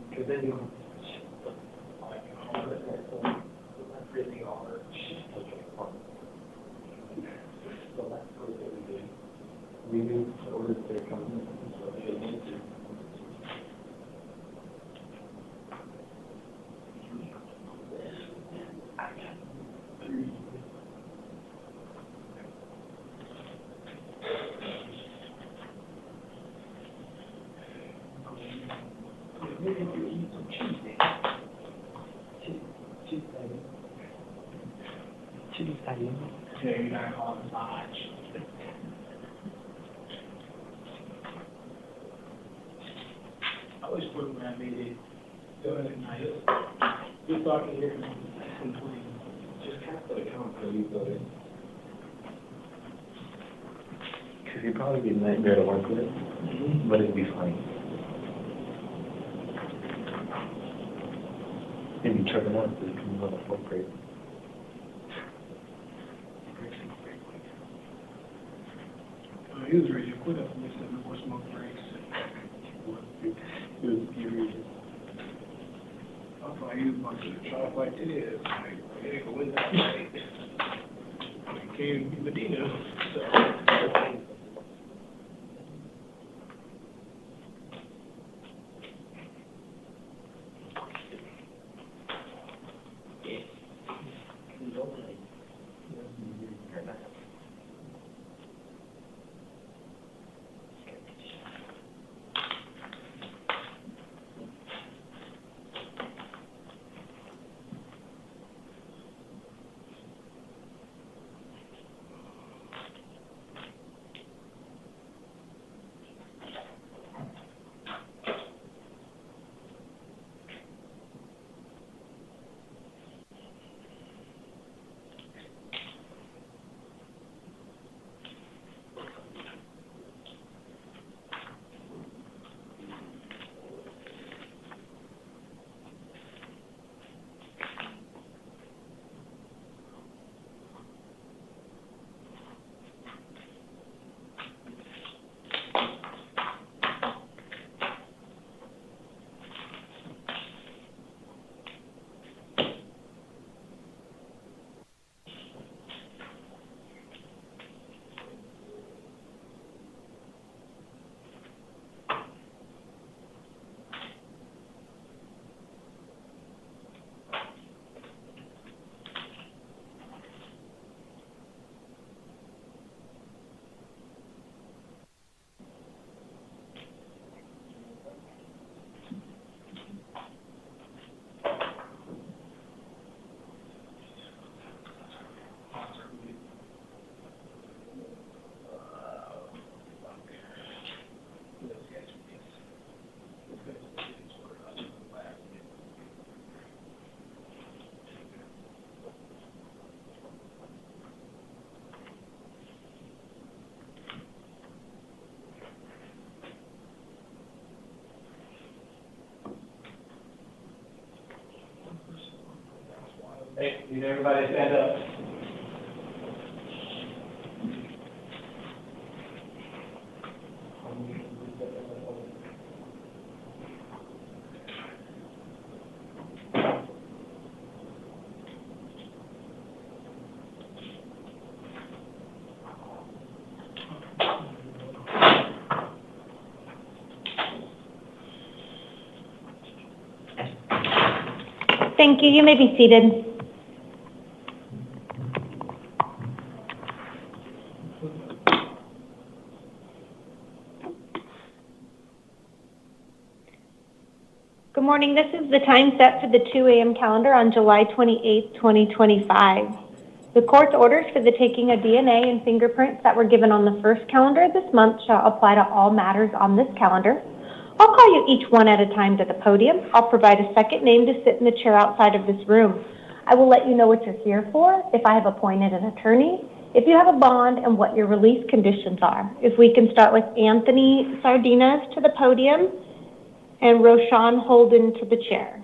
Because then you like really hard. So that's what we do. We do order to come in. So they need to. Maybe if you eat some cheese. Cheese, yeah, you gotta call it massage. I always put when I made it done at night. Just so I can hear them complain. Just have to account for you, though. Because you'd probably be a nightmare to work with, but it'd be funny. Maybe turn it on so you can move on the fourth grade. He was ready to quit after we said no more smoke breaks. He was furious. I thought he was about to shop like this. Like, yeah, go in that night. I came to Medina, so. Hey, need everybody stand up. Thank you. You may be seated. Good morning. This is the time set for the 2 a.m. calendar on July 28, 2025. The court's orders for the taking of DNA and fingerprints that were given on the first calendar this month shall apply to all matters on this calendar. I'll call you each one at a time to the podium. I'll provide a second name to sit in the chair outside of this room. I will let you know what you're here for, if I have appointed an attorney, if you have a bond, and what your release conditions are. If we can start with Anthony Sardinas to the podium and Roshan Holden to the chair.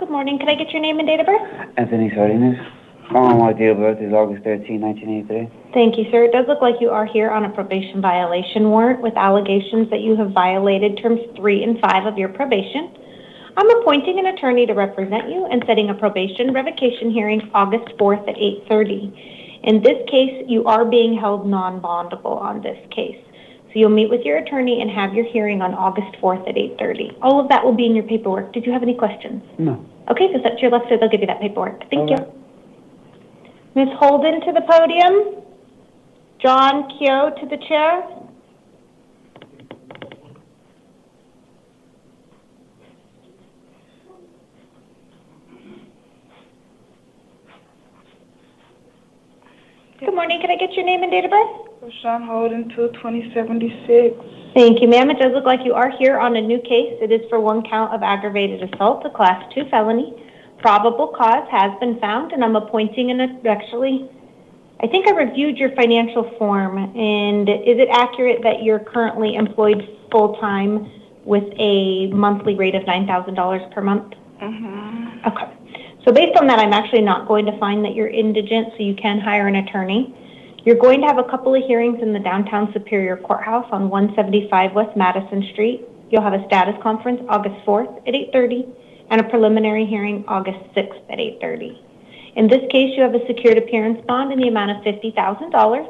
Good morning. Can I get your name and date of birth? Anthony Sardines. My date of birth is August 13, 1983. Thank you, sir. It does look like you are here on a probation violation warrant with allegations that you have violated terms 3 and 5 of your probation. I'm appointing an attorney to represent you and setting a probation revocation hearing August 4th at 8:30. In this case, you are being held non-bondable on this case. So you'll meet with your attorney and have your hearing on August 4th at 8:30. All of that will be in your paperwork. Did you have any questions? No. Okay, so step to your left so they'll give you that paperwork. Thank you. Right. Ms. Holden to the podium. John Keogh to the chair. Good morning. Can I get your name and date of birth? Rashawn Holden, 22076. Thank you, ma'am. It does look like you are here on a new case. It is for 1 count of aggravated assault, a Class 2 felony. Probable cause has been found, and I'm appointing I think I reviewed your financial form, and is it accurate that you're currently employed full-time with a monthly rate of $9,000 per month? Mm-hmm. Okay. So based on that, I'm actually not going to find that you're indigent, so you can hire an attorney. You're going to have a couple of hearings in the downtown Superior Courthouse on 175 West Madison Street. You'll have a status conference August 4th at 8:30 and a preliminary hearing August 6th at 8:30. In this case, you have a secured appearance bond in the amount of $50,000.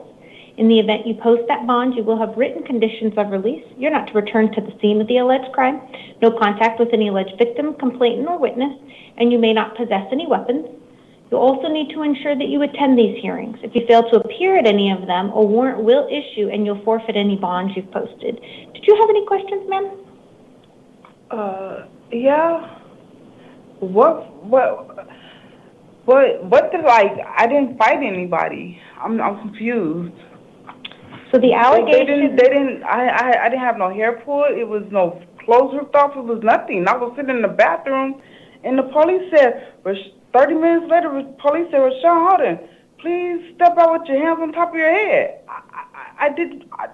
In the event you post that bond, you will have written conditions of release. You're not to return to the scene of the alleged crime, no contact with any alleged victim, complainant, or witness, and you may not possess any weapons. You'll also need to ensure that you attend these hearings. If you fail to appear at any of them, a warrant will issue and you'll forfeit any bonds you've posted. Did you have any questions, ma'am? Yeah. What did, I didn't fight anybody. I'm confused. So the allegation... I didn't have no hair pulled. It was no clothes ripped off. It was nothing. I was sitting in the bathroom, and the police said, 30 minutes later, the police said, Rashawn Holden, please step out with your hands on top of your head. I didn't fight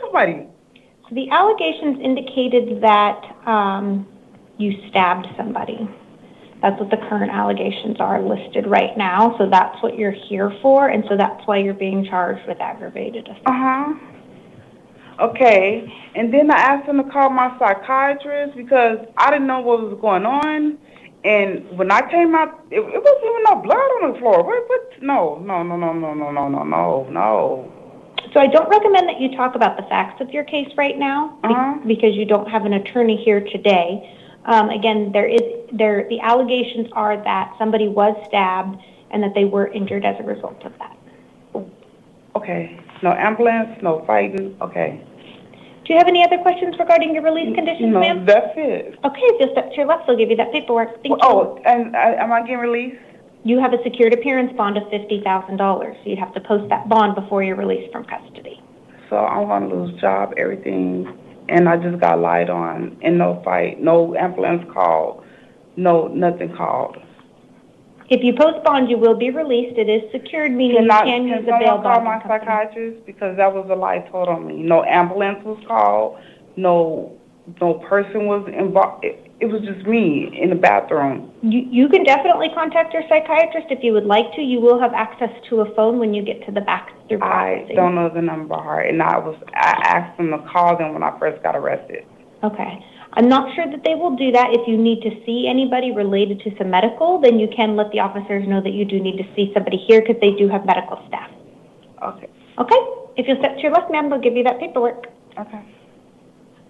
nobody. So the allegations indicated that you stabbed somebody. That's what the current allegations are listed right now. So that's what you're here for, and so that's why you're being charged with aggravated assault. Uh-huh. Okay. And then I asked him to call my psychiatrist because I didn't know what was going on. And when I came out, it wasn't even no blood on the floor. What? No. So I don't recommend that you talk about the facts of your case right now because you don't have an attorney here today. Again, the allegations are that somebody was stabbed and that they were injured as a result of that. Okay. No ambulance, no fighting. Okay. Do you have any other questions regarding your release conditions, ma'am? No, that's it. Okay, if you'll step to your left, they'll give you that paperwork. Thank you. Oh, and am I getting released? You have a secured appearance bond of $50,000, so you'd have to post that bond before you're released from custody. So I'm going to lose job, everything, and I just got lied on, and no fight, no ambulance called, no nothing called. If you post bond, you will be released. It is secured, meaning you can use a bail bond. Can someone call my psychiatrist? Because that was a lie told on me. No ambulance was called. No person was involved. It was just me in the bathroom. You can definitely contact your psychiatrist if you would like to. You will have access to a phone when you get to the back through processing. I don't know the number by heart, and I asked them to call them when I first got arrested. Okay. I'm not sure that they will do that. If you need to see anybody related to some medical, then you can let the officers know that you do need to see somebody here because they do have medical staff. Okay. Okay? If you'll step to your left, ma'am, they'll give you that paperwork. Okay.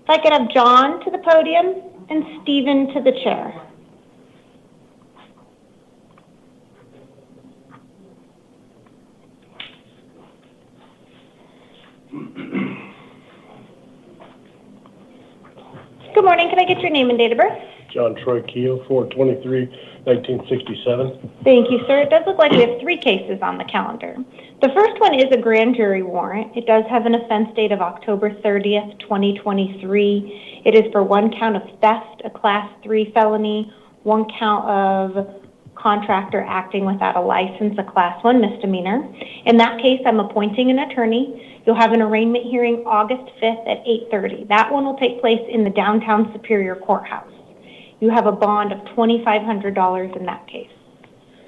If I could have John to the podium and Stephen to the chair. Good morning. Can I get your name and date of birth? John Troy Keogh, 4/23/1967. Thank you, sir. It does look like we have 3 cases on the calendar. The first one is a grand jury warrant. It does have an offense date of October 30th, 2023. It is for 1 count of theft, a Class 3 felony, 1 count of contractor acting without a license, a Class 1 misdemeanor. In that case, I'm appointing an attorney. You'll have an arraignment hearing August 5th at 8:30. That one will take place in the downtown Superior Courthouse. You have a bond of $2,500 in that case.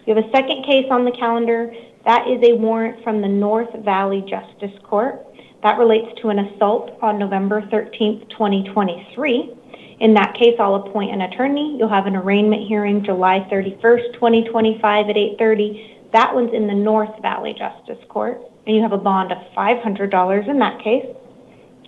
You have a second case on the calendar. That is a warrant from the North Valley Justice Court. That relates to an assault on November 13th, 2023. In that case, I'll appoint an attorney. You'll have an arraignment hearing July 31st, 2025 at 8:30. That one's in the North Valley Justice Court, and you have a bond of $500 in that case.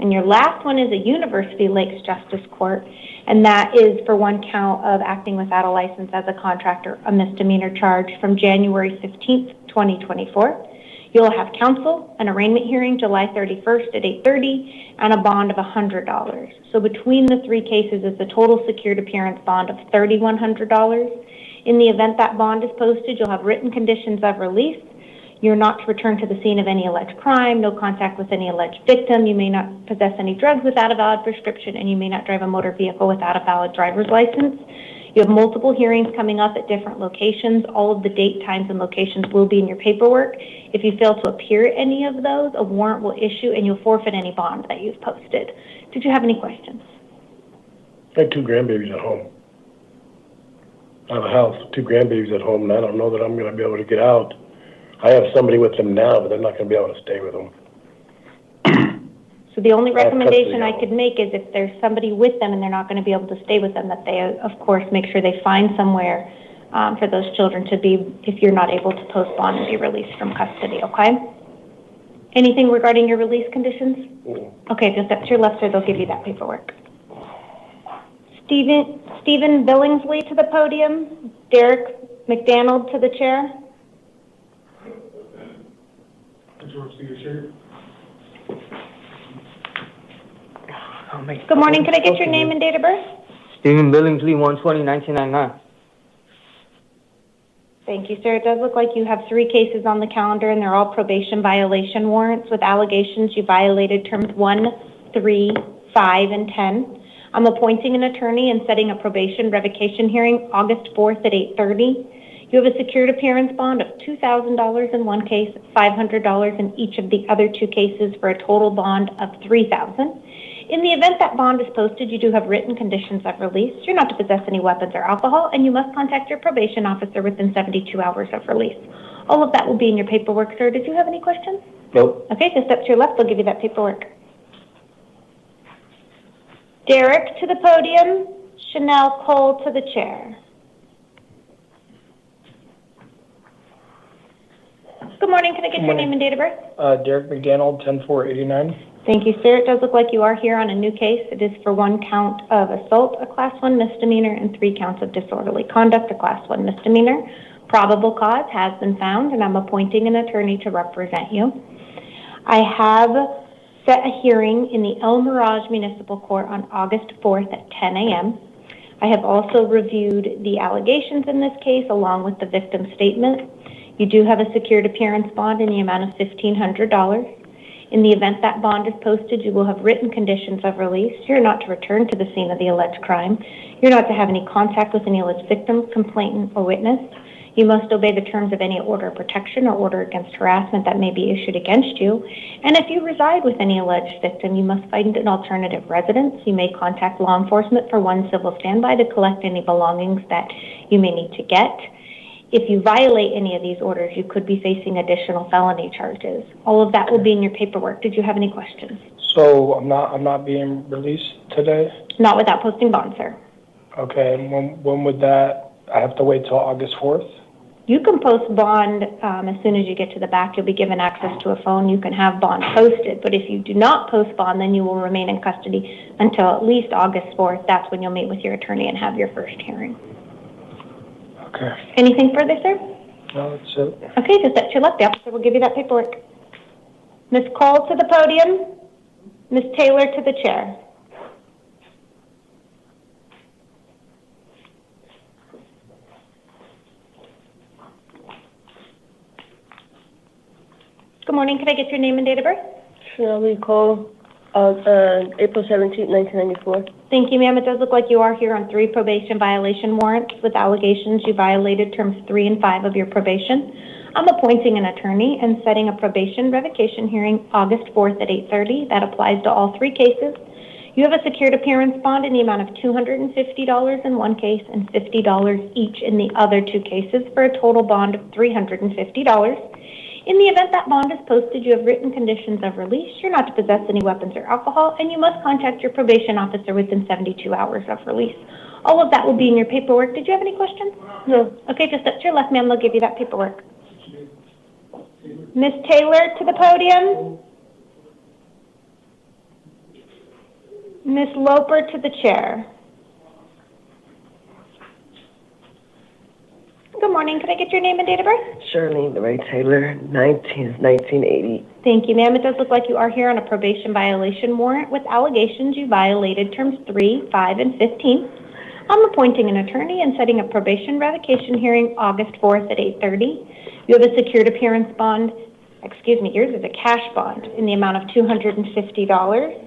And your last one is a University Lakes Justice Court, and that is for one count of acting without a license as a contractor, a misdemeanor charge from January 15th, 2024. You'll have counsel, an arraignment hearing July 31st at 8:30, and a bond of $100. So between the three cases, it's a total secured appearance bond of $3,100. In the event that bond is posted, you'll have written conditions of release. You're not to return to the scene of any alleged crime, no contact with any alleged victim. You may not possess any drugs without a valid prescription, and you may not drive a motor vehicle without a valid driver's license. You have multiple hearings coming up at different locations. All of the date, times, and locations will be in your paperwork. If you fail to appear at any of those, a warrant will issue and you'll forfeit any bond that you've posted. Did you have any questions? I have two grandbabies at home. I have a house, two grandbabies at home, and I don't know that I'm going to be able to get out. I have somebody with them now, but they're not going to be able to stay with them. So the only I have recommendation I custody could make is if there's somebody with them and they're not going to be able to stay with them, that they, of course, make sure they find somewhere for those children to be, if you're not able to post bond and be released from custody, okay? Anything regarding your release conditions? Okay, just up to your left, sir, they'll give you that paperwork. Stephen Billingsley to the podium. Derek McDonald to the chair. Good morning, can I get your name and date of birth? Stephen Billingsley, 1/20/1999. Thank you, sir. It does look like you have three cases on the calendar, and they're all probation violation warrants with allegations you violated terms 1, 3, 5, and 10. I'm appointing an attorney and setting a probation revocation hearing August 4th at 8:30. You have a secured appearance bond of $2,000 in one case, $500 in each of the other two cases, for a total bond of $3,000. In the event that bond is posted, you do have written conditions of release. You're not to possess any weapons or alcohol, and you must contact your probation officer within 72 hours of release. All of that will be in your paperwork, sir. Did you have any questions? Nope. Okay, just up to your left, they'll give you that paperwork. Derek to the podium, Chanel Cole to the chair. Good morning, can I get your name and date of birth? Derek McDaniel, 10/4/89. Thank you, sir. It does look like you are here on a new case. It is for one count of assault, a Class 1 misdemeanor, and 3 counts of disorderly conduct, a Class 1 misdemeanor. Probable cause has been found, and I'm appointing an attorney to represent you. I have set a hearing in the El Mirage Municipal Court on August 4th at 10 a.m. I have also reviewed the allegations in this case along with the victim's statement. You do have a secured appearance bond in the amount of $1,500. In the event that bond is posted, you will have written conditions of release. You're not to return to the scene of the alleged crime. You're not to have any contact with any alleged victim, complainant, or witness. You must obey the terms of any order of protection or order against harassment that may be issued against you. And if you reside with any alleged victim, you must find an alternative residence. You may contact law enforcement for one civil standby to collect any belongings that you may need to get. If you violate any of these orders, you could be facing additional felony charges. All of that will be in your paperwork. Did you have any questions? So I'm not being released today? Not without posting bond, sir. Okay, and when would that, I have to wait till August 4th? You can post bond as soon as you get to the back. You'll be given access to a phone. You can have bond posted. But if you do not post bond, then you will remain in custody until at least August 4th. That's when you'll meet with your attorney and have your first hearing. Okay. Anything further, sir? No, that's it. Okay, just at your left. The officer will give you that paperwork. Ms. Cole to the podium. Ms. Taylor to the chair. Good morning. Can I get your name and date of birth? Shirley Cole, April 17, 1994. Thank you, ma'am. It does look like you are here on 3 probation violation warrants with allegations you violated terms 3 and 5 of your probation. I'm appointing an attorney and setting a probation revocation hearing August 4th at 8:30. That applies to all 3 cases. You have a secured appearance bond in the amount of $250 in one case and $50 each in the other two cases for a total bond of $350. In the event that bond is posted, you have written conditions of release. You're not to possess any weapons or alcohol, and you must contact your probation officer within 72 hours of release. All of that will be in your paperwork. Did you have any questions? No. Okay, just up to your left, ma'am. They'll give you that paperwork. Ms. Taylor to the podium. Ms. Loper to the chair. Good morning. Could I get your name and date of birth? Shirley Ray Taylor, 1980. Thank you, ma'am. It does look like you are here on a probation violation warrant with allegations you violated terms 3, 5, and 15. I'm appointing an attorney and setting a probation revocation hearing August 4th at 8:30. You have a secured appearance bond, yours is a cash bond in the amount of $250.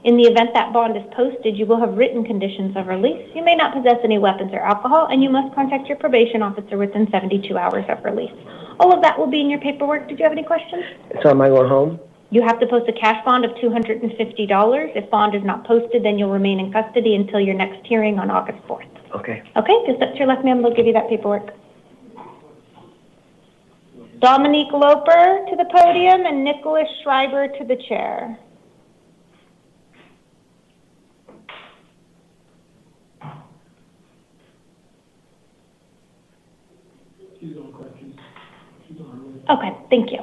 In the event that bond is posted, you will have written conditions of release. You may not possess any weapons or alcohol, and you must contact your probation officer within 72 hours of release. All of that will be in your paperwork. Did you have any questions? So am I going home? You have to post a cash bond of $250. If bond is not posted, then you'll remain in custody until your next hearing on August 4th. Okay. Okay, just up to your left, ma'am. They'll give you that paperwork. Dominique Loper to the podium and Nicholas Schreiber to the chair. She's on questions. She's on her way. Okay, thank you.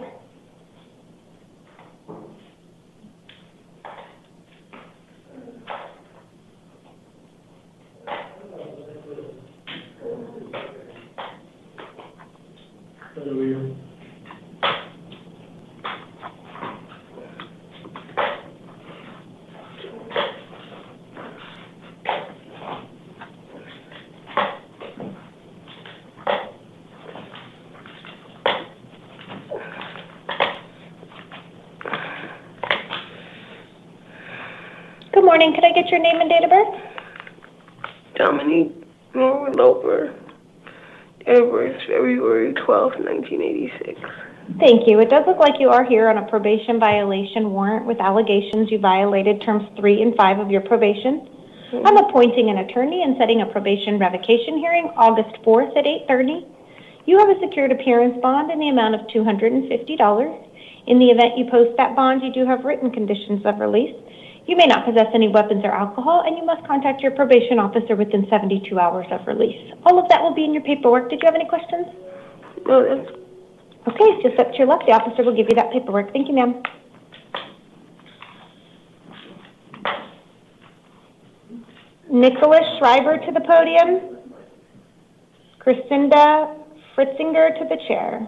Good morning. Could I get your name and date of birth? Dominique Loper, February 12th, 1986. Thank you. It does look like you are here on a probation violation warrant with allegations you violated terms 3 and 5 of your probation. I'm appointing an attorney and setting a probation revocation hearing August 4th at 8:30. You have a secured appearance bond in the amount of $250. In the event you post that bond, you do have written conditions of release. You may not possess any weapons or alcohol, and you must contact your probation officer within 72 hours of release. All of that will be in your paperwork. Did you have any questions? No, that's... Okay, just up to your left. The officer will give you that paperwork. Thank you, ma'am. Nicholas Schreiber to the podium. Christinda Fritzinger to the chair.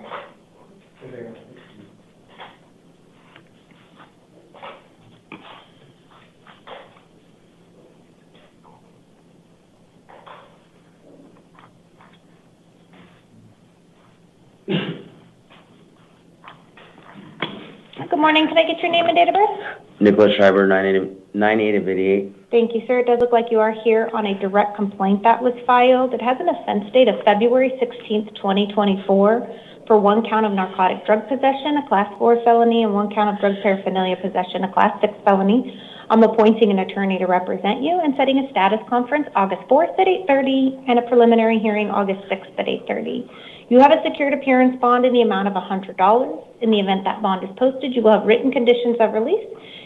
Good morning. Can I get your name and date of birth? Nicholas Schreiber, 9888. Thank you, sir. It does look like you are here on a direct complaint that was filed. It has an offense date of February 16th, 2024 for one count of narcotic drug possession, a Class 4 felony, and one count of drug paraphernalia possession, a Class 6 felony. I'm appointing an attorney to represent you and setting a status conference August 4th at 8:30 and a preliminary hearing August 6th at 8:30. You have a secured appearance bond in the amount of $100. In the event that bond is posted, you will have written conditions of release.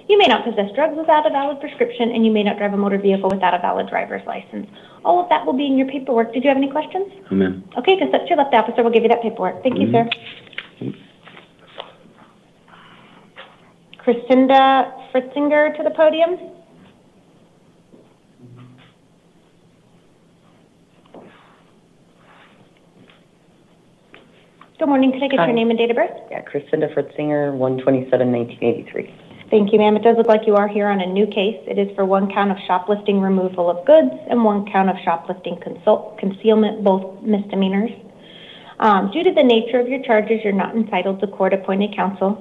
You may not possess drugs without a valid prescription, and you may not drive a motor vehicle without a valid driver's license. All of that will be in your paperwork. Did you have any questions? Amen. Okay, just up to your left, officer will give you that paperwork. Thank you, sir. Christinda Fritzinger to the podium. Good morning. Could I get your name and date of birth? Yeah, Christinda Fritzinger, 1/27/1983. Thank you, ma'am. It does look like you are here on a new case. It is for one count of shoplifting removal of goods and one count of shoplifting concealment, both misdemeanors. Due to the nature of your charges, you're not entitled to court-appointed counsel.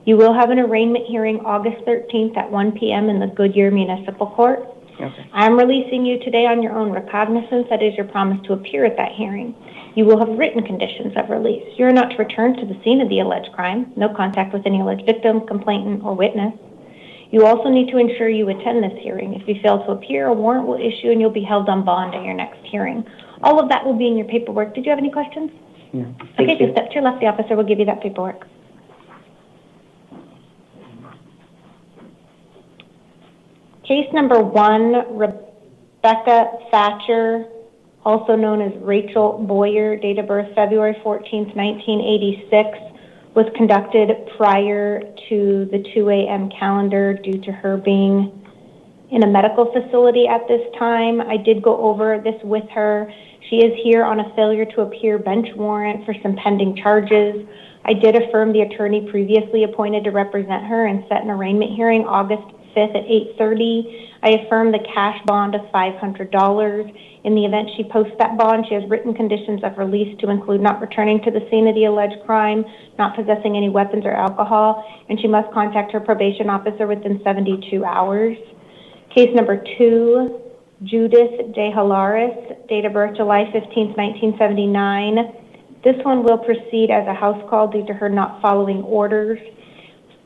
You will have an arraignment hearing August 13th at 1 p.m. in the Goodyear Municipal Court. Okay. I'm releasing you today on your own recognizance. That is your promise to appear at that hearing. You will have written conditions of release. You are not to return to the scene of the alleged crime. No contact with any alleged victim, complainant, or witness. You also need to ensure you attend this hearing. If you fail to appear, a warrant will issue and you'll be held on bond at your next hearing. All of that will be in your paperwork. Did you have any questions? No. Okay, just step to your left. The officer will give you that paperwork. Case number 1, Rebecca Thatcher, also known as Rachel Boyer, date of birth February 14th, 1986, was conducted prior to the 2 a.m. calendar due to her being in a medical facility at this time. I did go over this with her. She is here on a failure to appear bench warrant for some pending charges. I did affirm the attorney previously appointed to represent her and set an arraignment hearing August 5th at 8:30. I affirmed the cash bond of $500. In the event she posts that bond, she has written conditions of release to include not returning to the scene of the alleged crime, not possessing any weapons or alcohol, and she must contact her probation officer within 72 hours. Case number 2, Judith De Halaris, date of birth July 15th, 1979. This one will proceed as a house call due to her not following orders.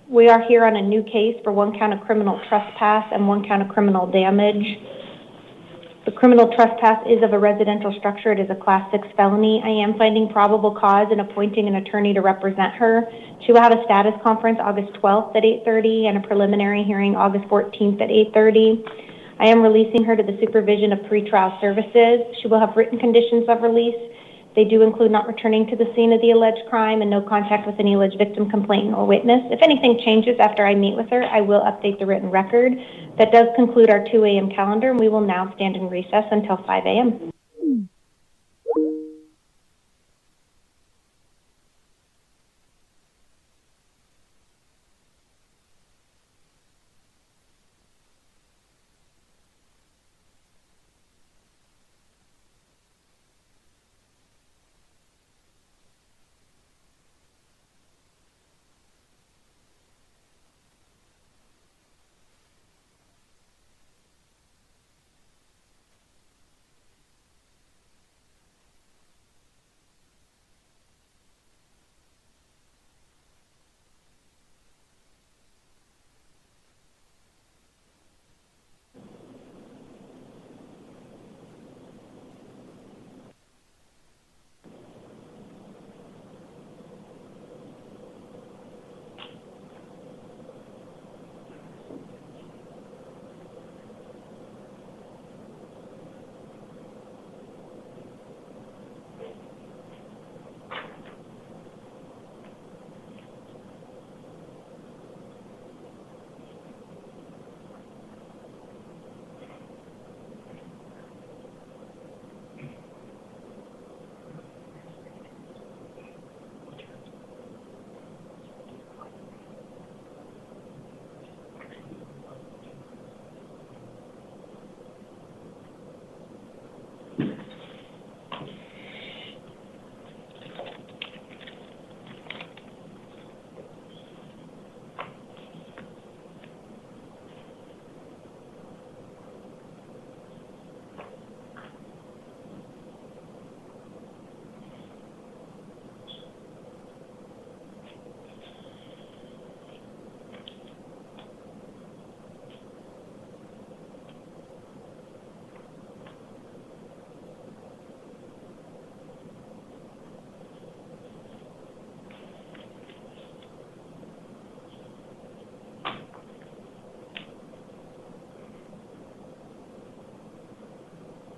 We are here on a new case for 1 count of criminal trespass and 1 count of criminal damage. The criminal trespass is of a residential structure. It is a Class 6 felony. I am finding probable cause and appointing an attorney to represent her. She will have a status conference August 12th at 8:30 and a preliminary hearing August 14th at 8:30. I am releasing her to the supervision of pretrial services. She will have written conditions of release. They do include not returning to the scene of the alleged crime and no contact with any alleged victim, complainant, or witness. If anything changes after I meet with her, I will update the written record. That does conclude our 2 a.m. calendar, and we will now stand in recess until 5 a.m.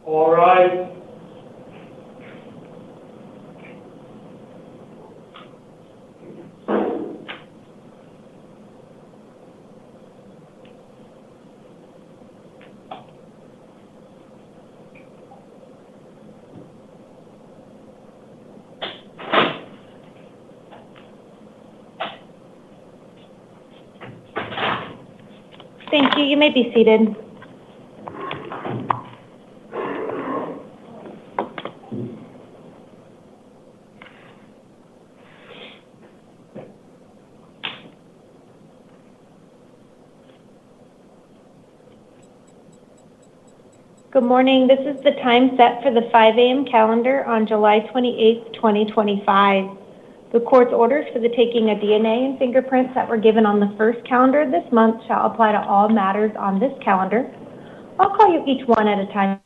All right. Thank you. You may be seated. Good morning. This is the time set for the 5 a.m. calendar on July 28th, 2025. The court's orders for the taking of DNA and fingerprints that were given on the first calendar of this month shall apply to all matters on this calendar. I'll call you each one at a time.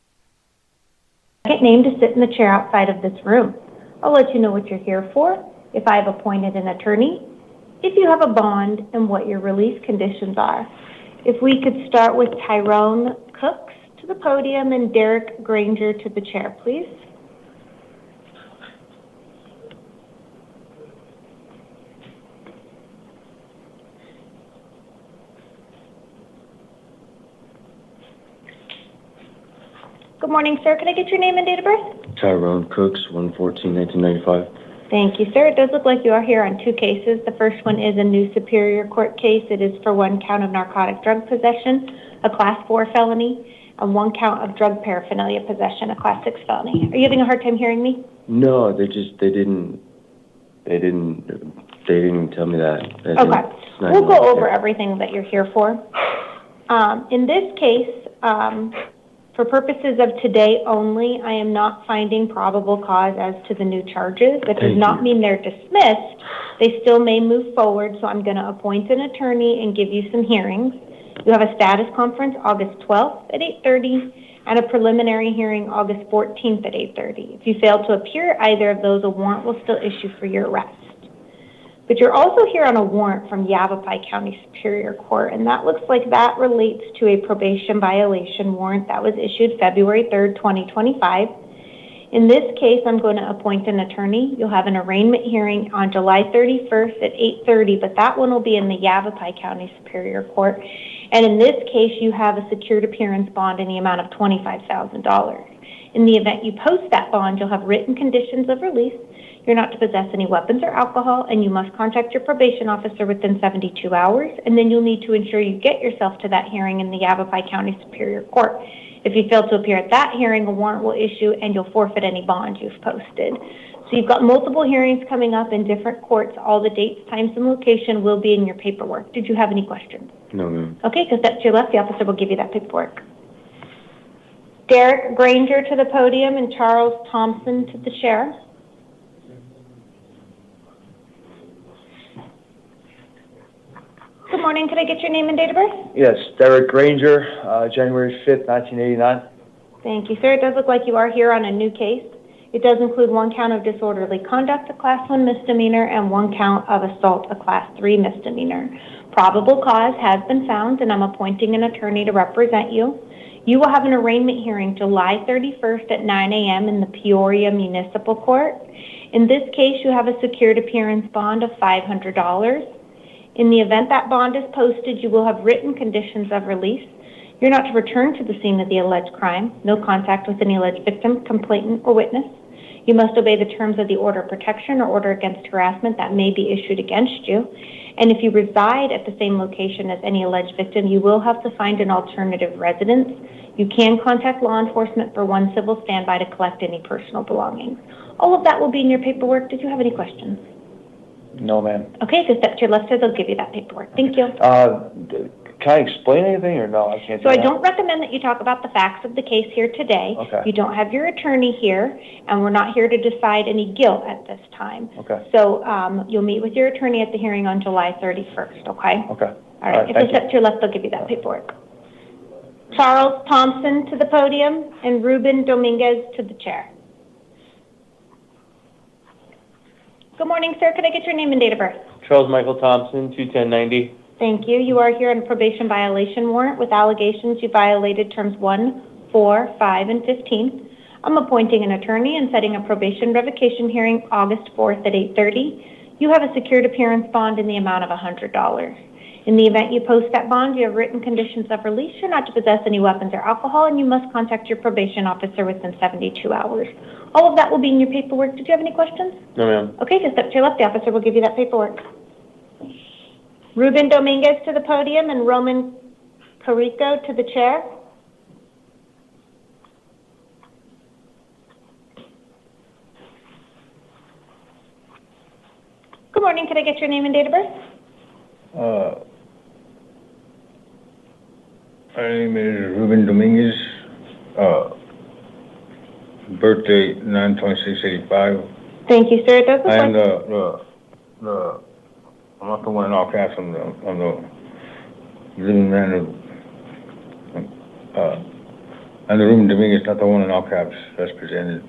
Get named to sit in the chair outside of this room. I'll let you know what you're here for, if I have appointed an attorney, if you have a bond, and what your release conditions are. If we could start with Tyrone Cooks to the podium and Derek Granger to the chair, please. Good morning, sir. Can I get your name and date of birth? Tyrone Cooks, 1/14/1995. Thank you, sir. It does look like you are here on two cases. The first one is a new Superior Court case. It is for one count of narcotic drug possession, a Class 4 felony, and one count of drug paraphernalia possession, a Class 6 felony. Are you having a hard time hearing me? No, they didn't tell me that. Okay. We'll go over everything that you're here for. In this case, for purposes of today only, I am not finding probable cause as to the new charges. That does not mean they're dismissed. They still may move forward, so I'm going to appoint an attorney and give you some hearings. You have a status conference August 12th at 8:30 and a preliminary hearing August 14th at 8:30. If you fail to appear at either of those, a warrant will still issue for your arrest. But you're also here on a warrant from Yavapai County Superior Court, and that looks like that relates to a probation violation warrant that was issued February 3rd, 2025. In this case, I'm going to appoint an attorney. You'll have an arraignment hearing on July 31st at 8:30, but that one will be in the Yavapai County Superior Court. And in this case, you have a secured appearance bond in the amount of $25,000. In the event you post that bond, you'll have written conditions of release. You're not to possess any weapons or alcohol, and you must contact your probation officer within 72 hours, and then you'll need to ensure you get yourself to that hearing in the Yavapai County Superior Court. If you fail to appear at that hearing, a warrant will issue, and you'll forfeit any bond you've posted. So you've got multiple hearings coming up in different courts. All the dates, times, and location will be in your paperwork. Did you have any questions? No, ma'am. Okay, so step to your left, the officer will give you that paperwork. Derek Granger to the podium and Charles Thompson to the chair. Good morning. Could I get your name and date of birth? Yes, Derek Granger, January 5th, 1989. Thank you, sir. It does look like you are here on a new case. It does include one count of disorderly conduct, a Class 1 misdemeanor, and one count of assault, a Class 3 misdemeanor. Probable cause has been found, and I'm appointing an attorney to represent you. You will have an arraignment hearing July 31st at 9 a.m. in the Peoria Municipal Court. In this case, you have a secured appearance bond of $500. In the event that bond is posted, you will have written conditions of release. You're not to return to the scene of the alleged crime, no contact with any alleged victim, complainant, or witness. You must obey the terms of the order of protection or order against harassment that may be issued against you. And if you reside at the same location as any alleged victim, you will have to find an alternative residence. You can contact law enforcement for one civil standby to collect any personal belongings. All of that will be in your paperwork. Did you have any questions? No, ma'am. Okay, so step to your left, sir. They'll give you that paperwork. Thank you. Can I explain anything or no? I can't do So I that? don't recommend that you talk about the facts of the case here today. Okay. You don't have your attorney here, and we're not here to decide any guilt at this time. Okay. So you'll meet with your attorney at the hearing on July 31st, okay? Okay. All right. If you step to your left, they'll give you that paperwork. Charles Thompson to the podium and Ruben Dominguez to the chair. Good morning, sir. Could I get your name and date of birth? Charles Michael Thompson, 21090. Thank you. You are here on a probation violation warrant with allegations you violated terms 1, 4, 5, and 15. I'm appointing an attorney and setting a probation revocation hearing August 4th at 8:30. You have a secured appearance bond in the amount of $100. In the event you post that bond, you have written conditions of release. You're not to possess any weapons or alcohol, and you must contact your probation officer within 72 hours. All of that will be in your paperwork. Did you have any questions? No, ma'am. Okay, just step to your left. The officer will give you that paperwork. Ruben Dominguez to the podium and Roman Carico to the chair. Good morning. Could I get your name and date of birth? My name is Ruben Dominguez. Birthday 9/26/85. Thank you, sir. It does look I am like... the I'm not the one in all caps, I'm the living man of, I'm the Ruben Dominguez, not the one in all caps that's presented.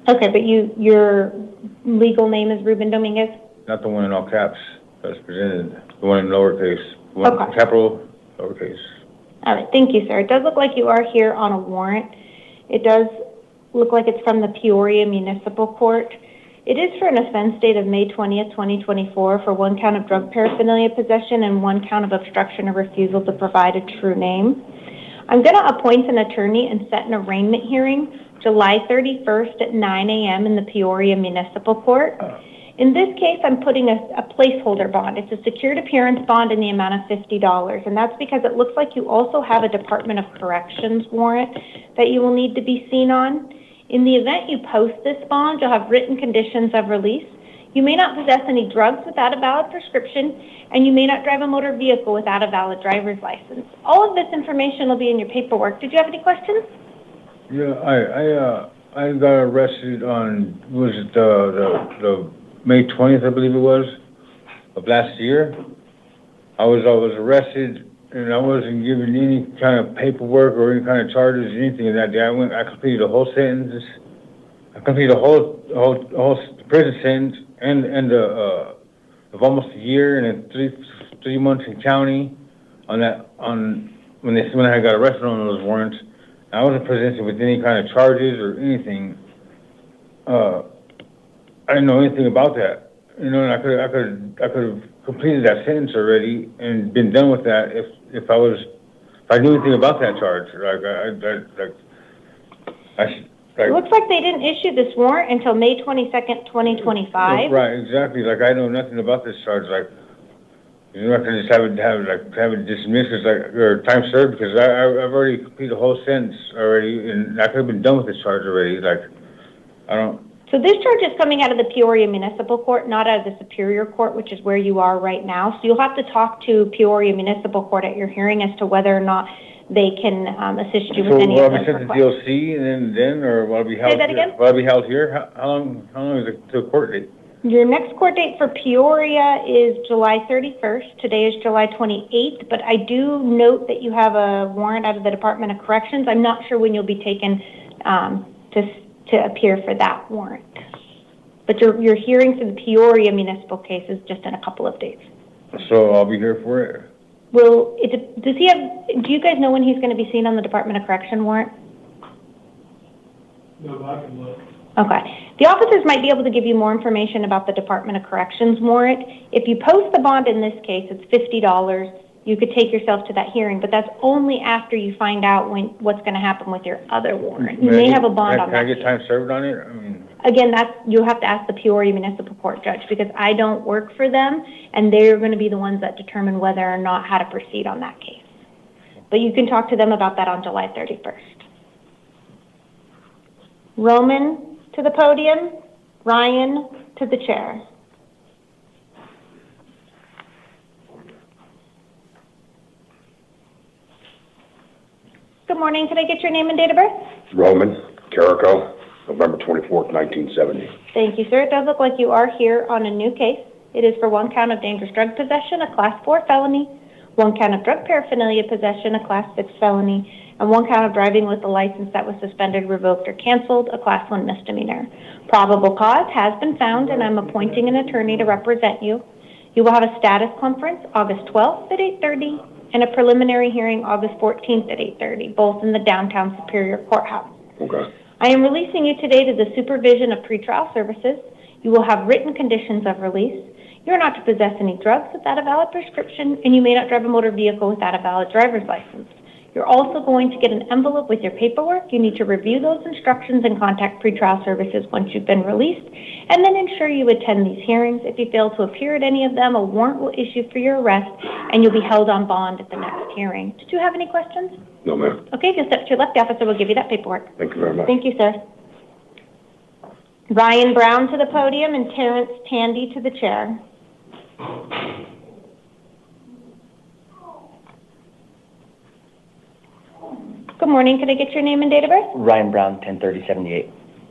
Okay, but your legal name is Ruben Dominguez? Not the one in all caps that's presented, the one in lowercase, one Okay. capital, lowercase. All right, thank you, sir. It does look like you are here on a warrant. It does look like it's from the Peoria Municipal Court. It is for an offense date of May 20th, 2024 for 1 count of drug paraphernalia possession and 1 count of obstruction or refusal to provide a true name. I'm going to appoint an attorney and set an arraignment hearing July 31st at 9 a.m. in the Peoria Municipal Court. In this case, I'm putting a placeholder bond. It's a secured appearance bond in the amount of $50, and that's because it looks like you also have a Department of Corrections warrant that you will need to be seen on. In the event you post this bond, you'll have written conditions of release. You may not possess any drugs without a valid prescription, and you may not drive a motor vehicle without a valid driver's license. All of this information will be in your paperwork. Did you have any questions? Yeah, I got arrested on, was it the May 20th, I believe it was, of last year. I was arrested, and I wasn't given any kind of paperwork or any kind of charges, anything of that day. I completed a whole sentence. I completed a whole prison sentence and of almost a year and then 3 months in county when I got arrested on those warrants. I wasn't presented with any kind of charges or anything. I didn't know anything about that, and I could have completed that sentence already and been done with that if I knew anything about that charge. It looks like they didn't issue this warrant until May 22nd, 2025. Right, exactly. I know nothing about this charge. You're not gonna just have it dismissed or time served, because I've already completed a whole sentence already, and I could have been done with this charge already. I don't. So this charge is coming out of the Peoria Municipal Court, not out of the Superior Court, which is where you are right now. So you'll have to talk to Peoria Municipal Court at your hearing as to whether or not they can assist you with any of those requests. So will I be sent to DOC and then, or will I be held here? Say that again? Will I be held here? How long is the court date? Your next court date for Peoria is July 31st. Today is July 28th, but I do note that you have a warrant out of the Department of Corrections. I'm not sure when you'll be taken to appear for that warrant. But your hearing for the Peoria municipal case is just in a couple of days. So I'll be here for it? Do you guys know when he's going to be seen on the Department of Correction warrant? No, I can look. Okay. The officers might be able to give you more information about the Department of Corrections warrant. If you post the bond in this case, it's $50. You could take yourself to that hearing, but that's only after you find out what's going to happen with your other warrant. You may have a bond on that. Can I get time served on it? Again, you'll have to ask the Peoria Municipal Court judge, because I don't work for them, and they're going to be the ones that determine whether or not how to proceed on that case. But you can talk to them about that on July 31st. Roman to the podium, Ryan to the chair. Good morning. Could I get your name and date of birth? Roman Carrico, November 24th, 1970. Thank you, sir. It does look like you are here on a new case. It is for 1 count of dangerous drug possession, a Class 4 felony, 1 count of drug paraphernalia possession, a Class 6 felony, and 1 count of driving with a license that was suspended, revoked, or canceled, a Class 1 misdemeanor. Probable cause has been found, and I'm appointing an attorney to represent you. You will have a status conference August 12th at 8:30 and a preliminary hearing August 14th at 8:30, both in the downtown Superior Courthouse. Okay. I am releasing you today to the supervision of pretrial services. You will have written conditions of release. You are not to possess any drugs without a valid prescription, and you may not drive a motor vehicle without a valid driver's license. You're also going to get an envelope with your paperwork. You need to review those instructions and contact pretrial services once you've been released, and then ensure you attend these hearings. If you fail to appear at any of them, a warrant will issue for your arrest, and you'll be held on bond at the next hearing. Did you have any questions? No, ma'am. Okay, if you'll step to your left, the officer will give you that paperwork. Thank you very much. Thank you, sir. Ryan Brown to the podium and Terrence Tandy to the chair. Good morning. Could I get your name and date of birth? Ryan Brown, 10/30/78.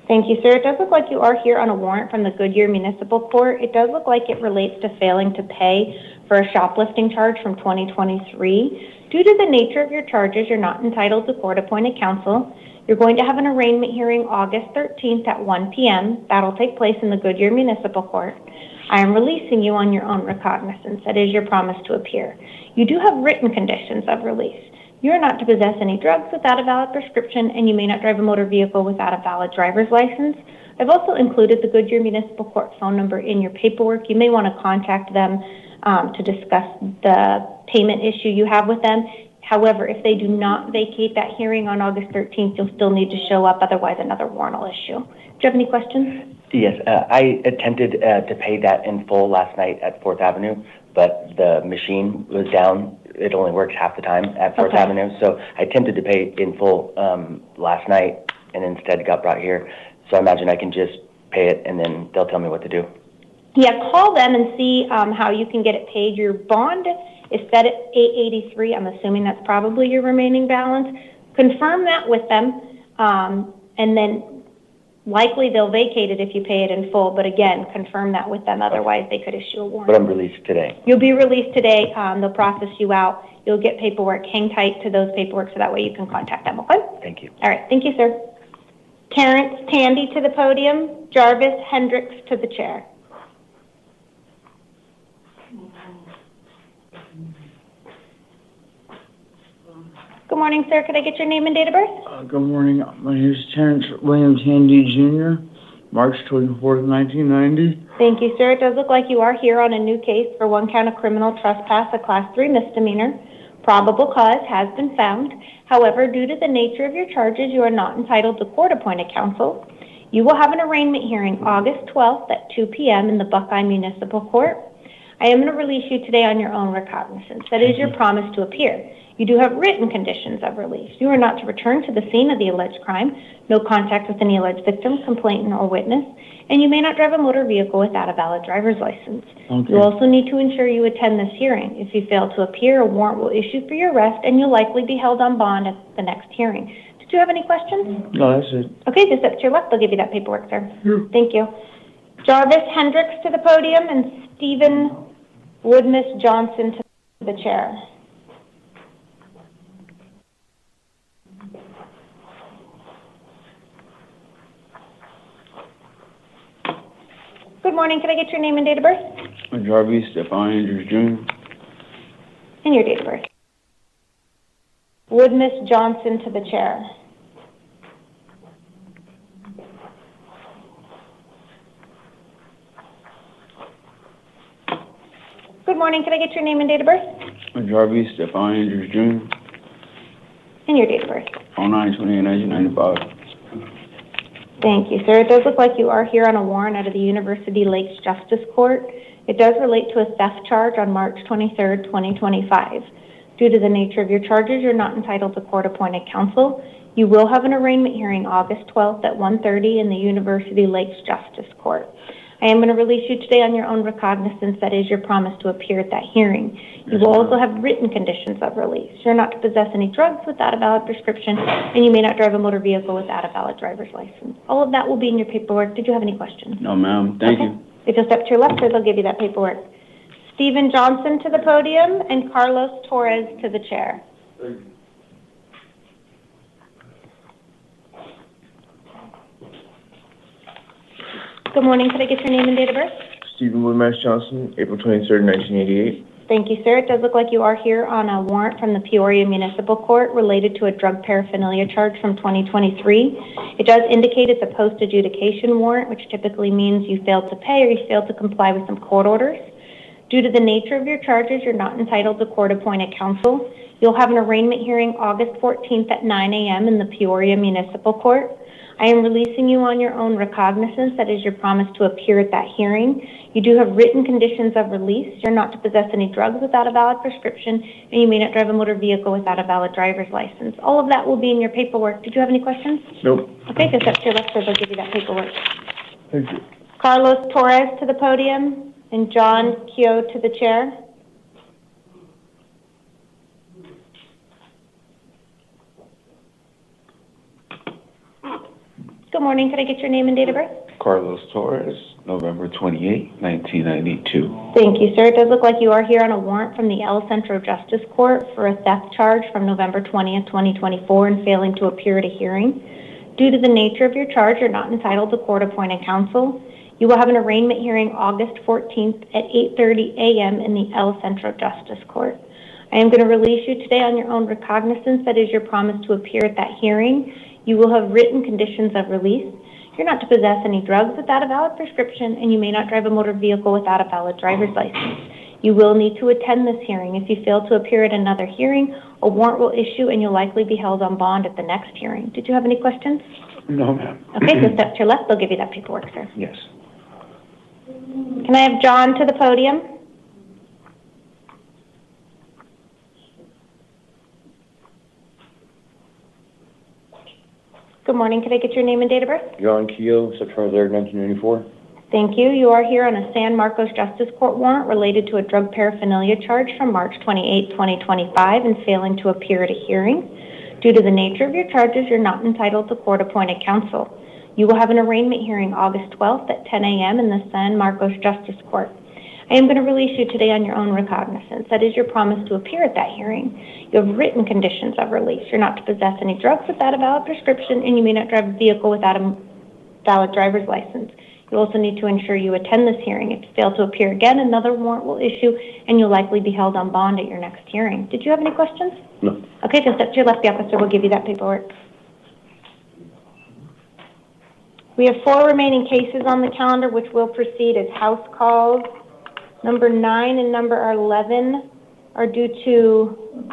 Thank you, sir. It does look like you are here on a warrant from the Goodyear Municipal Court. It does look like it relates to failing to pay for a shoplifting charge from 2023. Due to the nature of your charges, you're not entitled to court-appointed counsel. You're going to have an arraignment hearing August 13th at 1 p.m. That'll take place in the Goodyear Municipal Court. I am releasing you on your own recognizance. That is your promise to appear. You do have written conditions of release. You are not to possess any drugs without a valid prescription, and you may not drive a motor vehicle without a valid driver's license. I've also included the Goodyear Municipal Court phone number in your paperwork. You may want to contact them to discuss the payment issue you have with them. However, if they do not vacate that hearing on August 13th, you'll still need to show up, otherwise another warrant will issue. Do you have any questions? Yes, I attempted to pay that in full last night at 4th Avenue, but the machine was down. It only works half the time at 4th Avenue, so I attempted to pay in full last night and instead got brought here. So I imagine I can just pay it and then they'll tell me what to do. Yeah, call them and see how you can get it paid. Your bond is set at $883. I'm assuming that's probably your remaining balance. Confirm that with them, and then likely they'll vacate it if you pay it in full. But again, confirm that with them. Otherwise, they could issue a warrant. But I'm released today. You'll be released today. They'll process you out. You'll get paperwork. Hang tight to those paperwork so that way you can contact them, okay? Thank you. All right. Thank you, sir. Terrence Tandy to the podium. Jarvis Hendricks to the chair. Good morning, sir. Could I get your name and date of birth? Good morning. My name is Terrence Williams Handy Jr., March 24th, 1990. Thank you, sir. It does look like you are here on a new case for 1 count of criminal trespass, a Class 3 misdemeanor. Probable cause has been found. However, due to the nature of your charges, you are not entitled to court-appointed counsel. You will have an arraignment hearing August 12th at 2 p.m. in the Buckeye Municipal Court. I am going to release you today on your own recognizance. That is your promise to appear. You do have written conditions of release. You are not to return to the scene of the alleged crime, no contact with any alleged victim, complainant, or witness, and you may not drive a motor vehicle without a valid driver's license. Okay. You also need to ensure you attend this hearing. If you fail to appear, a warrant will issue for your arrest, and you'll likely be held on bond at the next hearing. Did you have any questions? No, that's it. Okay, just up to your left. They'll give you that paperwork, sir. Thank you. Jarvis Hendricks to the podium and Stephen Woodmiss Johnson to the chair. Good morning. Can I get your name and date of birth? Jarvis Stefan Andrews Jr. And your date of birth. Woodmiss Johnson to the chair. Good morning. Can I get your name and date of birth? Jarvis Stefan Andrews Jr. And your date of birth. 09/28/1995. Thank you, sir. It does look like you are here on a warrant out of the University Lakes Justice Court. It does relate to a theft charge on March 23rd, 2025. Due to the nature of your charges, you're not entitled to court-appointed counsel. You will have an arraignment hearing August 12th at 1:30 in the University Lakes Justice Court. I am going to release you today on your own recognizance. That is your promise to appear at that hearing. You will also have written conditions of release. You're not to possess any drugs without a valid prescription, and you may not drive a motor vehicle without a valid driver's license. All of that will be in your paperwork. Did you have any questions? No, ma'am. Thank you. If you'll step to your left, sir, they'll give you that paperwork. Stephen Johnson to the podium and Carlos Torres to the chair. Good morning. Could I get your name and date of birth? Stephen Woodmass Johnson, April 23rd, 1988. Thank you, sir. It does look like you are here on a warrant from the Peoria Municipal Court related to a drug paraphernalia charge from 2023. It does indicate it's a post-adjudication warrant, which typically means you failed to pay or you failed to comply with some court orders. Due to the nature of your charges, you're not entitled to court-appointed counsel. You'll have an arraignment hearing August 14th at 9 a.m. in the Peoria Municipal Court. I am releasing you on your own recognizance. That is your promise to appear at that hearing. You do have written conditions of release. You're not to possess any drugs without a valid prescription, and you may not drive a motor vehicle without a valid driver's license. All of that will be in your paperwork. Did you have any questions? Nope. Okay, just up to your left, so they'll give you that paperwork. Thank you. Carlos Torres to the podium and John Keogh to the chair. Good morning. Could I get your name and date of birth? Carlos Torres, November 28, 1992. Thank you, sir. It does look like you are here on a warrant from the El Centro Justice Court for a theft charge from November 20th, 2024 and failing to appear at a hearing. Due to the nature of your charge, you're not entitled to court-appointed counsel. You will have an arraignment hearing August 14th at 8:30 a.m. in the El Centro Justice Court. I am going to release you today on your own recognizance. That is your promise to appear at that hearing. You will have written conditions of release. You're not to possess any drugs without a valid prescription, and you may not drive a motor vehicle without a valid driver's license. You will need to attend this hearing. If you fail to appear at another hearing, a warrant will issue and you'll likely be held on bond at the next hearing. Did you have any questions? No, ma'am. Okay, so step to your left. They'll give you that paperwork, sir. Yes. Can I have John to the podium? Good morning. Could I get your name and date of birth? John Keogh, September 3rd, 1994. Thank you. You are here on a San Marcos Justice Court warrant related to a drug paraphernalia charge from March 28, 2025 and failing to appear at a hearing. Due to the nature of your charges, you're not entitled to court-appointed counsel. You will have an arraignment hearing August 12th at 10 a.m. in the San Marcos Justice Court. I am going to release you today on your own recognizance. That is your promise to appear at that hearing. You have written conditions of release. You're not to possess any drugs without a valid prescription, and you may not drive a vehicle without a valid driver's license. You also need to ensure you attend this hearing. If you fail to appear again, another warrant will issue, and you'll likely be held on bond at your next hearing. Did you have any questions? No. Okay, just step to your left. The officer will give you that paperwork. We have 4 remaining cases on the calendar, which will proceed as house calls. Number 9 and number 11 are due to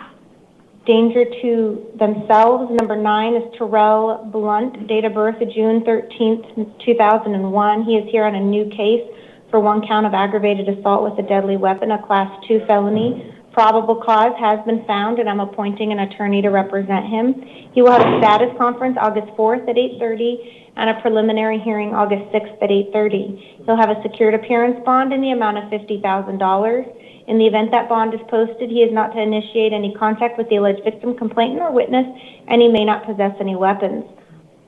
danger to themselves. Number 9 is Terrell Blunt, date of birth June 13th, 2001. He is here on a new case for 1 count of aggravated assault with a deadly weapon, a Class 2 felony. Probable cause has been found, and I'm appointing an attorney to represent him. He will have a status conference August 4th at 8:30 and a preliminary hearing August 6th at 8:30. He'll have a secured appearance bond in the amount of $50,000. In the event that bond is posted, he is not to initiate any contact with the alleged victim, complainant, or witness, and he may not possess any weapons.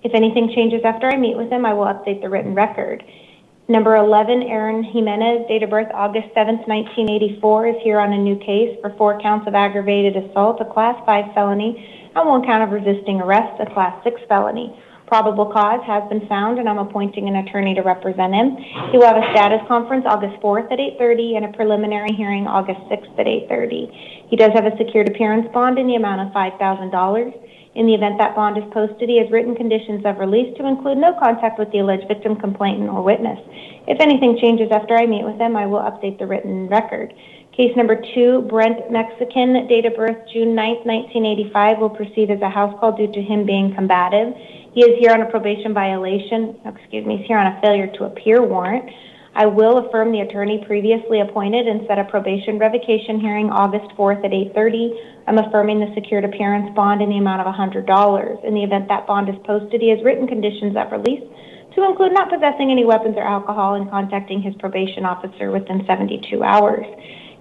If anything changes after I meet with him, I will update the written record. Number 11, Aaron Jimenez, date of birth August 7th, 1984, is here on a new case for 4 counts of aggravated assault, a Class 5 felony, and 1 count of resisting arrest, a Class 6 felony. Probable cause has been found, and I'm appointing an attorney to represent him. He will have a status conference August 4th at 8:30 and a preliminary hearing August 6th at 8:30. He does have a secured appearance bond in the amount of $5,000. In the event that bond is posted, he has written conditions of release to include no contact with the alleged victim, complainant, or witness. If anything changes after I meet with him, I will update the written record. Case number 2, Brent Mexican, date of birth June 9th, 1985, will proceed as a house call due to him being combative. He is here on a probation violation, he's here on a failure to appear warrant. I will affirm the attorney previously appointed and set a probation revocation hearing August 4th at 8:30. I'm affirming the secured appearance bond in the amount of $100. In the event that bond is posted, he has written conditions of release to include not possessing any weapons or alcohol and contacting his probation officer within 72 hours.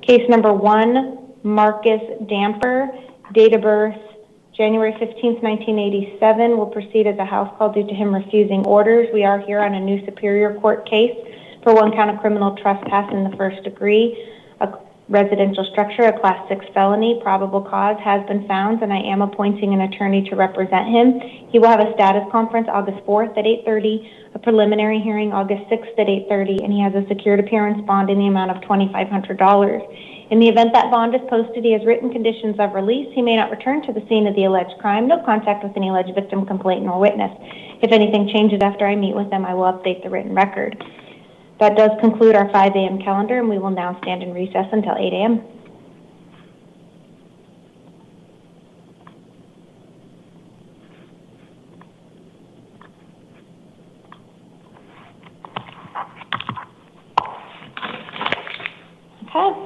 Case number 1, Marcus Damper, date of birth January 15th, 1987, will proceed as a house call due to him refusing orders. We are here on a new Superior Court case for 1 count of criminal trespass in the 1st degree, a residential structure, a Class 6 felony. Probable cause has been found, and I am appointing an attorney to represent him. He will have a status conference August 4th at 8:30, a preliminary hearing August 6th at 8:30, and he has a secured appearance bond in the amount of $2,500. In the event that bond is posted, he has written conditions of release. He may not return to the scene of the alleged crime, no contact with any alleged victim, complainant, or witness. If anything changes after I meet with them, I will update the written record. That does conclude our 5 a.m. calendar, and we will now stand in recess until 8 a.m. Okay.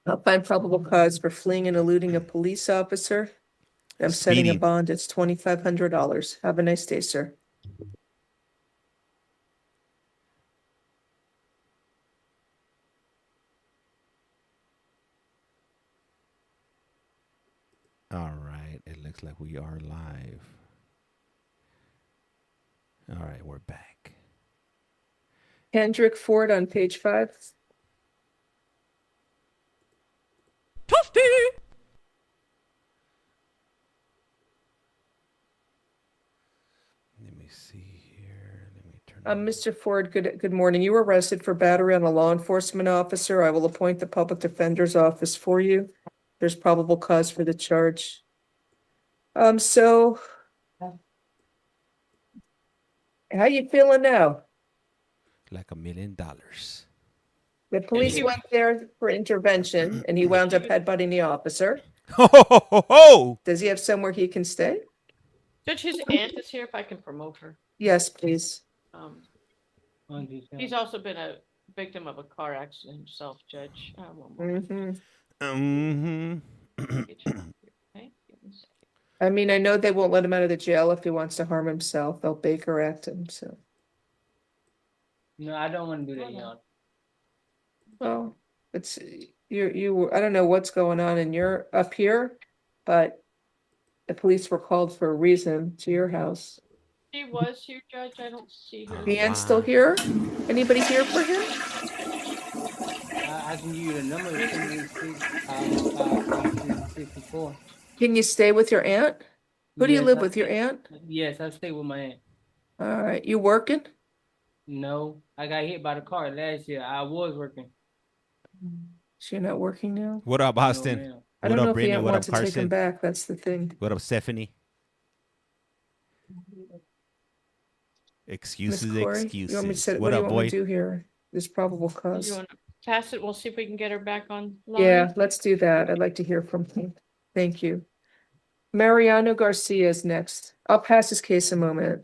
I'll find probable cause for fleeing and eluding a police officer. I'm setting a Speeding. bond, it's $2,500. Have a nice day, sir. All right, it looks like we are live. All right, we're back. Hendrick Ford on page 5. Toasty! Let me see here. Let me turn. Mr. Ford, good morning. You were arrested for battery on a law enforcement officer. I will appoint the public defender's office for you. There's probable cause for the charge. So how you feeling now? Like $1 million. The police went there for intervention and he wound up headbutting the officer. Ho, ho, ho, ho, ho. Does he have somewhere he can stay? Judge, his aunt is here if I can promote her. Yes, please. He's also been a victim of a car accident himself, Judge. I mean, I know they won't let him out of the jail if he wants to harm himself. They'll Baker Act him, so. No, I don't want to do that, y'all. Well, it's, I don't know what's going on and you're up here, but the police were called for a reason to your house. She was here, Judge. I don't see her. The aunt's still here? Anybody here for him? I can give you the number. 64. Can you stay with your aunt? Who do you Yes, live I with, your stay- aunt? Yes, I stay with my aunt. All right, you working? No, I got hit by the car last year. I was working. So you're not working now? What up, Austin? ma'am. I What don't know up, if the Brittany? aunt What up, wants to take him Carson? back, that's the thing. What up, Stephanie? Miss Excuses, Corey, excuses. you want me to set, What what do you up, want me boy? to do here? This probable You cause. want to pass it? We'll see if we can get her back on. Yeah, let's do that. I'd like to hear from him. Thank you. Mariano Garcia is next. I'll pass his case a moment.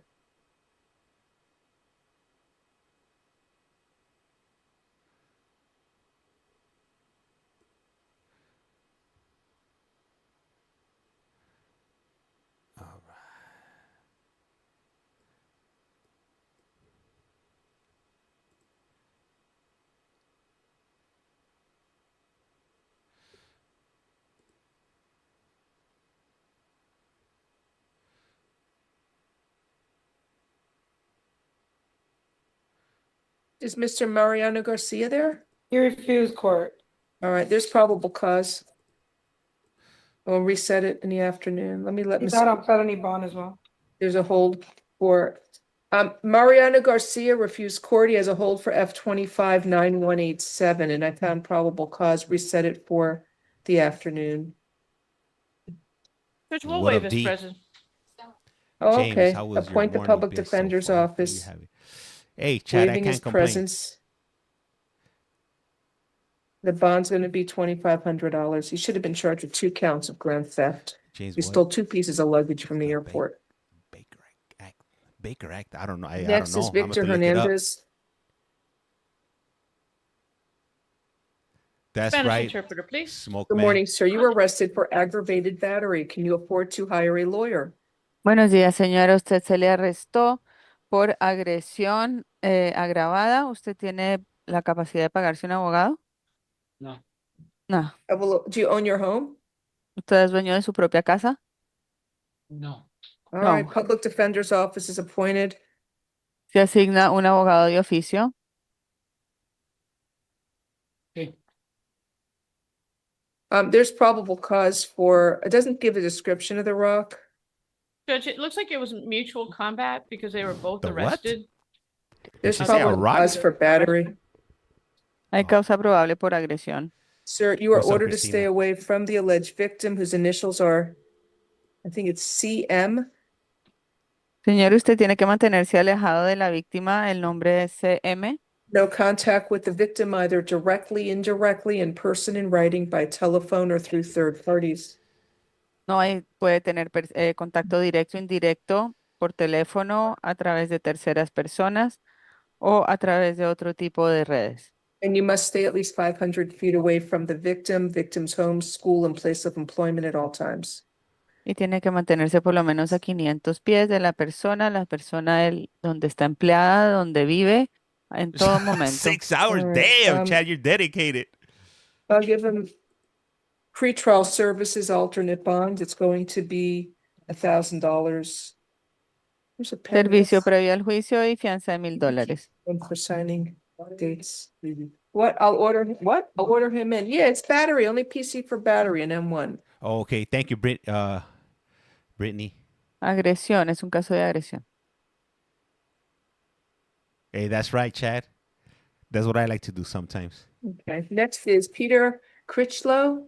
Is Mr. Mariano Garcia there? He refused court. All right, there's probable cause. We'll reset it in the afternoon. Let me let He's Ms. out on felony bond as well. There's a hold for, Mariano Garcia refused court. He has a hold for F-25-9187, and I found probable cause, reset it for the afternoon. Judge, we'll What waive up, his D? presence. Oh, James, okay. how was your Appoint the morning public been so defender's far? office. Hey, Chad, I Waiving his can't complain. presence. The bond's gonna be $2,500. He should have been charged with 2 counts of grand theft. James, He what? stole 2 pieces of luggage from the airport. Baker Act. I don't know. I Next don't know. is Victor I'm gonna have to look it up. Hernandez. That's Spanish right. interpreter, please. Smoke Good man. morning, sir. You were arrested for aggravated battery. Can you afford to hire a lawyer? Buenos días, señora. Usted se le arrestó por agresión agravada. ¿Usted tiene la capacidad de pagarse un abogado? No. No. Do you own your home? ¿Usted es dueño de su propia casa? No. All No. right, public defender's office is appointed. Se asigna un abogado de oficio. Okay. There's probable cause for, it doesn't give a description of the rock. Judge, it looks like it was mutual combat because they were both The what? arrested. There's she say a probable rock? cause for battery. Hay causa probable por agresión. Sir, you are What's up, ordered to Christina? stay away from the alleged victim whose initials are, I think it's CM. Señor, usted tiene que mantenerse alejado de la víctima. El nombre es CM. No contact with the victim either directly, indirectly, in person, in writing, by telephone, or through third parties. No hay, puede tener contacto directo, indirecto, por teléfono, a través de terceras personas o a través de otro tipo de redes. And you must stay at least 500 feet away from the victim, victim's home, school, and place of employment at all times. Y tiene que mantenerse por lo menos a 500 pies de la persona donde está empleada, donde vive, en todo momento. 6 hours? All right, Damn, Chad, you're dedicated. I'll give him pretrial services alternate bond. It's going to be $1,000. There's a pen. Servicio previo al juicio y fianza de $1,000. One for signing dates. What? I'll order him in. Yeah, it's battery, only PC for battery and M1. Okay, thank you, Brittany. Agresión, es un caso de agresión. Hey, that's right, Chad. That's what I like to do sometimes. Okay, next is Peter Critchlow.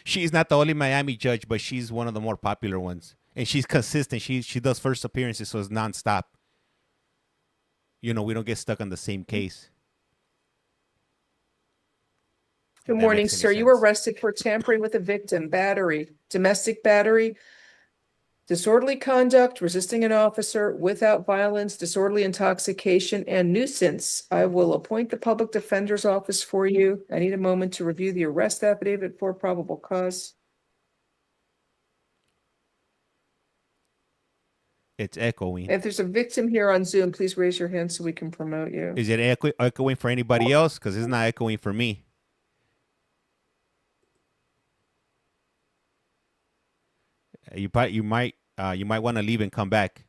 She's not the only Miami judge, but she's one of the more popular ones. And she's consistent. She does first appearances, so it's nonstop. You know, we don't get stuck on the same case. Good morning, sir. You were arrested for tampering with a victim, battery, domestic battery, disorderly conduct, resisting an officer, without violence, disorderly intoxication, and nuisance. I will appoint the public defender's office for you. I need a moment to review the arrest affidavit for probable cause. It's echoing. If there's a victim here on Zoom, please raise your hand so we can promote you. Is it echoing for anybody else? Because it's not echoing for me. You might want to leave and come back.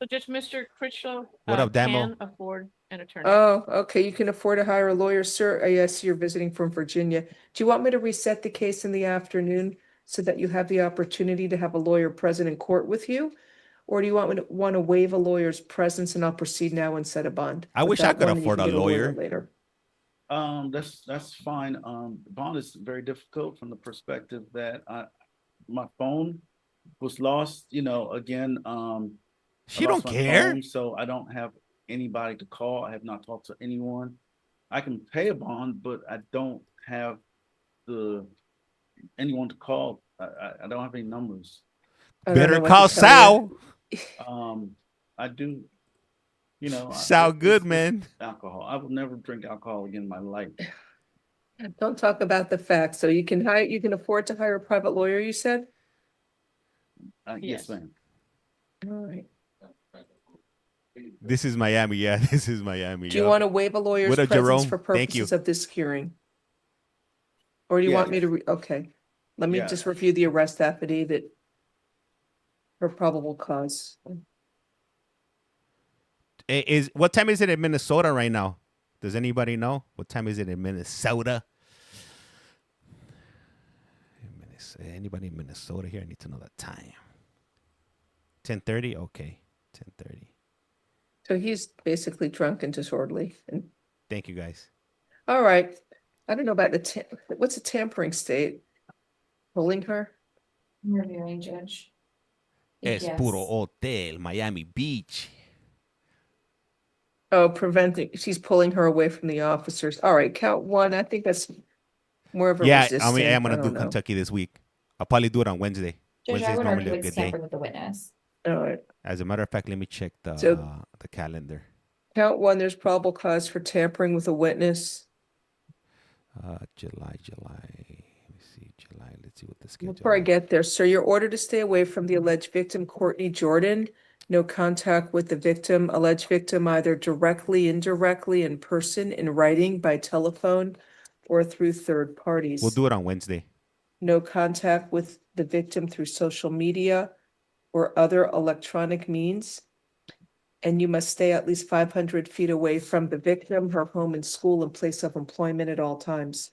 So just Mr. Critchlow What up, Damo? can afford an attorney. Oh, okay. You can afford to hire a lawyer, sir. Yes, you're visiting from Virginia. Do you want me to reset the case in the afternoon so that you have the opportunity to have a lawyer present in court with you? Or do you want to waive a lawyer's presence and I'll proceed now and set a bond? I With wish I that could one, you afford can a get lawyer. Later. That's fine. Bond is very difficult from the perspective that my phone was lost, again. She I lost don't my care. phone, so I don't have anybody to call. I have not talked to anyone. I can pay a bond, but I don't have anyone to call. I don't have any numbers. Better call Sal. I do, Sal it's Goodman. alcohol. I will never drink alcohol again in my life. Don't talk about the facts. So you can afford to hire a private lawyer, you said? Yes, ma'am. All right. This is Miami. Yeah, this is Miami. Do you want to waive a lawyer's What up, presence Jerome? for Thank you. purposes of this hearing? Or do you want me to, okay. Let me Yeah. just review the arrest affidavit for probable cause. What time is it in Minnesota right now? Does anybody know? What time is it in Minnesota? Anybody in Minnesota here? I need to know the time. 10:30? Okay. 10:30. So he's basically drunk and disorderly. And Thank you, guys. all right. I don't know about what's a tampering state? Pulling her? Reviewing judge. Es Yes. puro hotel, Miami Beach. Oh, she's pulling her away from the officers. All right, count one. I think that's more of a Yeah, resistance. I'm gonna do don't know. Kentucky this week. I'll probably do it on Wednesday. Judge, I Wednesday's would normally argue a it's good day. tampered with the witness. All right. As a matter of fact, let me check the So- calendar. Count one, there's probable cause for tampering with a witness. July. Let me see, July. Let's see what the schedule. Before I get there, sir, you're ordered to stay away from the alleged victim, Courtney Jordan. No contact with the victim, alleged victim, either directly, indirectly, in person, in writing, by telephone, or through third parties. We'll do it on Wednesday. No contact with the victim through social media or other electronic means. And you must stay at least 500 feet away from the victim, her home and school and place of employment at all times.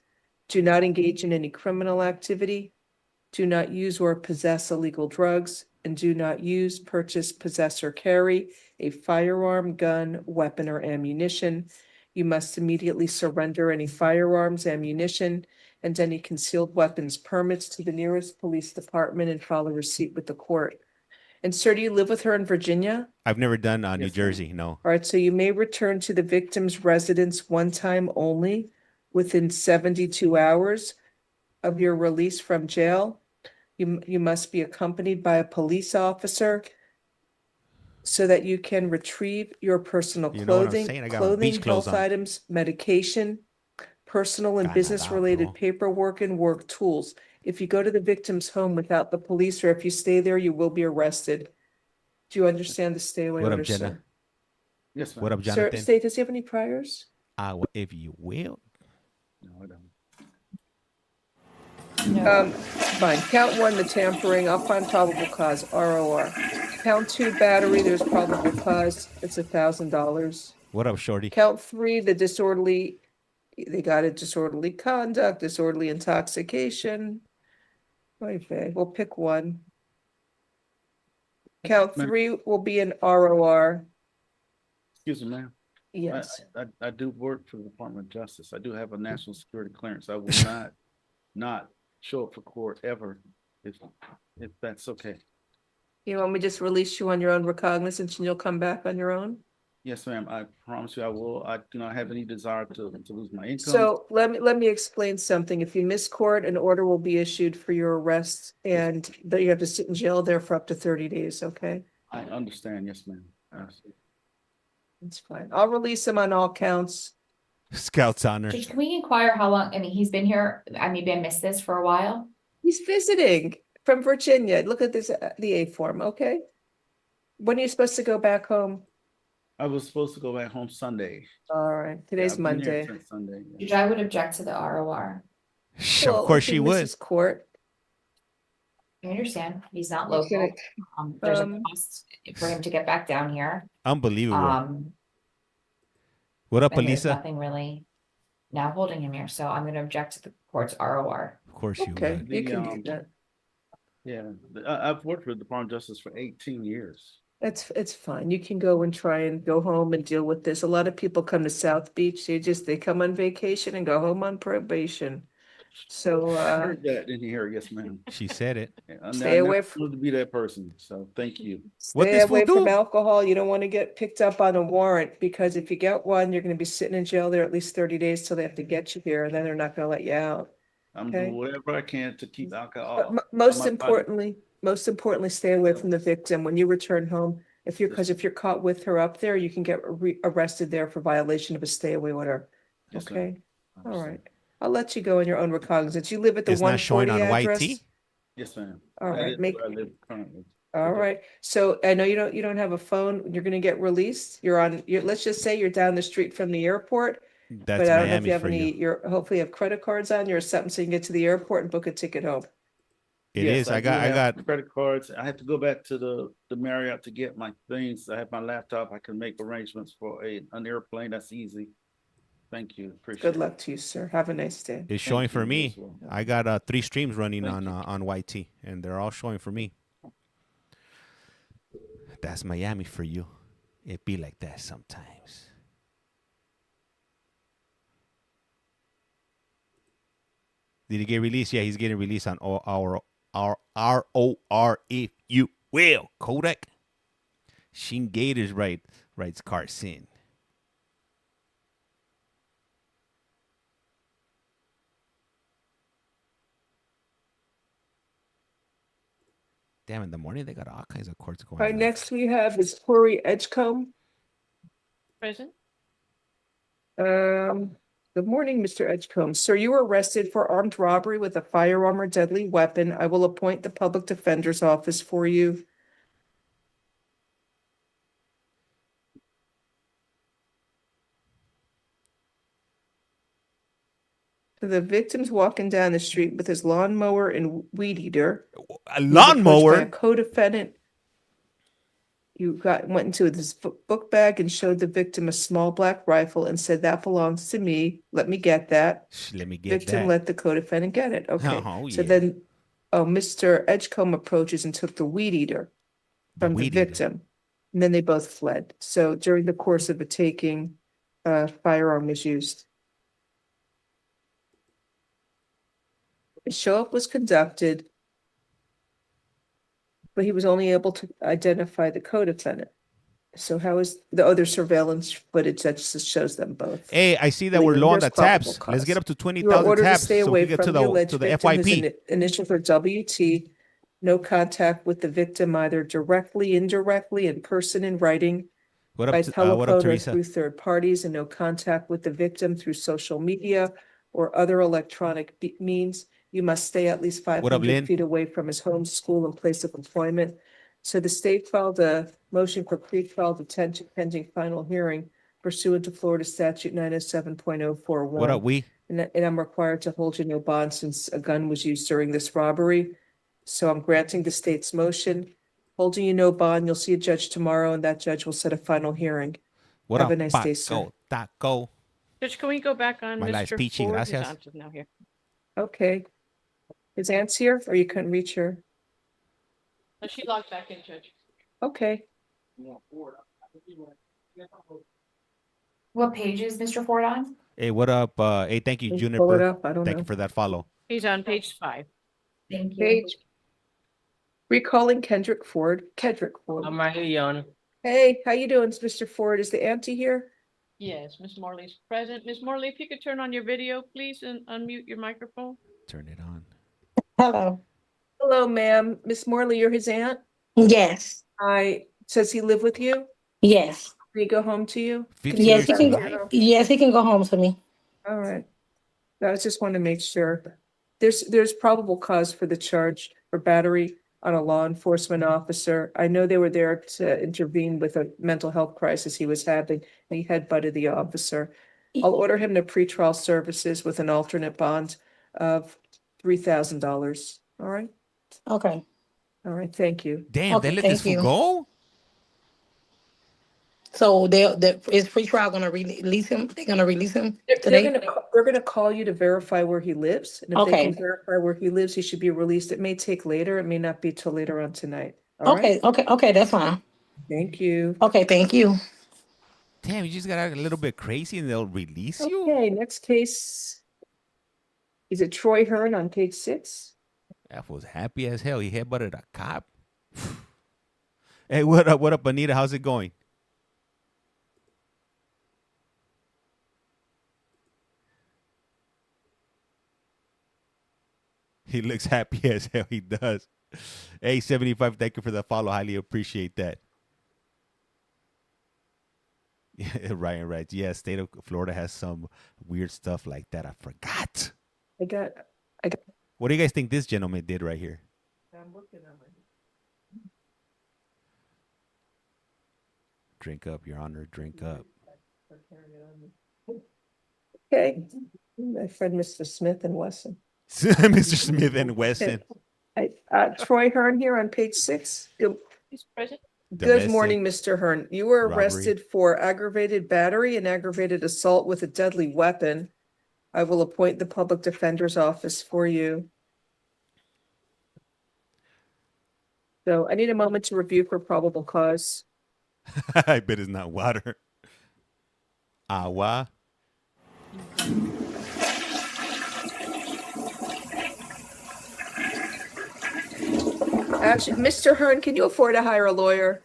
Do not engage in any criminal activity. Do not use or possess illegal drugs, and do not use, purchase, possess, or carry a firearm, gun, weapon, or ammunition. You must immediately surrender any firearms, ammunition, and any concealed weapons permits to the nearest police department and file a receipt with the court. And sir, do you live with her in Virginia? I've never done New Jersey. No. All right, so you may return to the victim's residence one time only within 72 hours of your release from jail. You must be accompanied by a police officer. so that you can retrieve your personal You know what I'm clothing, saying? I got my beach clothing, clothes health on. items, medication, personal and business-related paperwork and work tools. If you go to the victim's home without the police, or if you stay there, you will be arrested. Do you understand the stay away What up, order, Jenna? sir? Yes, ma'am. What up, Sir, Jonathan? State, does he have any priors? If you will. No, I don't. Fine. Count one, the tampering, I'll find probable cause, ROR. Count two, battery, there's probable cause, it's $1,000. What up, Shorty? Count three, the disorderly, they got it, disorderly conduct, disorderly intoxication. Okay, we'll pick one. Count Ma'am. three will be an ROR. Excuse me, ma'am. Yes. I do work for the Department of Justice. I do have a national security clearance. I will not show up for court ever if that's okay. You want me to just release you on your own recognizance and you'll come back on your own? Yes, ma'am. I promise you I will. I do not have any desire to lose my income. So let me explain something. If you miss court, an order will be issued for your arrest and that you have to sit in jail there for up to 30 days, okay? I understand. Yes, ma'am. Absolutely. That's fine. I'll release him on all counts. Scout's honor. Judge, can we inquire how long, I mean, he's been here, I maybe I missed this for a while. He's visiting from Virginia. Look at this, the A form, okay? When are you supposed to go back home? I was supposed to go back home Sunday. All right, today's I've been here Monday. since Sunday. Judge, I would object to the ROR. Well, Of course if he she would. misses court. I understand, he's not He's local. gonna- There's a cost for him to get back down here. Unbelievable. What up, And there's Elisa? nothing really now holding him here, so I'm gonna object to the court's ROR. Of course you Okay, would. you can do that. Yeah, I've worked with the Department of Justice for 18 years. It's fine. You can go and try and go home and deal with this. A lot of people come to South Beach. They come on vacation and go home on probation. So I heard that in here. Yes, ma'am. She said it. Stay away from to be that person. So thank you. stay away from alcohol. You don't want to get picked up on a warrant because if you get one, you're going to be sitting in jail there at least 30 days till they have to get you here, and then they're not going to let you out. I'm Okay. doing whatever I can to keep alcohol. But most importantly, stay away from the victim when you return home. If you're caught with her up there, you can get arrested there for violation of a stay away order. Yes, ma'am. Okay, all right. I'll let you go in your own recognizance. You live at the It's not showing 140 on address? YT. Yes, ma'am. All That right, is make- where I live currently. All right. So I know you don't have a phone. You're gonna get released. Let's just say you're down the street from the airport. That's But I don't know if Miami you have for any, you. hopefully you have credit cards on you or something so you can get to the airport and book a ticket home. It is. I do got have credit cards. I have to go back to the Marriott to get my things. I have my laptop. I can make arrangements for an airplane. That's easy. Thank you. Appreciate Good it. luck to you, sir. Have a nice day. It's showing for you me. as well. I got 3 streams running Thank on YT, and they're all showing for me. That's Miami for you. It be like that sometimes. Did he get released? Yeah, he's getting released on our ROR, if you will. Kodak. Sheen Gators writes Carson. Damn, in the morning they got all kinds of courts going All right, on. next we have is Corey Edgecombe. Present. Good morning, Mr. Edgecombe. Sir, you were arrested for armed robbery with a firearm or deadly weapon. I will appoint the public defender's office for you. The victim's walking down the street with his lawnmower and weed eater. A He was approached by lawnmower? a co-defendant. You went into this book bag and showed the victim a small black rifle and said, "That belongs to me. Let me get that." Let me get Victim that. let the co-defendant get it. Okay. Oh, So yeah. then, Mr. Edgecombe approaches and took the weed eater from the weed eater. victim. And then they both fled. So during the course of the taking, firearm was used. A show-up was conducted, but he was only able to identify the co-defendant. So how is the other surveillance footage that just shows them both? Hey, I see that we're low on the There's probable tabs. Let's cause. get up to You are 20,000 ordered to tabs stay so away we get from to the alleged the victim whose FYP. initials are WT. no contact with the victim either directly, indirectly, in person, in writing, What by up, what up, telephone or Teresa? through third parties, and no contact with the victim through social media or other electronic means. You must stay at least What up, 500 Lynn? feet away from his home, school, and place of employment. So the state filed a motion for pretrial detention pending final hearing pursuant to Florida statute 907.041. What up, we? And I'm required to hold you no bond since a gun was used during this robbery. So I'm granting the state's motion, holding you no bond. You'll see a judge tomorrow, and that judge will set a final hearing. What Have up, a nice day, sir. Paco, Taco? Judge, can we go back on My life's Mr. peachy, Ford? His gracias. aunt is now here. Okay. His aunt's here, or you couldn't reach her? Oh, she logged back in, Judge. Okay. What page is Mr. Ford on? Hey, what up? Hey, thank you, Can you pull it Juniper. up? I don't Thank know. you for that follow. He's on page 5. Thank you. Page. Recalling Kendrick Ford. I'm right here, Your Honor. Hey, how you doing, Mr. Ford? Is the auntie here? Yes, Miss Morley's present. Miss Morley, if you could turn on your video, please, and unmute your microphone. Turn it on. Hello. Hello, ma'am. Miss Morley, you're his aunt? Yes. Hi. Does he live with you? Yes. Can he go home to you? 50 Yes, years he can old, go. right? Yes, he can go home to me. All right. I just want to make sure. There's probable cause for the charge for battery on a law enforcement officer. I know they were there to intervene with a mental health crisis he was having. And he headbutted the officer. I'll order him to pretrial services with an alternate bond of $3,000. All right? Okay. All right, thank you. Damn, they Okay, let this thank fool you. go? So is pretrial gonna release him? They're gonna release him They're today? gonna call you to verify where he lives. And if they can Okay. verify where he lives, he should be released. It may take later. It may not be till later on tonight. All right? Okay, that's fine. Thank you. Okay, thank you. Damn, you just got a little bit crazy and they'll release you? Okay, next case. Is it Troy Hearn on page 6? That fool's happy as hell. He headbutted a cop. Hey, what up, Anita? How's it going? He looks happy as hell. He does. Hey, 75, thank you for the follow. Highly appreciate that. Ryan writes, yeah, state of Florida has some weird stuff like that. I forgot. I got. What do you guys think this gentleman did right here? I'm looking at my. Drink up, Your Honor. Drink up. Okay, my friend, Mr. Smith and Wesson. Mr. Smith and Wesson. Troy Hearn here on page 6. He's present. Good Domestic morning, Mr. Hearn. You were robbery. arrested for aggravated battery and aggravated assault with a deadly weapon. I will appoint the public defender's office for you. So I need a moment to review for probable cause. I bet it's not water. Agua. Actually, Mr. Hearn, can you afford to hire a lawyer?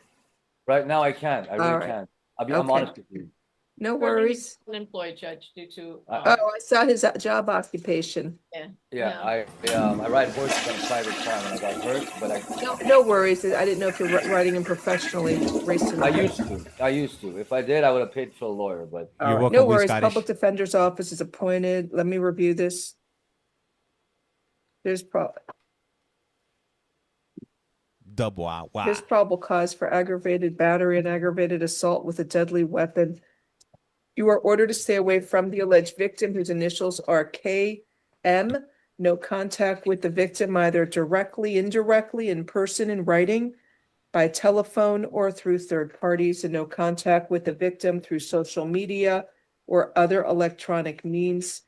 Right now, I can't. I All really right. can't. I'm Okay. honest with you. No Currently worries. Unemployed, Judge, due to. Oh, I saw his job occupation. Yeah, I ride horses on a private farm and I got hurt, but No worries. I didn't know if you're riding him professionally recently. I used to. If I did, I would have paid for a lawyer, but. All right, no worries. Public defender's office is appointed. Let me review this. There's Double agua. There's probable cause for aggravated battery and aggravated assault with a deadly weapon. You are ordered to stay away from the alleged victim, whose initials are KM. No contact with the victim, either directly, indirectly, in person, in writing, by telephone, or through third parties, and no contact with the victim through social media or other electronic means.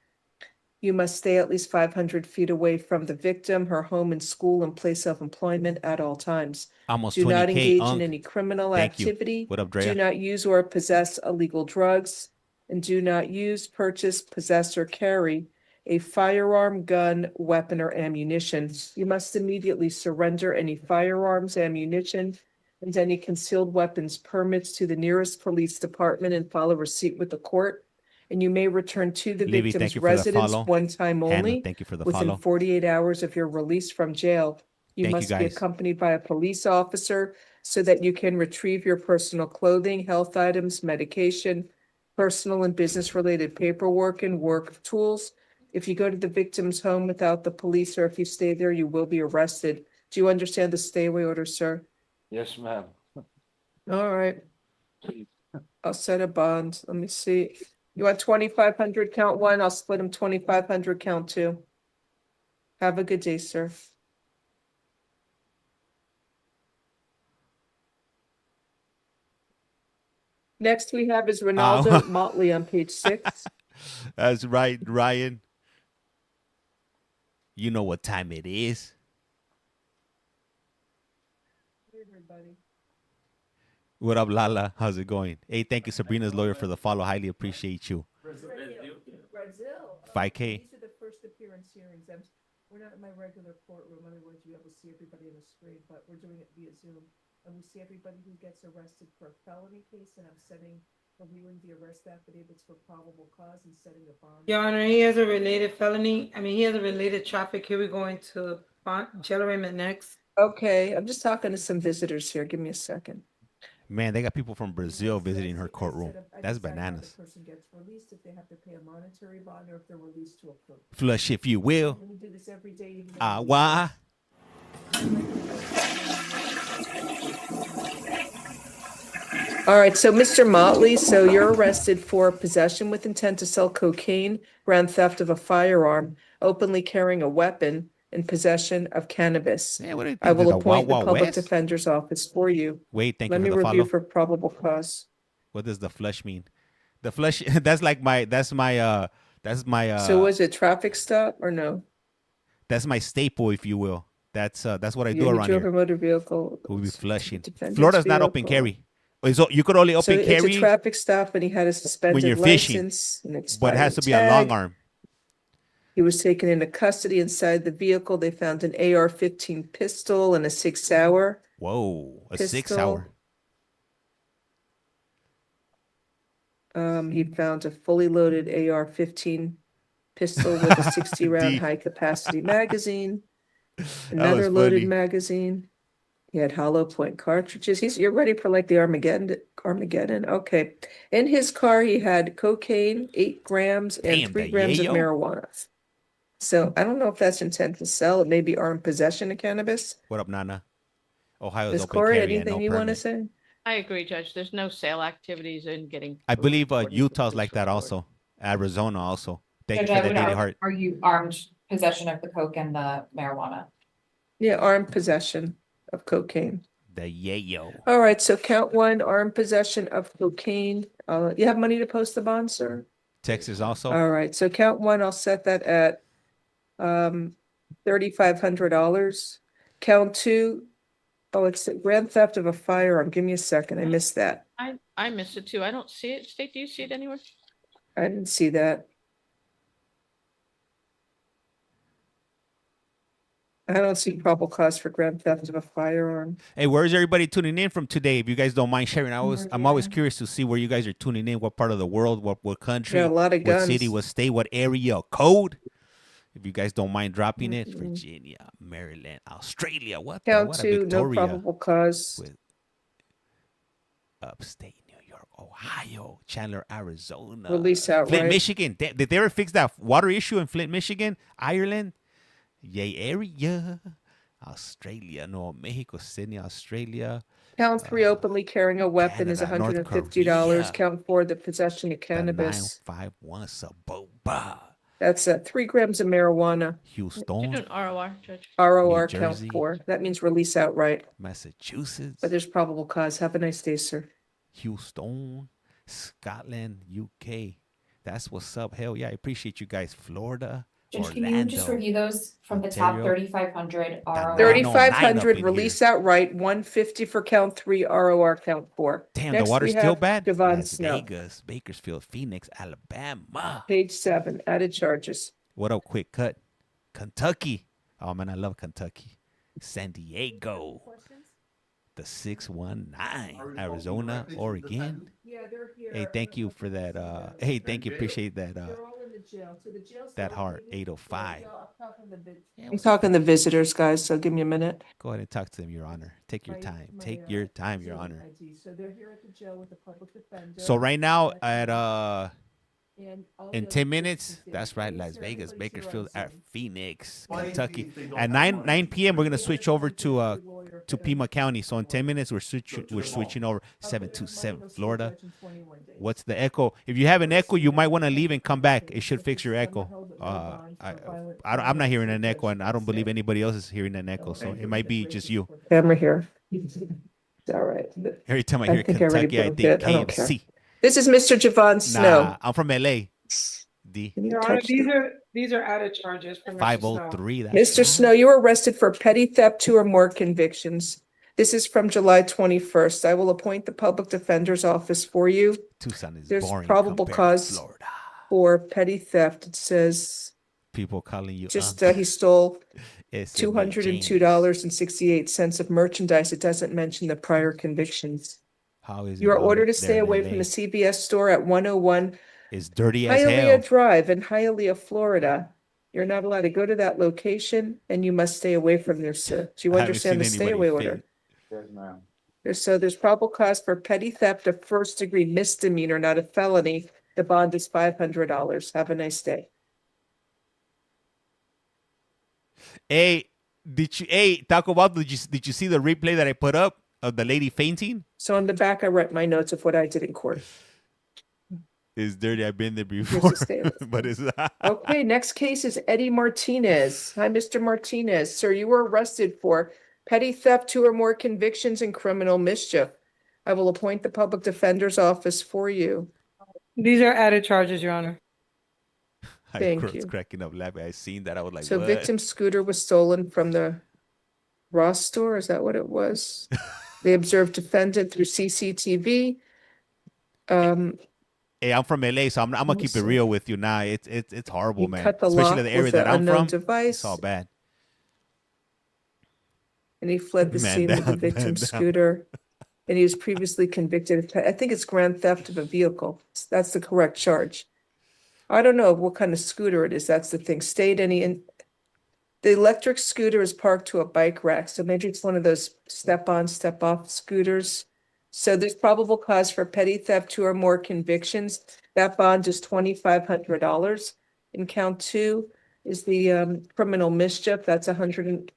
You must stay at least 500 feet away from the victim, her home and school and place of employment at all times. Almost Do not 20K, engage Unc. in any criminal Thank you. activity. What up, Drea? Do not use or possess illegal drugs, and do not use, purchase, possess, or carry a firearm, gun, weapon, or ammunition. You must immediately surrender any firearms, ammunition, and any concealed weapons permits to the nearest police department and file a receipt with the court. And you may return to the Libby, thank victim's you for the residence follow. one time Hannah, only thank you for the within follow. 48 hours of your release from jail. You Thank you, must be guys. accompanied by a police officer so that you can retrieve your personal clothing, health items, medication, personal and business-related paperwork, and work tools. If you go to the victim's home without the police, or if you stay there, you will be arrested. Do you understand the stay-away order, sir? Yes, ma'am. All right. I'll set a bond. Let me see. You want 2,500 count one? I'll split them 2,500 count two. Have a good day, sir. Next we have is Ronaldo Motley on page 6. That's right, Ryan. You know what time it is. Hey, everybody. What up, Lala? How's it going? Hey, thank you, Sabrina's lawyer, for the follow. Highly appreciate you. Brazil. 5K. These are the first appearance hearings. We're not in my regular courtroom, otherwise you'll be able to see everybody on the screen, but we're doing it via Zoom. And we see everybody who gets arrested for a felony case, and I'm reviewing the arrest affidavits for probable cause and setting a bond. Your Honor, he has a related felony. He has a related traffic. Here we're going to jail arraignment next. Okay, I'm just talking to some visitors here. Give me a second. Man, they got people from Brazil visiting her courtroom. That's bananas. The person gets released if they have to pay a monetary bond or if they're released to a court. Flush if you will. We do this every day. Why? All right, so Mr. Motley, so you're arrested for possession with intent to sell cocaine, grand theft of a firearm, openly carrying a weapon, and possession of cannabis. Man, what do you I think, will this is the appoint the Wild Wild public West? defender's office for you. Wait, thank Let you me for the review follow. for probable cause. What does the flush mean? The flush, that's my So was it traffic stop or no? that's my staple, if you will. That's what I do You around drove here. a motor vehicle. We'll be flushing. Defendant's Florida's not open vehicle. carry. So you could only So open it's carry a traffic stop and he had a when suspended you're fishing, license, an but it has expired to be a long tag. arm. He was taken into custody. Inside the vehicle. They found an AR-15 pistol and a 6-hour. Whoa, a Pistol. 6 hour. He found a fully loaded AR-15 pistol with a 60-round Deep. high-capacity magazine. was Another loaded funny. magazine. He had hollow point cartridges. You're ready for like the Armageddon. Okay. In his car, he had cocaine, 8 grams, and Damn, 3 the grams of yayo. marijuana. So I don't know if that's intent to sell. It may be armed possession of cannabis. What up, Nana? Ohio's Ms. open Corey, carry and anything no you want to permit. say? I agree, Judge. There's no sale activities in getting. I food, believe according to the Utah's police like that report. also. Arizona also. Thank you Judge, for I the would daily heart. Are you armed possession of the coke and the marijuana? Yeah, armed possession of cocaine. The yayo. All right, so count 1, armed possession of cocaine. You have money to post the bond, sir? Texas also. All right, so count 1, I'll set that at $3,500. Count 2, oh, it's grand theft of a firearm. Give me a second, I missed that. I missed it too. I don't see it. State, do you see it anywhere? I didn't see that. I don't see probable cause for grand theft of a firearm. Hey, where's everybody tuning in from today? If you guys don't mind sharing, I'm always curious to see where you guys are tuning in. What part of the world? What country? Yeah, a lot of what guns. city? What state? What area? Code? If you guys don't mind dropping it, Virginia, Maryland, Australia. What? Count What a 2, no Victoria. probable cause. With upstate New York, Ohio, Chandler, Arizona, Release outright. Flint, Michigan. Did they ever fix that water issue in Flint, Michigan? Ireland, yay area, Australia, no, Mexico, Sydney, Australia. Count 3, openly carrying a weapon is Canada, North $150. Korea. Count 4, the possession of cannabis. 951 Saboba, That's 3 grams of marijuana. You're Houston, doing ROR, Judge. ROR New count Jersey. 4. That means release outright. Massachusetts, But there's probable cause. Have a nice day, sir. Houston, Scotland, UK. That's what's up. Hell yeah, I appreciate you guys. Florida, Judge, can Orlando. you just review those from the top Ontario. 3,500 ROR? 3,500 in release outright. 150 for count 3. ROR count 4. Damn, Next, the water's we still have bad. Devon Las Snow. Vegas, Bakersfield, Phoenix, Alabama. Page 7. Added charges. What up, quick cut? Kentucky. Oh man, I love Kentucky. San Diego. The 619. Arizona, Oregon. Yeah, they're here. Hey, thank you for that. Hey, thank you. Appreciate that. They're all in the jail. So the jail's That still heart, open. 805. Up top I'm talking the visitors, guys, so give me a minute. Go ahead and talk to them, Your Honor. Take your time. Take your time, Your Honor. So they're here at the jail with the public defender. So right now at And all in the 10 other minutes, cases there. that's right, Yes, Las sir, Vegas, everybody's Bakersfield, here on at Zoom. Phoenix, Why do you Kentucky. think they don't At have 9 p.m. we're gonna switch over to Lawyer, Pima County. So in 10 minutes we're switching over 727 Florida. What's the echo? If you have an echo, you might want to leave and come back. It should fix your echo. I'm not hearing an echo, and I don't believe anybody else is hearing an echo. So it might be just you. Camera here. All right. Every time I hear think I already Kentucky, I broke think it. I don't care. KFC. This is Mr. Javon Snow. Nah, I'm from LA. D Can you Your Honor, touch the- these are added charges for Mr. Snow. 503. That's Mr. Snow, you were arrested for petty theft, 2 or more convictions. This is from July 21st. I will appoint the public defender's office for you. Tucson is There's boring. probable compared to cause Florida. for petty theft. It says People calling you. he stole It's $202.68 of merchandise. It doesn't mention the prior convictions. How is it? You are all ordered to there stay in away LA? from the CVS store at 101 It's dirty as Hialeah hell. Drive in Hialeah, Florida. You're not allowed to go to that location and you must stay away from there, sir. Do you I haven't understand the seen stay anybody away fit. order? Yes, ma'am. There's probable cause for petty theft of first degree misdemeanor, not a felony. The bond is $500. Have a nice day. Hey, Taco Bell, did you see the replay that I put up of the lady fainting? So on the back, I write my notes of what I did in court. It's dirty. I've been there Here's before. the statement. But it's Okay, next case is Eddie Martinez. Hi, Mr. Martinez. Sir, you were arrested for petty theft, 2 or more convictions, and criminal mischief. I will appoint the public defender's office for you. These are added charges, Your Honor. Thank I was you. cracking up laughing. I seen that. I was like, So what? victim's scooter was stolen from the Ross store. Is that what it was? They observed defendant through CCTV. Hey, I'm from LA, so I'm gonna keep it Listen. real with you now. It's horrible, He man. cut the Especially lock the area with that an I'm unknown from. device. It's all bad. And he fled the Man scene with the down, victim's man down. scooter. And he was previously convicted of, I think it's grand theft of a vehicle. That's the correct charge. I don't know what kind of scooter it is. That's the thing. The electric scooter is parked to a bike rack. So maybe it's one of those step on, step off scooters. So there's probable cause for petty theft, 2 or more convictions. That bond is $2,500. And count 2 is the criminal mischief. That's $150.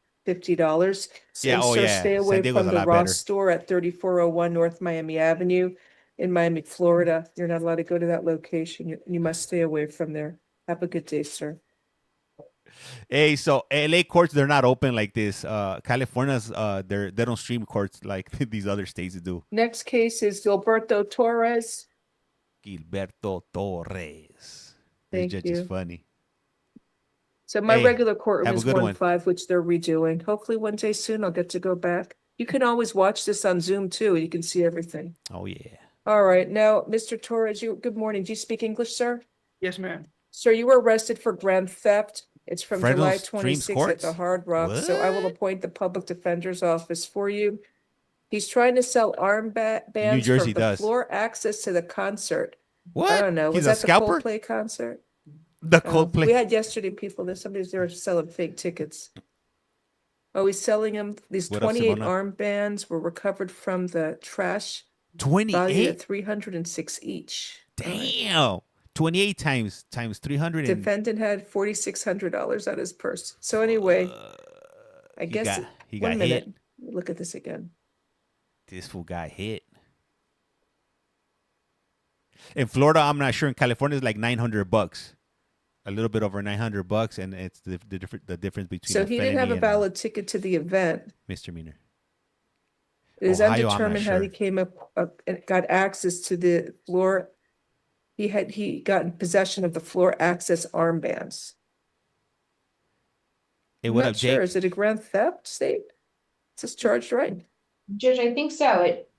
So, Yeah, oh, sir, yeah. stay San away Diego's from a the lot Ross better. store at 3401 North Miami Avenue in Miami, Florida. You're not allowed to go to that location. You must stay away from there. Have a good day, sir. Hey, so LA courts, they're not open like this. California's they don't stream courts like these other states do. Next case is Gilberto Torres. Gilberto Torres. Thank This judge you. is funny. So my Hey, regular courtroom have a is good one. 1-5, which they're redoing. Hopefully one day soon I'll get to go back. You can always watch this on Zoom too. You can see everything. Oh yeah. All right, now, Mr. Torres, good morning. Do you speak English, sir? Yes, ma'am. Sir, you were arrested for grand theft. It's from Fresno July Streams 26th at Courts? the Hard Rock. So I will What? appoint the public defender's office for you. He's trying to sell bands Jersey for the does. floor access to the concert. What? I don't know. He's Was a that the scalper? Coldplay concert? The We Coldplay. had yesterday somebody's there selling fake tickets. Oh, he's selling them. These What up, 28 Simona? armbands were recovered from the trash, valued 28. at 306 each. Damn. 28 times 300 and Defendant had $4,600 at his purse. So anyway, I he guess, got- he one got minute. hit. Look at this again. This fool got hit. In Florida, I'm not sure. In California, it's like $900, a little bit over $900, and it's the difference between. So a he didn't have felony a and valid ticket to the event. misdemeanor. It is Ohio, I'm not undetermined how he sure. came up and got access to the floor. He got in possession of the floor access armbands. Hey, I'm what not up, sure. Jake? Is it a grand theft state? Is this charged right? Judge, I think so. It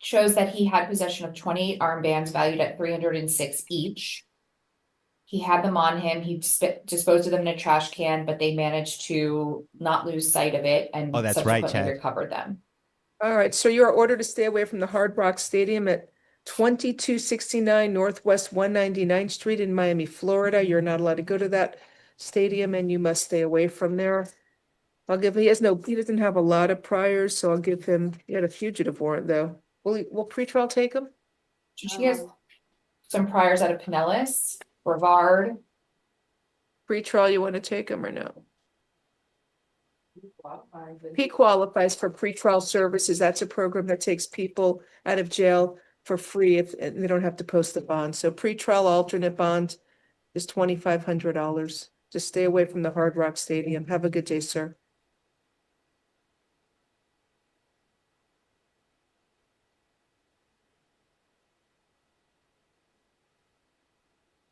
shows that he had possession of 28 armbands valued at 306 each. He had them on him. He disposed of them in a trash can, but they managed to not lose sight of it and Oh, that's right, subsequently Chad. recovered them. All right, so you are ordered to stay away from the Hard Rock Stadium at 2269 Northwest 199th Street in Miami, Florida. You're not allowed to go to that Stadium, and you must stay away from there. He doesn't have a lot of priors, so I'll give him, he had a fugitive warrant though. Will pretrial take him? She has some priors out of Pinellas, Brevard. Pretrial, you want to take him or no? He qualifies for pretrial services. That's a program that takes people out of jail for free if and they don't have to post the bond. So pretrial alternate bond is $2,500. Just stay away from the Hard Rock Stadium. Have a good day, sir.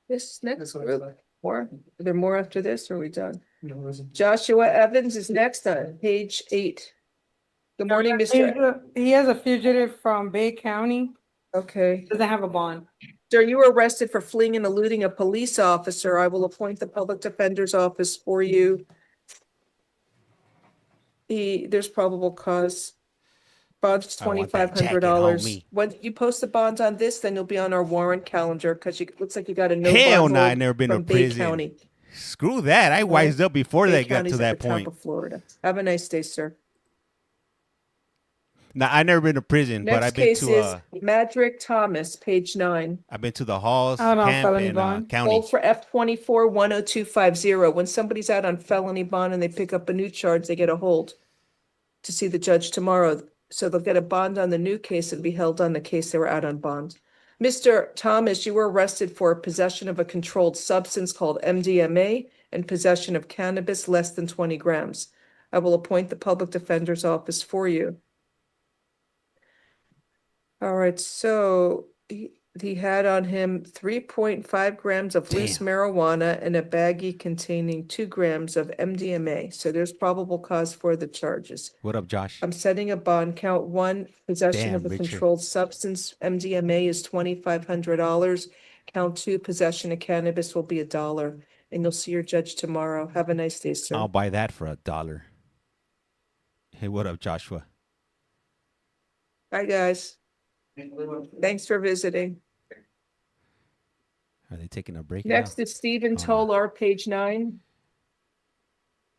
This next group, more? Are there more after this or are we done? Joshua Evans is next on page 8. Good morning, Mr. He has a fugitive from Bay County, Okay. doesn't have a bond. Sir, you were arrested for fleeing and eluding a police officer. I will appoint the public defender's office for you. There's probable cause. Bond's I want that jacket on $2,500. me. When you post the bonds on this, then you'll be on our warrant calendar because it looks like you got a no Hell bond no, I hold never been to from Bay prison. County. Screw that. I wised up before Bay they got County's to at that the top point. of Florida. Have a nice day, sir. Now I never been to prison, but Next I've been case to is Madrick Thomas, page 9. I've been to the halls, Out on camp, felony and bond. county. Hold for F-24 10250. When somebody's out on felony bond and they pick up a new charge, they get a hold to see the judge tomorrow. So they'll get a bond on the new case and be held on the case they were out on bond. Mr. Thomas, you were arrested for possession of a controlled substance called MDMA and possession of cannabis less than 20 grams. I will appoint the public defender's office for you. All right, so he had on him 3.5 grams of loose marijuana and a baggie containing 2 grams of MDMA. So there's probable cause for the charges. What up, Josh? I'm setting a bond. Count 1, possession Damn, of a Richard. controlled substance. MDMA is $2,500. Count 2, possession of cannabis will be $1. And you'll see your judge tomorrow. Have a nice day, sir. I'll buy that for $1. Hey, what up, Joshua? Bye, guys. Thanks for visiting. Are they taking a break? Next now? is Stephen Tolar, page 9.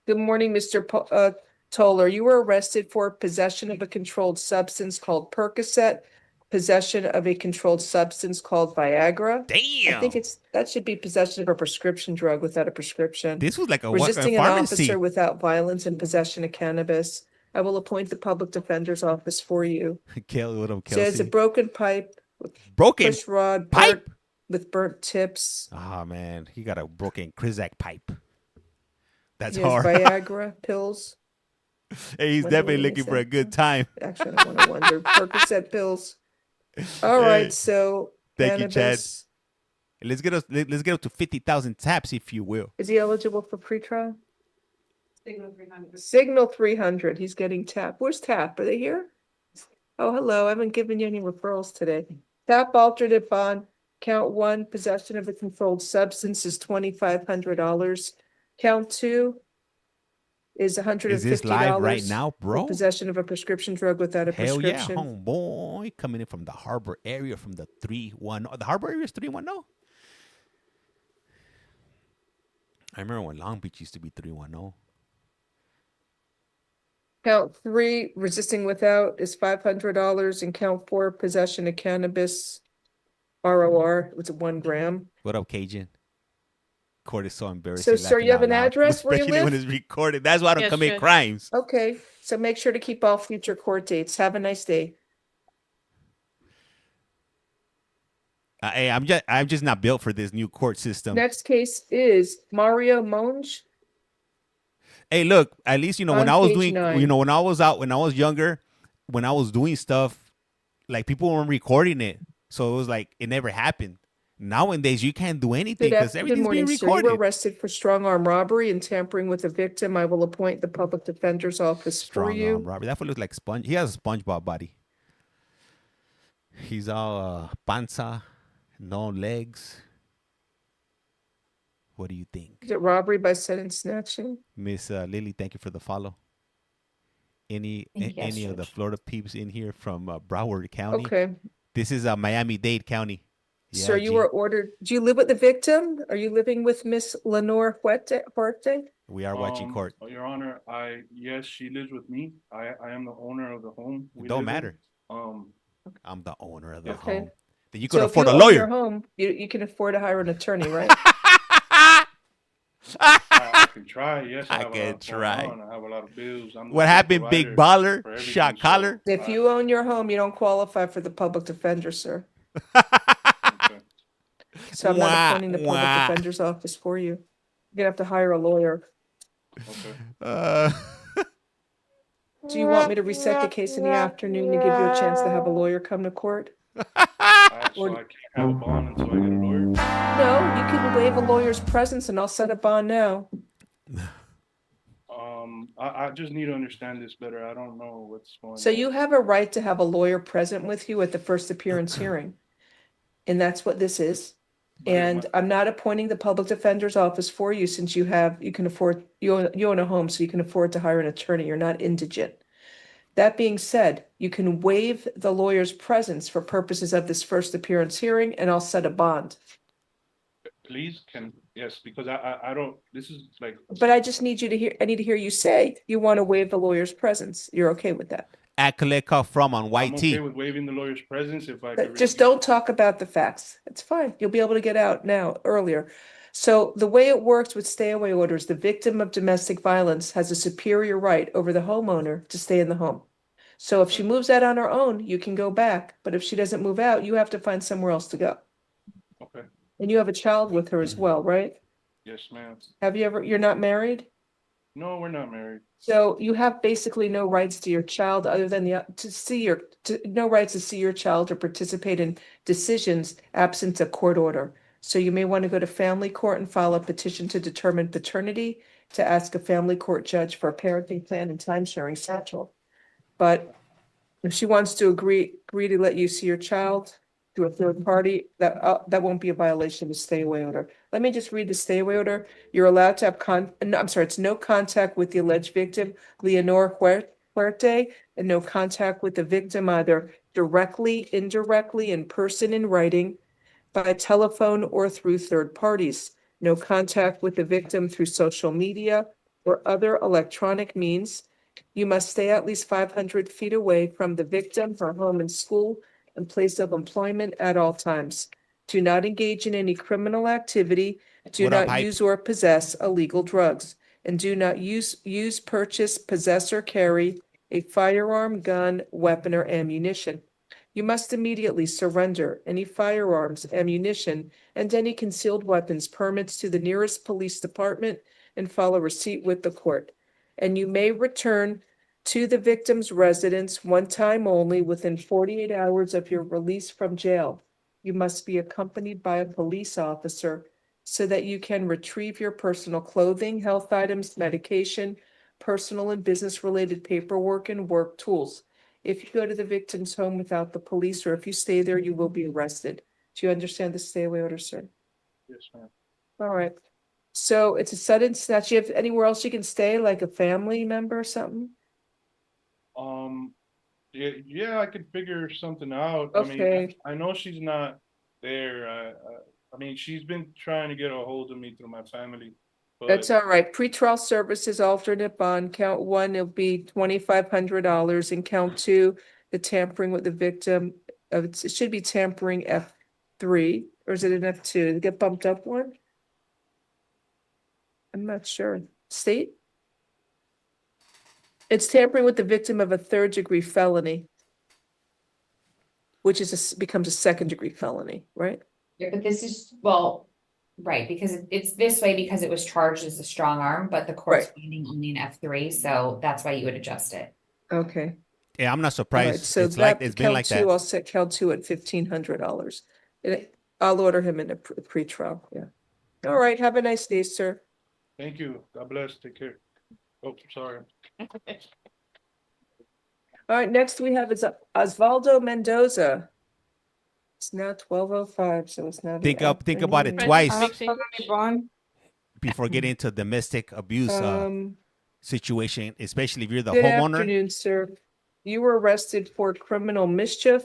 Good morning, Mr. Tolar. You were arrested for possession of a controlled substance called Percocet, possession of a controlled substance called Viagra. Damn. I think that should be possession of a prescription drug without a prescription. This was like a Resisting an pharmacy. officer without violence and possession of cannabis. I will appoint the public defender's office for you. Kelly, what up, So it's a Kelsey? broken pipe, Broken push rod, pipe? with burnt tips. Oh, man. He got a broken Krizak pipe. That's He has hard. Viagra pills. Hey, he's Wonder definitely what looking he for a said. good time. Actually, I don't want to wonder. Percocet pills. All Hey, right, so thank you, Chad. cannabis. Let's get up to 50,000 taps, if you will. Is he eligible for pretrial? Signal 300. He's getting TAP. Where's TAP? Are they here? Oh, hello. I haven't given you any referrals today. TAP alternate bond. Count 1, possession of a controlled substance is $2,500. Count 2 is $150. Is this live right now, bro? Possession of a prescription drug without a Hell yeah, prescription. homeboy. Coming in from the harbor area, from the 310. The harbor area is 310? I remember when Long Beach used to be 310. Count 3, resisting without is $500, and count 4, possession of cannabis, ROR, was 1 gram. What up, Cajun? Court is so embarrassing. So, sir, you have an address where you Especially when live? it's recorded. That's why I don't Yes, commit Judge. crimes. Okay, so make sure to keep all future court dates. Have a nice day. Hey, I'm just not built for this new court system. Next case is Mario Monge. Hey, look, at least, when On I was page doing, 9. when I was younger, when I was doing stuff, like people weren't recording it. So it was like, it never happened. Nowadays, you can't do anything because Good everything's morning, being sir. You were recorded. arrested for strong arm robbery and tampering with a victim. I will appoint the public defender's office for Strong you. arm robbery. That fool looks like Sponge. He has a SpongeBob body. He's all panza, no legs. What do you think? Is it robbery by set and snatching? Miss Lily, thank you for the follow. Any Yes, any of the Judge. Florida peeps in here from Broward County? Okay. This is Miami-Dade County. Sir, Yeah, you G. were ordered, do you live with the victim? Are you living with Miss Lenore Huerte? We are watching court. Your Honor, yes, she lives with me. I am the owner of the home we It don't live in. matter. I'm the owner of the Okay. home. Then you could So if afford you a own your lawyer. home, you can afford to hire an attorney, right? I can try, yes. I have a lot can going try. on. I have a lot of bills. I'm the What sole happened, big provider baller? for everything, Shot collar? If you own your home, you don't qualify for the public defender, sir. So I'm not Wah, appointing the public wah. defender's office for you. You're gonna have to hire a lawyer. Uh, Do you want me to reset the case in the afternoon to give you a chance to have a lawyer come to court? So I can't have a bond until I get a lawyer? No, you can waive a lawyer's presence and I'll set a bond now. I just need to understand this better. I don't know what's going on. So you have a right to have a lawyer present with you at the first appearance hearing. And that's what this is. And I'm not appointing the public defender's office for you since you own a home, so you can afford to hire an attorney. You're not indigent. That being said, you can waive the lawyer's presence for purposes of this first appearance hearing, and I'll set a bond. Please, yes, because I don't, this is like. But I just need I need to hear you say you want to waive the lawyer's presence. You're okay with that? At collect from on white I'm tee. okay with waiving the lawyer's presence if I But could. just don't talk about the facts. It's fine. You'll be able to get out earlier. So the way it works with stay away orders, the victim of domestic violence has a superior right over the homeowner to stay in the home. So if she moves out on her own, you can go back. But if she doesn't move out, you have to find somewhere else to go. Okay. And you have a child with her as well, right? Yes, ma'am. You're not married? No, we're not married. So you have basically no rights to your child other than no rights to see your child or participate in decisions absent a court order. So you may want to go to family court and file a petition to determine paternity, to ask a family court judge for a parenting plan and time sharing schedule. But if she wants to agree to let you see your child through a third party, that won't be a violation of the stay away order. Let me just read the stay away order. You're allowed to have it's no contact with the alleged victim, Leonor Huerte, and no contact with the victim either directly, indirectly, in person, in writing, by telephone, or through third parties. No contact with the victim through social media or other electronic means. You must stay at least 500 feet away from the victim, her home and school, and place of employment at all times. Do not engage in any criminal activity. Do What up, not hype? use or possess illegal drugs. And do not use, purchase, possess, or carry a firearm, gun, weapon, or ammunition. You must immediately surrender any firearms, ammunition, and any concealed weapons permits to the nearest police department and file a receipt with the court. And you may return to the victim's residence one time only within 48 hours of your release from jail. You must be accompanied by a police officer so that you can retrieve your personal clothing, health items, medication, personal and business-related paperwork, and work tools. If you go to the victim's home without the police, or if you stay there, you will be arrested. Do you understand the stay away order, sir? Yes, ma'am. All right. So it's a sudden snatch. You have anywhere else you can stay, like a family member or something? Yeah, I could figure something out. Okay. I mean, I know she's not there. I mean, she's been trying to get a hold of me through my family. But That's all right. Pretrial services, alternate bond, count one, it'll be $2,500, and count two, the tampering with the victim. It should be tampering F3, or is it an F2? Did it get bumped up one? I'm not sure. State? It's tampering with the victim of a third-degree felony, which becomes a second-degree felony, right? Yeah, but this is, right, because it's this way because it was charged as a strong arm, but the court's finding only an F3, so that's why you would adjust it. Okay. Yeah, I'm not All right, surprised. so It's been count like two, that. I'll set count two at $1,500. I'll order him in a pretrial, yeah. All right, have a nice day, sir. thank you. God bless. Take care. Oh, sorry. All right, next we have is Osvaldo Mendoza. It's now 12:05, so it's not. Think about it twice before getting into domestic abuse situation, especially if you're the Good homeowner. afternoon, sir. You were arrested for criminal mischief,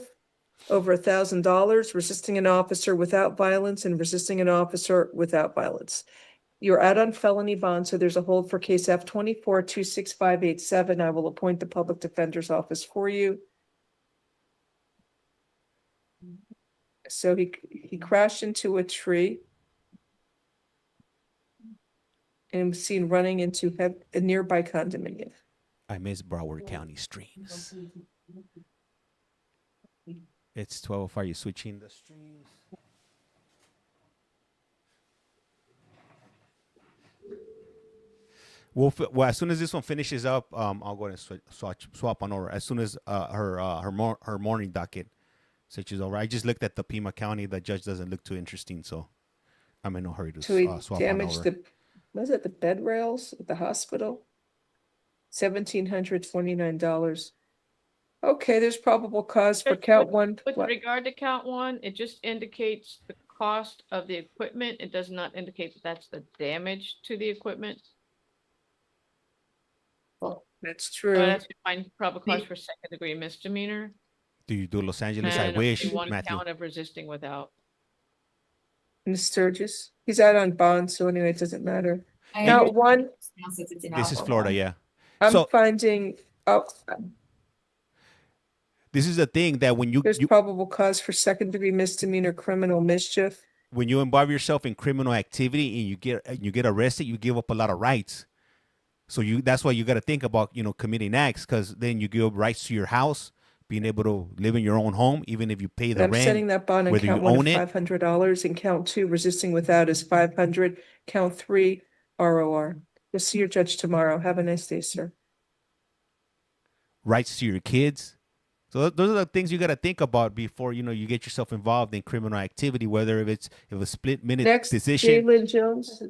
over $1,000, resisting an officer without violence, and resisting an officer without violence. You're out on felony bond, so there's a hold for case F24-26587. I will appoint the public defender's office for you. So he crashed into a tree and was seen running into a nearby condominium. I miss Broward County streams. It's 12:05. Are you switching the streams? Well, as soon as this one finishes up, I'll go ahead and swap on over. As soon as her morning docket switches over. I just looked at the Pima County. The judge doesn't look too interesting, so I'm in no hurry to swap on over. Was it the bed rails at the hospital? $1,729. Okay, there's probable cause for count one. With regard to count one, it just indicates the cost of the equipment. It does not indicate that that's the damage to the equipment. That's true. That's fine. Probable cause for second degree misdemeanor. Do you do Los Angeles? And I wish, one Matthew. count of resisting without. Ms. Sturgis, he's out on bond, so anyway, it doesn't matter. I Count understand one. since it's in This is alcohol. Florida, yeah. I'm finding, This is the thing that when there's probable cause for second degree misdemeanor criminal mischief. when you involve yourself in criminal activity and you get arrested, you give up a lot of rights. So that's why you got to think about, committing acts, because then you give up rights to your house, being able to live in your own home, even if you pay the I'm rent, setting that bond on whether count you one own of it. $500, and count two, resisting without, is 500. Count three, ROR. You'll see your judge tomorrow. Have a nice day, sir. Rights to your kids. So those are the things you got to think about before, you get yourself involved in criminal activity, whether if a split-minute Next, decision, Jalen Jones.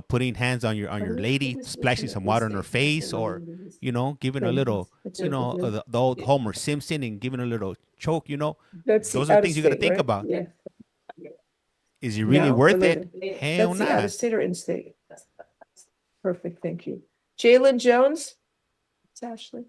putting hands on your lady, splashing some water in her face, or, giving a little, the old Homer Simpson and giving a little choke, That's those the are things you got to out-of-state, think right? about. Yeah. Is it really No, worth we're it? Hell That's the no. out-of-state or in-state? Perfect, thank you. Jalen Jones? It's Ashley.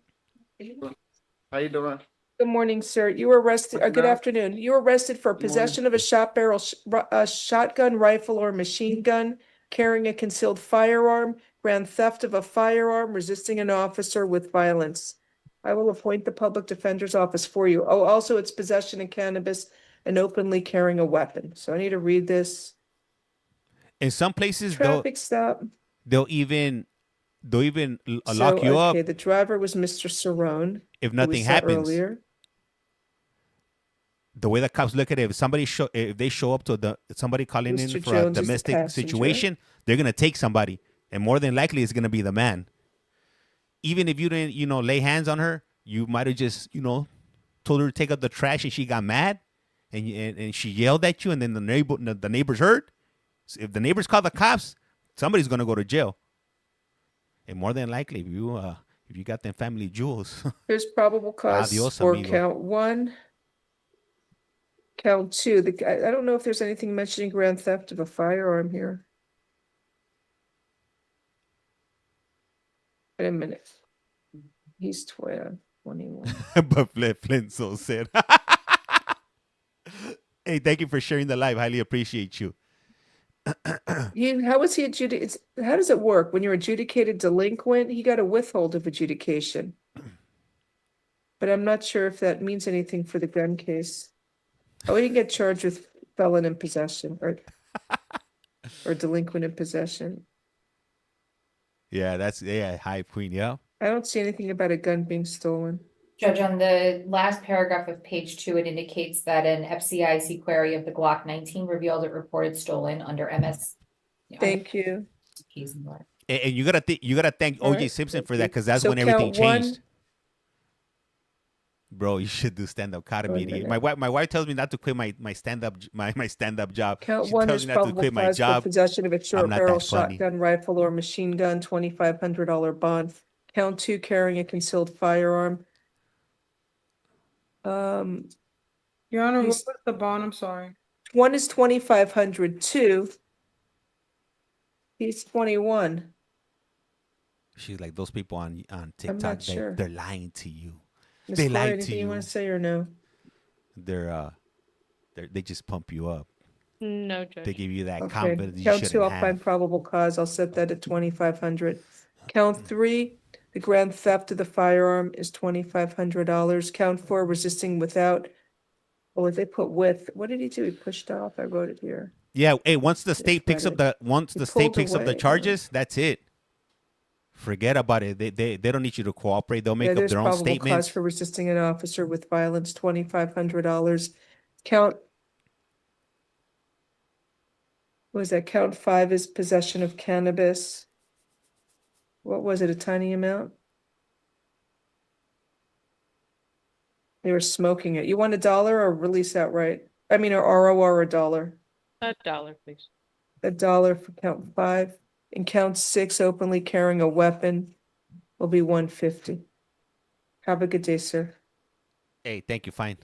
How you doing? Good morning, sir. You were arrested, or good afternoon. You were arrested for possession of a shotgun, rifle, or machine gun, carrying a concealed firearm, grand theft of a firearm, resisting an officer with violence. I will appoint the public defender's office for you. Oh, also it's possession of cannabis and openly carrying a weapon. So I need to read this. In some places, Traffic stop. they'll even lock you up. Okay, the driver was Mr. Cerrone. If nothing who we saw happens. earlier. The way the cops look at it, if they show up to somebody calling Mr. in for Jones a is the domestic passenger. situation, they're gonna take somebody, and more than likely it's gonna be the man. Even if you didn't, lay hands on her, you might have just, told her to take out the trash, and she got mad, and she yelled at you, and then the neighbors heard. So if the neighbors call the cops, somebody's gonna go to jail. And more than likely, if you got them family jewels, There's probable cause Adios, for amigo. count one. Count two, I don't know if there's anything mentioning grand theft of a firearm here. Wait a minute. He's 21. but Flint so said. Hey, thank you for sharing the live. Highly appreciate you. How was he adjudicated? How does it work? When you're adjudicated delinquent, he got a withhold of adjudication. But I'm not sure if that means anything for the gun case. Oh, he didn't get charged with felon in possession or delinquent in possession. Yeah, that's high queen. Yeah. I don't see anything about a gun being stolen. Judge, on the last paragraph of page 2, it indicates that an FCIC query of the Glock 19 revealed it reported stolen under MS. Thank you. And you gotta thank All OJ right, Simpson for thank that, you. because that's So when everything count one. changed. Bro, you should do stand-up comedy. minute. My wife tells me not to quit my stand-up job. Count She one, tells there's me not to probable quit my cause for job. possession of a short not barrel that funny. shotgun, rifle, or machine gun, $2,500 bond. Count two, carrying a concealed firearm. Your Honor, what He's- was the bond? I'm sorry. One is 2,500. Two, he's 21. She's like, those people on I'm TikTok, not sure. they're lying to you. Ms. They Corey, lied to anything you you. want to say or no? they just pump you up. No, Judge. They give you that Okay, confidence you count two, shouldn't I'll have. find probable cause. I'll set that at 2,500. Count three, the grand theft of the firearm is $2,500. Count four, resisting without. Oh, they put with. What did he do? He pushed off. I wrote it here. Yeah. Hey, once the state Just picks read up it. once He the state pulled picks up the away. charges, that's it. Forget about it. They don't need you to cooperate. They'll make Yeah, up there's their own probable cause statements. for resisting an officer with violence, $2,500. Count. What was that? Count five is possession of cannabis. What was it? A tiny amount? They were smoking it. You want $1 or release outright? I mean, or ROR $1. $1, please. $1 for count five. And count six, openly carrying a weapon, will be $150. Have a good day, sir. Hey, thank you. Fine.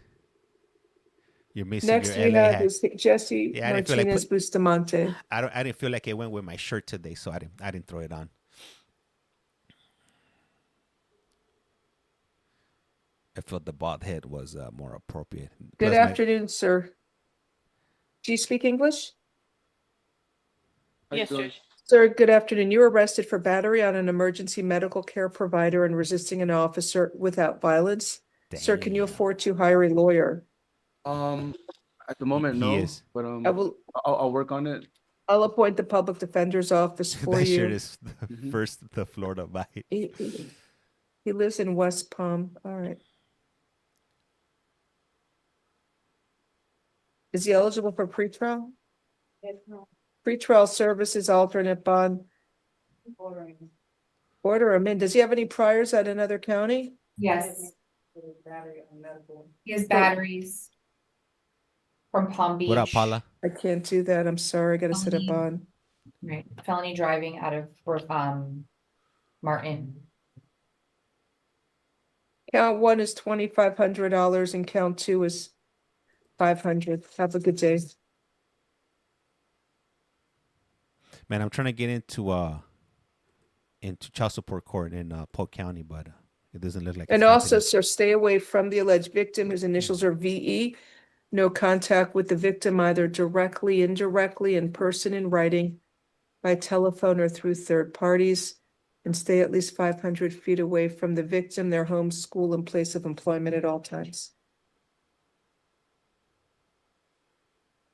You're missing Next your we LA have hat. is Jesse Yeah, I didn't feel like Martinez Bustamante. I didn't feel like it went with my shirt today, so I didn't throw it on. I felt the bald head was more appropriate. Good Plus afternoon, sir. Do you speak English? Yes, Judge. Sir, good afternoon. You were arrested for battery on an emergency medical care provider and resisting an officer without violence. Sir, can you afford to hire a lawyer? At the moment, He no, is. but I'll work on it. I'll appoint the public defender's office for that you. shirt is the first the Florida bite. He lives in West Palm. All right. Is he eligible for pretrial? Pretrial services alternate bond. Order him in. Does he have any priors at another county? Yes. He has batteries from Palm Beach. What up, Paula? I can't do that. I'm sorry. I gotta set a bond. Right, felony driving out of Martin. Count one is $2,500 and count two is $500. Have a good day. Man, I'm trying to get into child support court in Polk County, but it doesn't look like. And it's also, happening. sir, stay away from the alleged victim whose initials are VE. No contact with the victim either directly, indirectly, in person, in writing, by telephone or through third parties. And stay at least 500 feet away from the victim, their home, school, and place of employment at all times.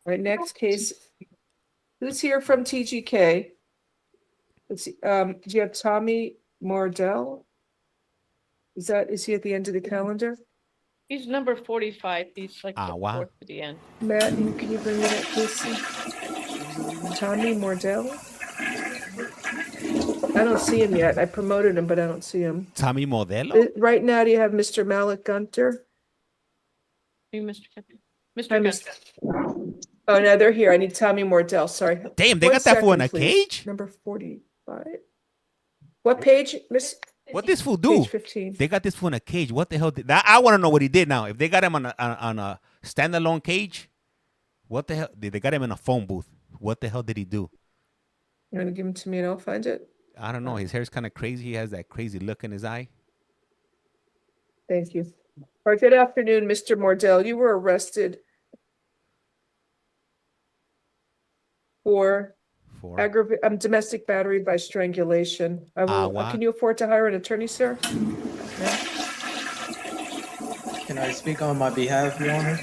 All right, next case. Who's here from TGK? Let's see, do you have Tommy Mordell? Is he at the end of the calendar? He's number 45. He's like the wow. fourth to the end. Matt, can you bring me that, please? Tommy Mordell? I don't see him yet. I promoted him, but I don't see him. Tommy Modelo? Right now, do you have Mr. Malik Gunter? Hey, Mr. Captain. Hi, Mr. Mr. Oh, no, they're here. I need Tommy Mordell. Sorry. Damn, they One got that fool in second, a please. cage? Number 45. What page, Miss? What this fool do? Page 15. They got this fool in a cage. What the hell did that? I want to know what he did now. If they got him on a standalone cage, what the hell? They got him in a phone booth. What the hell did he do? You want to give him to me and I'll find it? I don't know. His hair's kind of crazy. He has that crazy look in his eye. Thank you. All right, good afternoon, Mr. Mordell. You were arrested for domestic battery by strangulation. Wow. Can you afford to hire an attorney, sir? Can I speak on my behalf, Your Honor?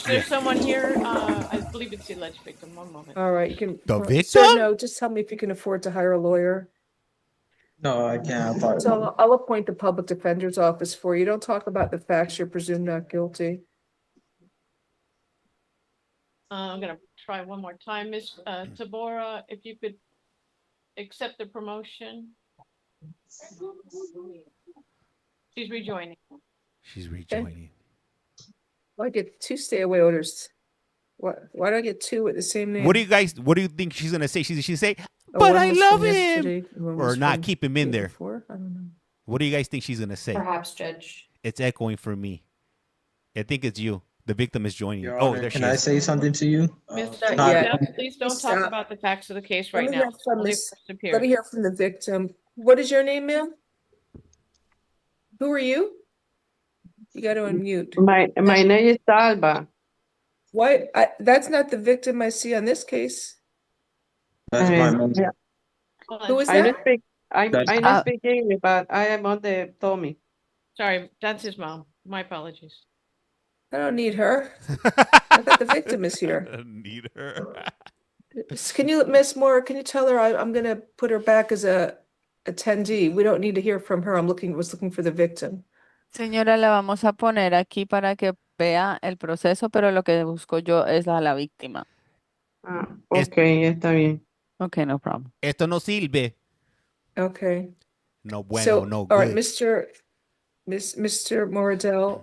There's someone here. I believe it's the alleged victim. One moment. All right, you can. The Sir, victim? no, just tell me if you can afford to hire a lawyer. No, I can't. So I'll appoint the public defender's office for you. Don't talk about the facts. You're presumed not guilty. I'm going to try one more time. Miss Tabora, if you could accept the promotion. She's rejoining. She's rejoining. Well, I get 2 stay away orders. Why do I get 2 with the same name? What do you think she's gonna say? She say, Oh, but one I was love from him, yesterday, and one or was not from keep him the in day there. before? I don't know. What do you guys think she's gonna say? Perhaps, Judge. It's echoing for me. I think it's you. The victim is joining. Your Oh, Honor, there she can I is. say something to you? Mr. Not- Yeah, please don't talk Stop. about the facts of the case right Let me now. hear from Only Miss- for Superior. Let me hear from the victim. What is your name, ma'am? Who are you? You got to unmute. My name is Alba. Why? That's not the victim I see on this case. That's my mom. Yeah. Who is I that? don't speak. I That's- don't speak English, but I am on the Tommy. Sorry, that's his mom. My apologies. I don't need her. I thought the victim is here. Need her. Can you, Miss Moore, can you tell her I'm gonna put her back as a attendee? We don't need to hear from her. Was looking for the victim. Señora, la vamos a poner aquí para que vea el proceso, pero lo que busco yo es a la víctima. Ah, okay, está bien. Okay, no problem. Esto no sirve. Okay. No bueno, So, no all right, good. Mr. Moradell,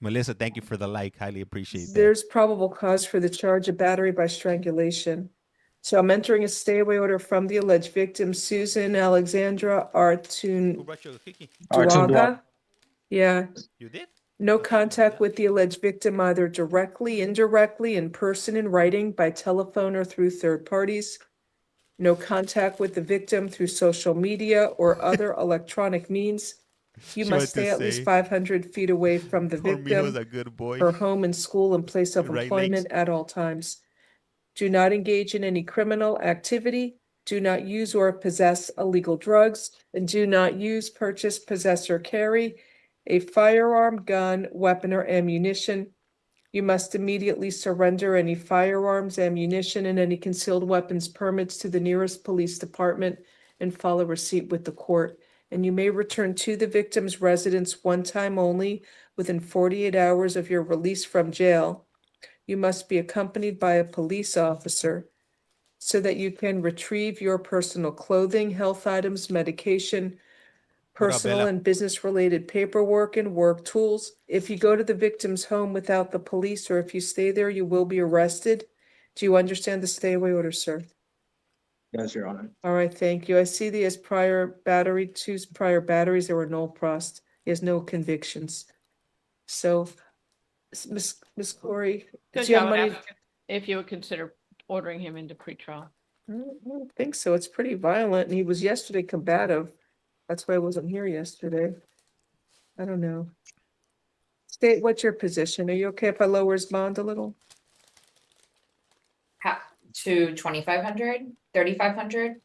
Melissa, thank you for the like. Highly appreciate that. there's probable cause for the charge of battery by strangulation. So I'm entering a stay away order from the alleged victim, Susan Alexandra Who brought your cookie? Artuaga. Yeah. You did? No contact with the alleged victim, either directly, indirectly, in person, in writing, by telephone, or through third parties. No contact with the victim through social media or other electronic means. You She must wanted to stay at least say, 500 feet away from the Cormijo's victim, a good boy. her home and school and place of Right employment at all times. Do not engage in any criminal activity. Do not use or possess illegal drugs, and do not use, purchase, possess, or carry a firearm, gun, weapon, or ammunition. You must immediately surrender any firearms, ammunition, and any concealed weapons permits to the nearest police department and follow receipt with the court. And you may return to the victim's residence one time only within 48 hours of your release from jail. You must be accompanied by a police officer so that you can retrieve your personal clothing, health items, medication, personal Bella? and business-related paperwork, and work tools. If you go to the victim's home without the police, or if you stay there, you will be arrested. Do you understand the stay away order, sir? Yes, Your Honor. All right, thank you. I see he has two prior batteries. There were no prost. He has no convictions. So, Miss Corey, Judge, do you I have would money? ask if you would consider ordering him into pretrial. I don't think so. It's pretty violent, and he was yesterday combative. That's why I wasn't here yesterday. I don't know. State, what's your position? Are you okay if I lower his bond a little? To 2,500, 3,500?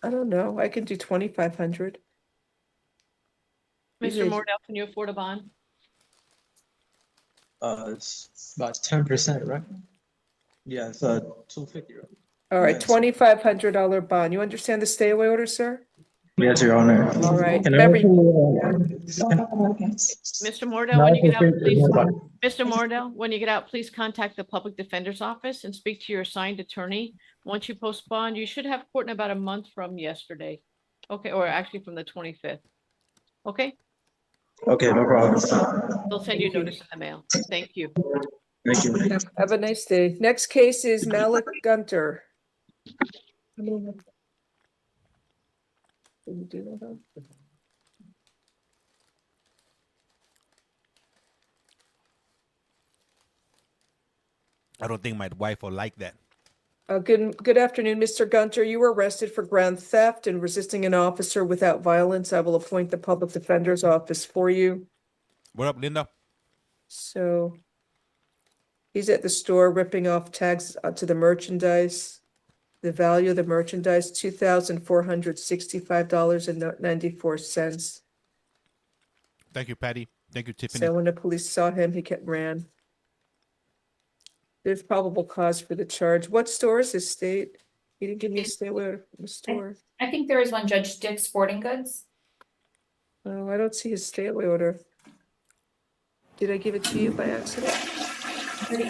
I don't know. I can do 2,500. Mr. Mordell, can you afford a bond? It's about 10%, right? Yeah, it's 250, right? All right, Yes. $2,500 bond. You understand the stay away order, sir? Yes, Your Honor. All right. Can I Remember, Mr. Mordell, when you get out, please, Mr. Mordell, when you get out, please contact the public defender's office and speak to your assigned attorney. Once you post bond, you should have court in about a month from yesterday. Okay, or actually from the 25th. Okay, Okay, no problem. they'll send you a notice in the mail. Thank you. Thank you. have a nice day. Next case is Malik Gunter. Did you do that, huh? I don't think my wife will like that. Good afternoon, Mr. Gunter. You were arrested for grand theft and resisting an officer without violence. I will appoint the public defender's office for you. What up, Linda? So he's at the store ripping off tags to the merchandise. The value of the merchandise, $2,465.94. Thank you, Patty. Thank you, Tiffany. So when the police saw him, he ran. There's probable cause for the charge. What store is this, State? He didn't give me a stay away order from the store. I think there is one, Judge Dick's Sporting Goods. Oh, I don't see his stay away order. Did I give it to you by accident?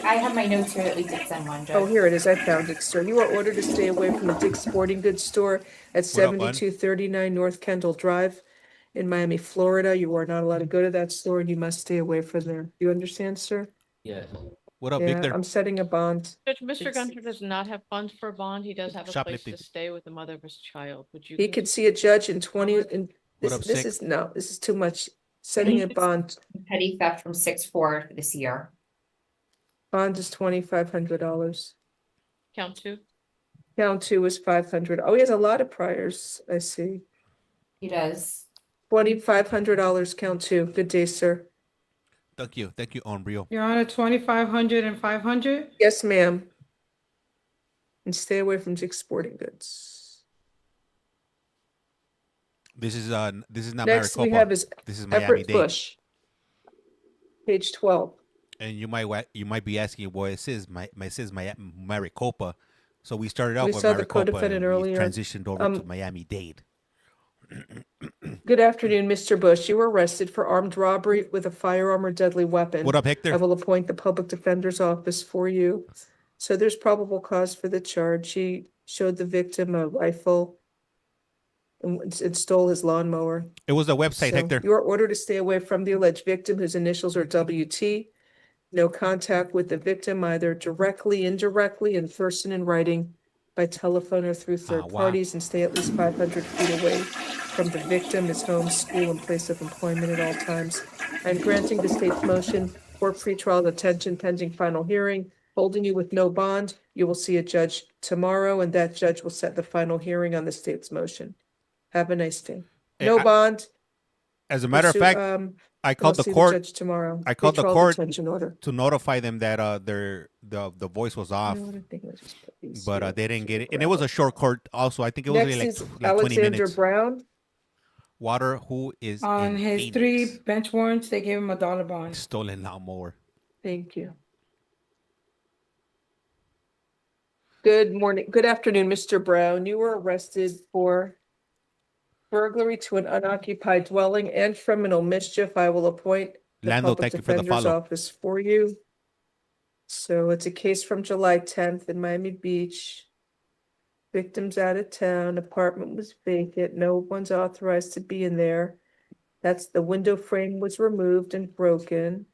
I have my notes here that we did send one, Judge. Oh, here it is. I found it, sir. You are ordered to stay away from the Dick's Sporting Goods store at What up, bud? 7239 North Kendall Drive in Miami, Florida. You are not allowed to go to that store and you must stay away from there. You understand, sir? Yes. What up, Yeah, Victor? I'm setting a bond. Judge, Mr. Gunter does not have funds for a bond. He does have a place Shoplifting. to stay with the mother of his child. Would you? He could see a judge in 20, and What up, this Sick? is, no, this is too much. Setting a bond, Petty theft from 6/4 this year. bond is $2,500. Count two? Count two is 500. Oh, he has a lot of priors, I see. He does. $2,500, count two. Good day, sir. Thank you, Umbrio. Your Honor, 2,500 and 500? Yes, ma'am. And stay away from exporting goods. This is not Next we Maricopa. have is This is Everett Miami-Dade. Bush. Page 12. And you might be asking, well, it says Maricopa. So we started out We with saw the Maricopa co-defendant and we earlier. transitioned over to Miami-Dade. Good afternoon, Mr. Bush. You were arrested for armed robbery with a firearm or deadly weapon. What up, Hector? I will appoint the public defender's office for you. So there's probable cause for the charge. He showed the victim a rifle and stole his lawnmower. It was a website, So Hector. you are ordered to stay away from the alleged victim, whose initials are WT. No contact with the victim, either directly, indirectly, in person, in writing, by telephone, or through third wow. parties, and stay at least 500 feet away from the victim, his home, school, and place of employment at all times. I'm granting the state's motion for pretrial detention pending final hearing, holding you with no bond. You will see a judge tomorrow, and that judge will set the final hearing on the state's motion. Have a nice day. No bond. As a matter of fact, I called the see court. judge tomorrow. I called the Pretrial court detention order. to notify them that the voice was off, but they didn't get it. And it was a short court also. I think it was Next only is like 20 Alexander minutes. Brown. Water, who is On in his Phoenix. 3 bench warrants, they gave him $1 bond. Stolen lawnmower. Thank you. Good morning. Good afternoon, Mr. Brown. You were arrested for burglary to an unoccupied dwelling and criminal mischief. I will appoint the Lando, public thank you for the defender's follow. office for you. So it's a case from July 10th in Miami Beach. Victims out of town, apartment was vacant, no one's authorized to be in there. That's the window frame was removed and broken.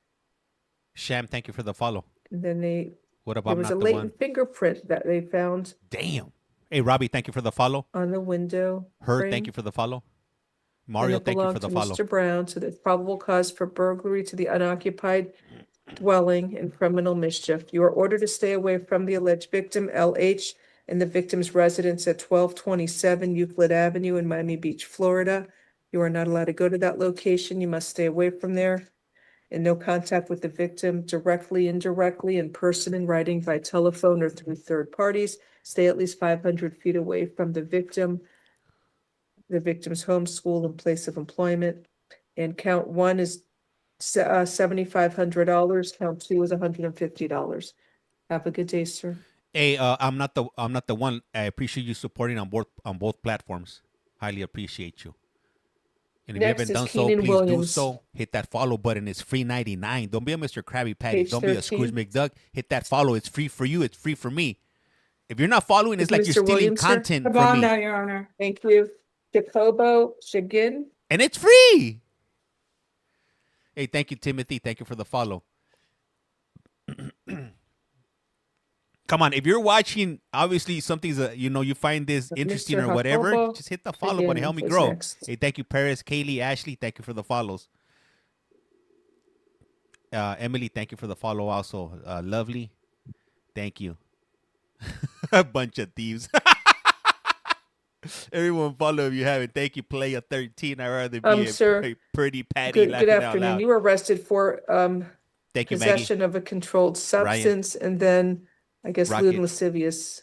Sham, thank you for the follow. And then What there about was not a the latent one? fingerprint that they found Damn. Hey, Robbie, thank you for the follow. on the window. Her, frame. thank you for the follow. And Mario, it thank you for belonged the to follow. Mr. Brown, so there's probable cause for burglary to the unoccupied dwelling and criminal mischief. You are ordered to stay away from the alleged victim, LH, and the victim's residence at 1227 Euclid Avenue in Miami Beach, Florida. You are not allowed to go to that location. You must stay away from there. And no contact with the victim directly, indirectly, in person, in writing, by telephone, or through third parties. Stay at least 500 feet away from the victim's home, school, and place of employment. And count one is $7,500. Count two is $150. Have a good day, sir. Hey, I'm not the one. I appreciate you supporting on both platforms. Highly appreciate you. And if Next you haven't is done so, Keenan please do Williams. so. Hit that follow button. It's free 99. Don't be a Mr. Krabby Patty. Page Don't be a 13. Scrooge McDuck. Hit that follow. It's free for you. It's free for me. If you're not following, it's like you're Mr. stealing Williams, sir? content The from bond me. out, Your Honor. Thank you. Jacobo Shagin. And it's free. Hey, thank you, Timothy. Thank you for the follow. Come on, if you're watching, obviously something's you find this interesting Mr. or whatever, Jacobo just hit the follow button. Help me Shagin is grow. next. Hey, thank you, Paris, Kaylee, Ashley. Thank you for the follows. Emily, thank you for the follow also. Lovely. Thank you. A bunch of thieves. Everyone follow if you haven't. Thank you, Player 13. I'd rather be Sir, a pretty patty Good laughing out afternoon. loud. You were arrested for Thank you, Maggie. possession of a controlled substance, and then I guess lewd Rocket. and lascivious.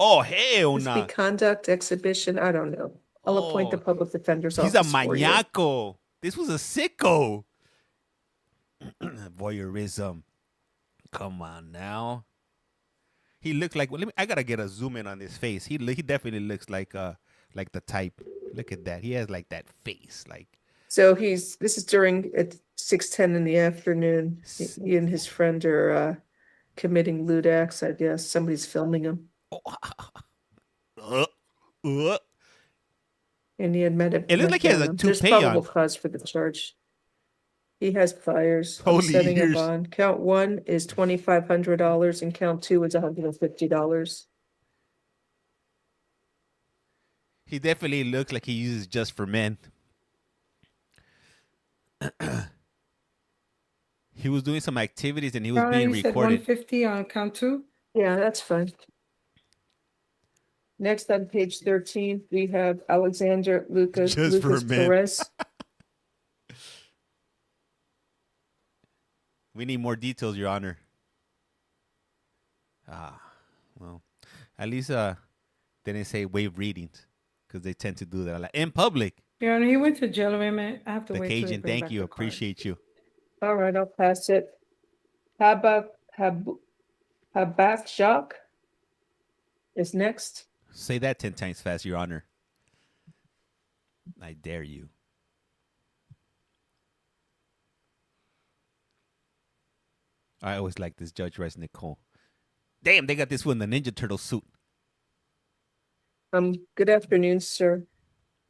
Oh, hell Must be no. conduct, exhibition. I don't know. I'll appoint the public defender's He's a office for you. maniaco. This was a sicko. Voyeurism. Come on now. He looked like. I gotta get a zoom in on his face. He definitely looks like the type. Look at that. He has like that face. Like. So this is during at 6:10 in the afternoon. He and his friend are committing lewd acts, I guess. Somebody's filming him. And he had met It looks like he has a There's toupee probable on. cause for the charge. He has fires. I'm Holy setting a years. bond. Count one is $2,500 and count two is $150. He definitely looks like he uses just for men. He was doing some activities and he was Your Honor, being you said recorded. 150 on count two? Yeah, that's fine. Next on page 13, we have Alexander Just for Lucas men. Perez. We need more details, Your Honor. Well, at least they didn't say waive readings because they tend to do that a lot. In public. Your Honor, he went to jail, man. I have to The wait till they Cajun, bring thank back you. the card. Appreciate you. All right, I'll pass it. Habak Jacques is next. Say that 10 times fast, Your Honor. I dare you. I always like this Judge Rice Nicole. Damn, they got this one in the Ninja Turtle suit. Good afternoon, sir.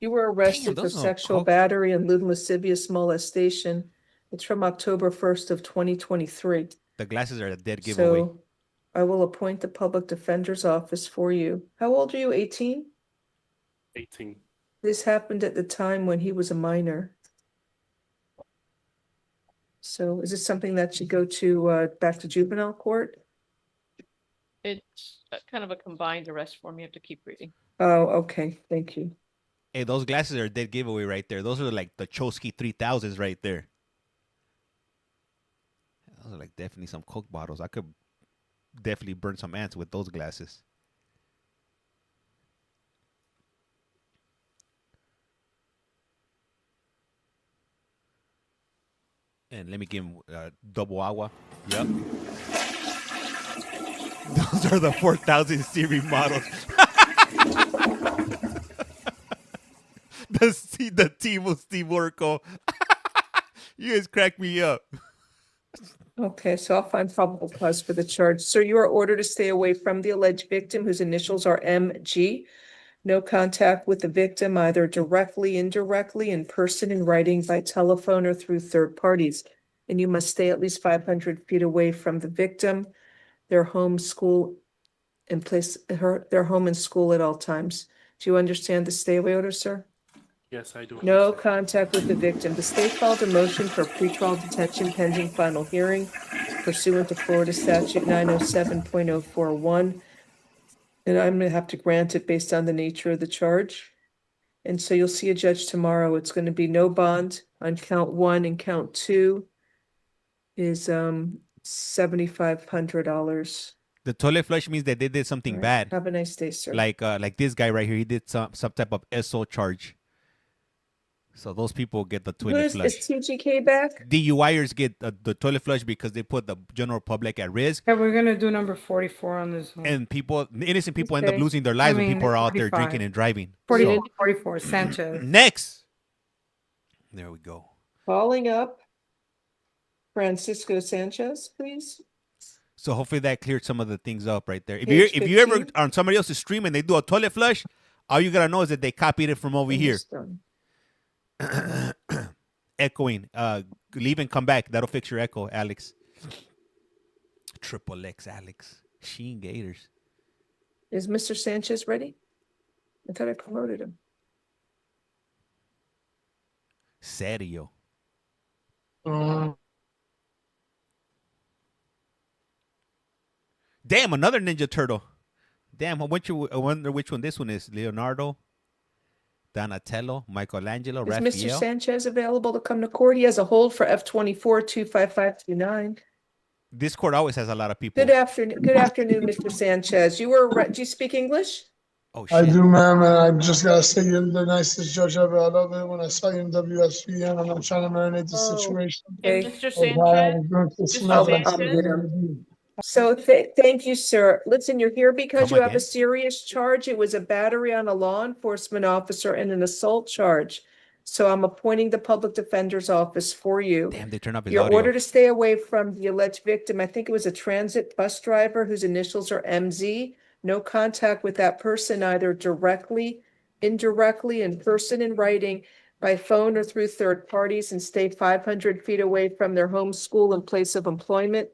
You were arrested for those are sexual coke. battery and lewd lascivious molestation. It's from October 1st of 2023. The glasses are a dead giveaway. So I will appoint the public defender's office for you. How old are you, 18? 18. This happened at the time when he was a minor. So is this something that should go to back to juvenile court? It's kind of a combined arrest form. You have to keep reading. Oh, okay. Thank you. Hey, those glasses are a dead giveaway right there. Those are like the Chosky 3000s right there. Those are like definitely some Coke bottles. I could definitely burn some ants with those glasses. And let me give him double agua. Yep. Those are the 4000 series models. the Timo Steve Orco. You guys crack me up. Okay, so I'll find probable cause for the charge. Sir, you are ordered to stay away from the alleged victim whose initials are MG. No contact with the victim, either directly, indirectly, in person, in writing, by telephone, or through third parties. And you must stay at least 500 feet away from the victim, their home, school, and their home and school at all times. Do you understand the stay away order, sir? Yes, I do. No contact with the victim. The state filed a motion for pretrial detention pending final hearing pursuant to Florida statute 907.041. And I'm going to have to grant it based on the nature of the charge. And so you'll see a judge tomorrow. It's going to be no bond on count 1, and count 2 is $7,500. The toilet flush means that they did something bad. Have a nice day, sir. Like this guy right here, he did some type of SO charge. So those people get the toilet Is flush. TGK back? DUIers get the toilet flush because they put the general public at risk. Yeah, we're gonna do number 44 on this one. And innocent people end up Okay. losing their lives when people are out there 45. drinking and driving. 44, Sanchez. Next. There we go. Calling up Francisco Sanchez, please. So hopefully that cleared some of the things up right there. If Page you ever 15. on somebody else's stream and they do a toilet flush, all you gotta know is that they copied it from over here. Echoing. Leave and come back. That'll fix your echo, Alex. Triple X, Alex. Sheen Gators. Is Mr. Sanchez ready? I thought I promoted him. Serio. Damn, another Ninja Turtle. Damn, I wonder which one this one is. Leonardo, Donatello, Michelangelo, Is Raphael. Mr. Sanchez available to come to court? He has a hold for F24 25529. This court always has a lot of people. Good afternoon, Mr. Sanchez. Do you speak English? Oh, I do, ma'am, and I just gotta say you're the nicest judge ever. I love it when I saw you in WSVN. I'm not trying to marinate the situation. And Mr. Of how I was Sanchez, doing this Mr. level. Sanchez? So thank you, sir. Listen, you're here because Come you have again. a serious charge. It was a battery on a law enforcement officer and an assault charge. So I'm appointing the public defender's office for you. Damn, they turn up his You're audio. ordered to stay away from the alleged victim. I think it was a transit bus driver whose initials are MZ. No contact with that person, either directly, indirectly, in person, in writing, by phone, or through third parties, and stay 500 feet away from their home, school, and place of employment.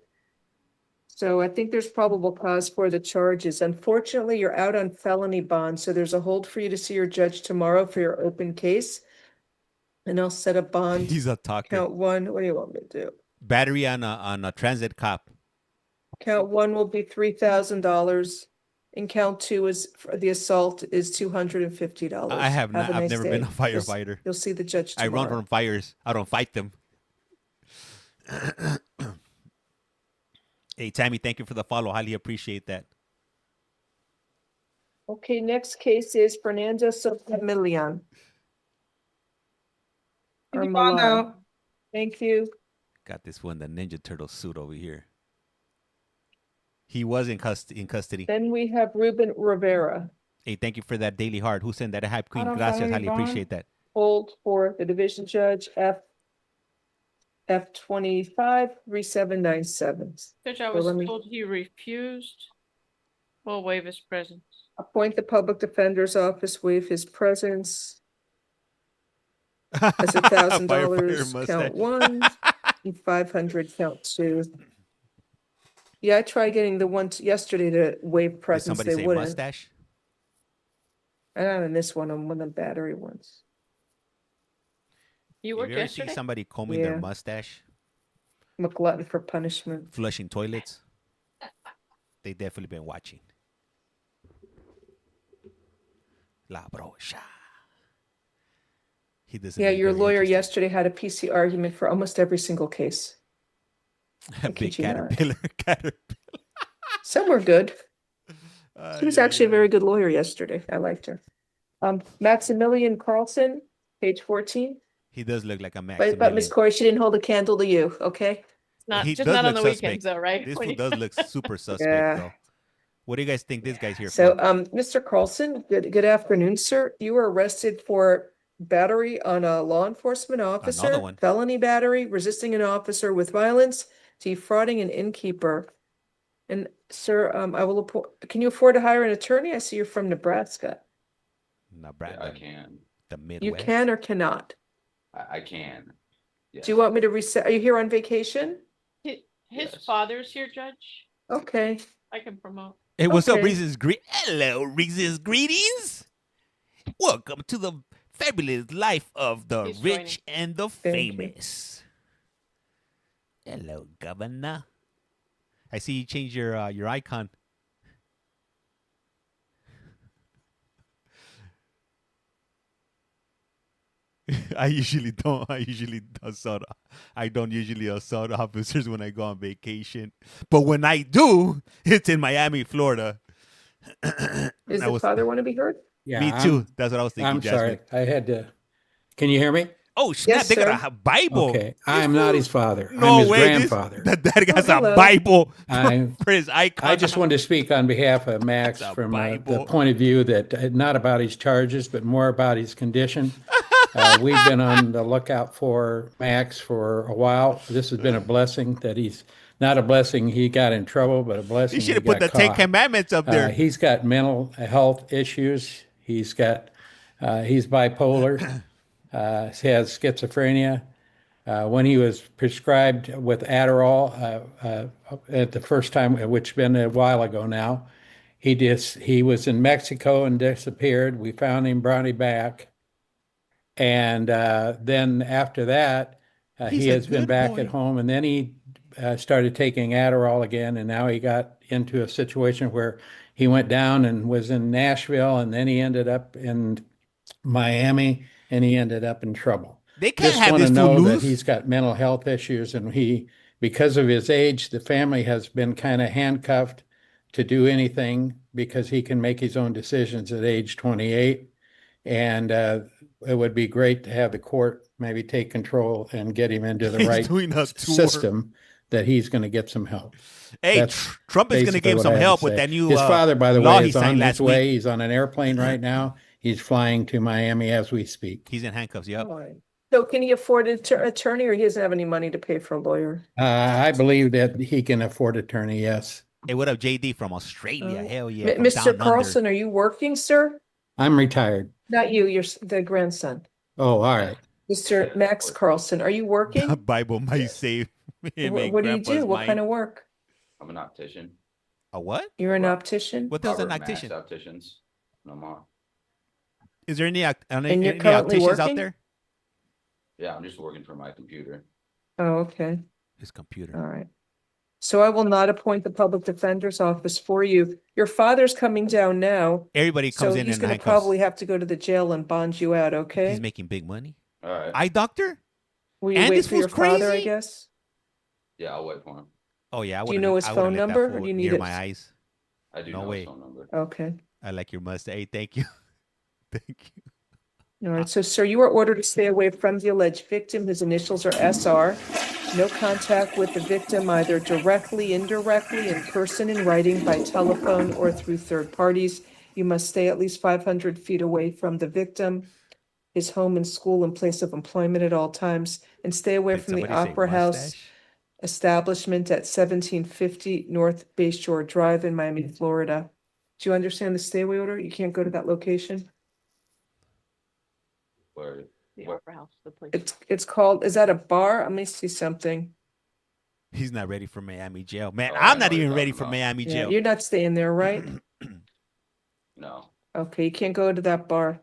So I think there's probable cause for the charges. Unfortunately, you're out on felony bond, so there's a hold for you to see your judge tomorrow for your open case. And I'll set a bond. He's a talker. Count 1, what do you want me to do? Battery on a transit cop. Count 1 will be $3,000, and count 2 is, for the assault, is $250. I've nice never day. been a firefighter. You'll see the judge I tomorrow. run from fires. I don't fight them. Hey, Tammy, thank you for the follow. Highly appreciate that. Okay, next case is Fernando Sotamilan. Or Found Millar. out. Thank you. Got this one, the Ninja Turtle suit over here. He was in custody. Then we have Ruben Rivera. Hey, thank you for that daily heart. Who sent that? Hype Queen. Hold on, Gracias. Valerie Highly Vaughn. appreciate that. Hold for the division judge, F25, 3797. Judge, I So was let me- told he refused. We'll waive his presence. Appoint the public defender's office, waive his presence. As $1,000 Firefighter count mustache. 1 and 500 count 2. Yeah, I tried getting the one yesterday to waive Did presence. somebody They say wouldn't. mustache? And not on this one, on one of the battery ones. You Have worked you ever seen yesterday? somebody combing Yeah. their mustache, McGlutton for punishment. flushing toilets? They definitely been watching. La brocha. He doesn't. Yeah, look your very lawyer interested. yesterday had a PC argument for almost every single case. A big kid you not. caterpillar. Some were good. She was actually a very good lawyer yesterday. I liked her. Maximilian Carlson, page 14. He does look like a Max. But Miss Corey, she didn't hold a candle to you, okay? Not He just does not on look the suspect. weekends, though, right? This When one you- does look super suspect, Yeah. though. What do you guys think this guy's here So, for? Mr. Carlson, good afternoon, sir. You were arrested for battery on a law enforcement officer, one. felony battery, resisting an officer with violence, defrauding an innkeeper. And sir, can you afford to hire an attorney? I see you're from Nebraska. Nebraska. I can. The Midwest. You can or cannot? I can. Do you want me to reset? Are you here on vacation? His father's here, Judge. Okay. I can promote. Hey, what's up, Okay. Reese's? Hello, Reese's greetings. Welcome to the fabulous life of the He's rich and the Thank you. famous. Hello, Governor. I see you changed your icon. I usually don't usually assault officers when I go on vacation. But when I do, it's in Miami, Florida. Does the father want to be heard? Yeah, Me too. That's what I was thinking, I'm sorry. Jasmine. I had to. Can you hear me? Oh, snap. Yes, They got sir. a Bible. Okay. I am not his father. No I'm his way. grandfather. That has Oh, a hello. Bible I- for his icon. I just wanted to speak on behalf of Max That's a from the Bible. point of view that not about his charges, but more about his condition. We've been on the lookout for Max for a while. This has been a blessing that he's not a blessing he got in trouble, but a blessing You should have he put the got Ten caught. Commandments up there. He's got mental health issues. He's bipolar. He has schizophrenia. When he was prescribed with Adderall at the first time, which has been a while ago now, he was in Mexico and disappeared. We found him, brought him back. And then after that, He's he a has been good back boy. at home. And then he started taking Adderall again. And now he got into a situation where he went down and was in Nashville. And then he ended up in Miami and he ended up in trouble. They can't Just have want this to fool know that loose. he's got mental health issues. And because of his age, the family has been kind of handcuffed to do anything because he can make his own decisions at age 28. And it would be great to have the court maybe take control and get him into the He's right doing a tour. system that he's going to get some help. Hey, That's Trump is going to basically give what some I have to help with say. that new His father, by the law way, he is on signed his last way. week. He's on an airplane right now. He's flying to Miami as we speak. He's in handcuffs. Yep. All right. So can he afford an attorney or he doesn't have any money to pay for a lawyer? I believe that he can afford attorney, yes. Hey, what up, JD from Australia? Hell yeah. from Mr. down under. Carlson, are you working, sir? I'm retired. Not you, the grandson. Oh, all right. Mr. Max Carlson, are you The working? Bible might save him. What do you do? What kind of work? I'm an optician. A what? You're an optician? What the hell's an Robert Max optician? Opticians. No more. Is there any you're any currently opticians out working? there? Yeah, I'm just working for my computer. Oh, okay. His computer. All right. So I will not appoint the public defender's office for you. Your father's coming down now. Everybody comes So in he's and going to handcuffs. probably have to go to the jail and bond you out, okay? He's making big money. All right. Eye doctor? Will you and wait this for your fool's father, I crazy? guess? Yeah, I'll wait for him. Oh yeah, I Do you know his I would've phone let that number, or fool do you need near it? my eyes. I do No know way. his phone number. Okay. I like your mustache. Hey, thank you. Thank you. All right, so sir, you are ordered to stay away from the alleged victim, whose initials are SR. No contact with the victim, either directly, indirectly, in person, in writing, by telephone, or through third parties. You must stay at least 500 feet away from the victim, his home and school and place of employment at all times, and stay away Did from the somebody say Opera House mustache? establishment at 1750 North Bayshore Drive in Miami, Florida. Do you understand the stay away order? You can't go to that location? Where, The where, Opera House, the place. It's called, is that a bar? Let me see something. He's not ready for Miami jail. Man, Oh, I I'm know not what you're even ready talking for about. Miami Yeah, jail. you're not staying there, right? no. Okay, you can't go to that bar.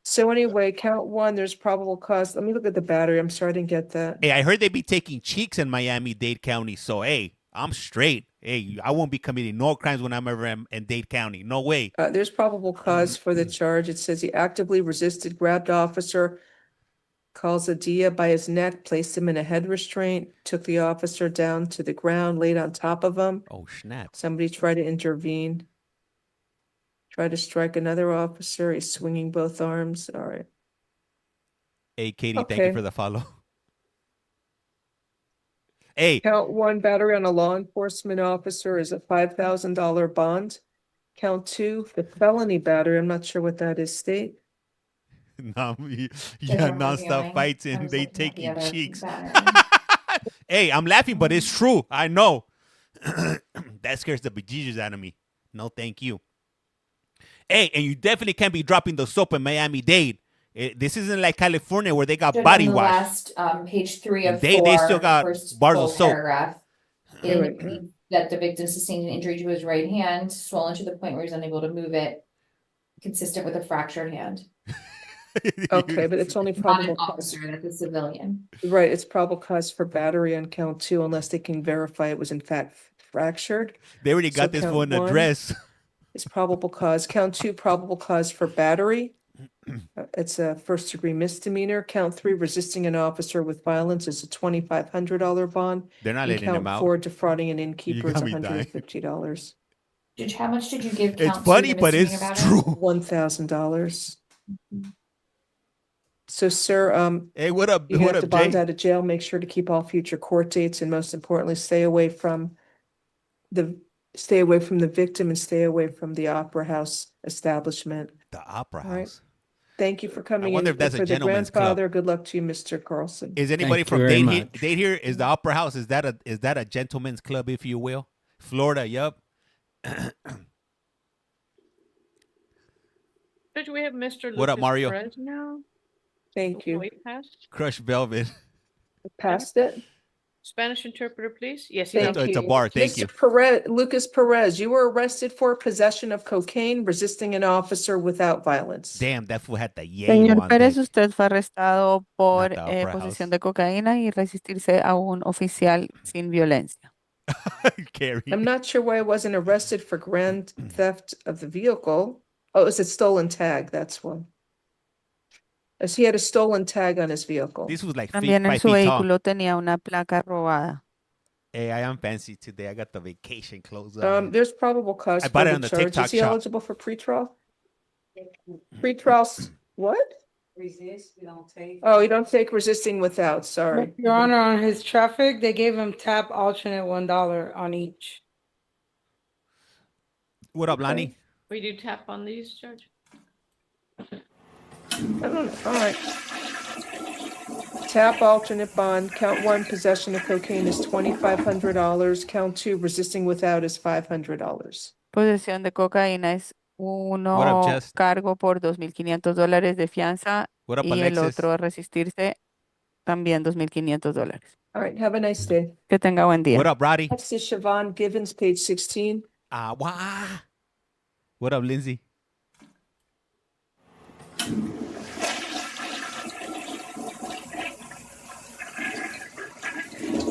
So anyway, count one, there's probable cause. Let me look at the battery. I'm sorry I didn't get that. Hey, I heard they be taking cheeks in Miami-Dade County. So, hey, I'm straight. Hey, I won't be committing no crimes when I'm ever in Dade County. No way. There's probable cause for the charge. It says he actively resisted, grabbed officer, calls Adia by his neck, placed him in a head restraint, took the officer down to the ground, laid on top of him. Oh, snap. Somebody tried to intervene. Tried to strike another officer. He's swinging both arms. All right. Hey, Katie, thank Okay. you for the follow. Hey, Count one, battery on a law enforcement officer is a $5,000 bond. Count two, the felony battery, I'm not sure what that is, state. no, yeah, Different nonstop reviewing. fights I and was they looking at the taking other cheeks. battery. Hey, I'm laughing, but it's true. I know. That scares the bejesus out of me. No, thank you. Hey, and you definitely can't be dropping the soap in Miami-Dade. This isn't like California where they got Judge, body on the wash. last, page 3 And of they 4, still got first bars of full soap. paragraph. Right. That the victim sustained an injury to his right hand, swollen to the point where he's unable to move it, consistent with a fractured hand. Okay, but it's only Not an probable cause. officer, that's a civilian. Right, it's probable cause for battery on count two unless they can verify it was in fact fractured. They already got So this count for an one address. It's probable cause. Count two, probable cause for battery. It's a first degree misdemeanor. Count three, resisting an officer with violence is a $2,500 bond. They're not And letting him count out. four, defrauding an innkeeper is got me dying. Judge, $150. how much did you give It's count funny, two the but it's misdemeanor battery? true. $1,000. So, sir, Hey, what up? you What have to up, bond Jay? out of jail. Make sure to keep all future court dates, and most importantly, stay away from the victim and stay away from the Opera House establishment. The Opera All right. House. Thank you for coming wonder in. if that's a For the gentleman's club. grandfather, good luck to you, Mr. Carlson. Is anybody Thank you from very Dade much. Dade here? Is the Opera House? Is that a gentleman's club, if you will? Florida, yup. Judge, we have Mr. What up, Lucas Mario? Perez now. Thank you. Wait, passed. Crushed Velvet. Passed it. Spanish interpreter, please. Yes, Thank you. It's a you. bar. Thank you. Mr. Perez, Lucas Perez, you were arrested for possession of cocaine, resisting an officer without violence. Damn, that fool had the yayo Señor on Pérez, deck. usted fue arrestado por Not the Opera posesión House. de cocaína y resistirse a un oficial sin violencia. Carrie. I'm not sure why I wasn't arrested for grand theft of the vehicle. Oh, it was a stolen tag, that's one. As he had a stolen tag on his vehicle. This was like También en 5 su feet tall. vehículo tenía una placa robada. Hey, I am fancy today. I got the vacation clothes on. There's probable cause I for bought it the on the charge. TikTok Is he shop. eligible for pretrial? Pretrial, what? Resist, we don't take. Oh, you don't take resisting without, sorry. Your Honor, on his traffic, they gave him tap alternate $1 on each. What up, Lonnie? We do tap on these, Judge? I don't know, all right. Tap alternate bond, count one, possession of cocaine is $2,500, count two, resisting without is $500. Posesión de cocaína es What uno up, Jess? cargo por $2,500 de fianza What up, y el Alexis? otro resistirse también $2,500. All right, have a nice day. Que tenga buen día. What up, Roddy? Next is Siobhan Givens, page 16. What up, Lindsay?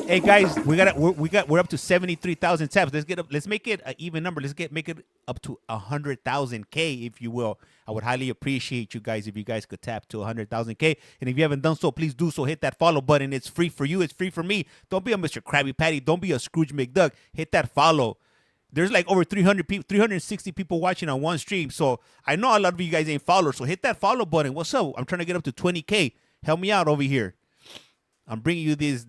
Hey guys, we're up to 73,000 taps. Let's make it an even number. Make it up to 100,000 K, if you will. I would highly appreciate you guys if you guys could tap to 100,000 K. And if you haven't done so, please do so. Hit that follow button. It's free for you. It's free for me. Don't be a Mr. Krabby Patty. Don't be a Scrooge McDuck. Hit that follow. There's like over 360 people watching on one stream. So I know a lot of you guys ain't followers. So hit that follow button. What's up? I'm trying to get up to 20K. Help me out over here. I'm bringing you this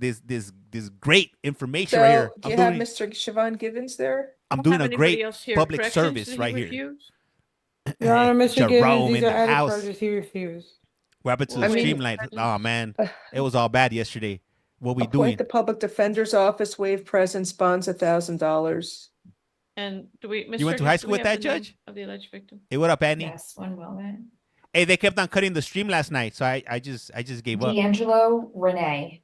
great information right here. Do you have Mr. Siobhan Givens there? I'm doing a great public service right here. Your Honor, Mr. Jerome Givens, in these are the added house. charges. He refused. What happened to the streamline? Oh man, it was all bad yesterday. What we Appoint doing? the public defender's office, waive presence, bonds $1,000. And do we, Mr. You went to high school with that, Judge? Of the alleged victim. Hey, what up, Annie? Yes, one moment. Hey, they kept on cutting the stream last night, so I just gave up. D'Angelo Renee.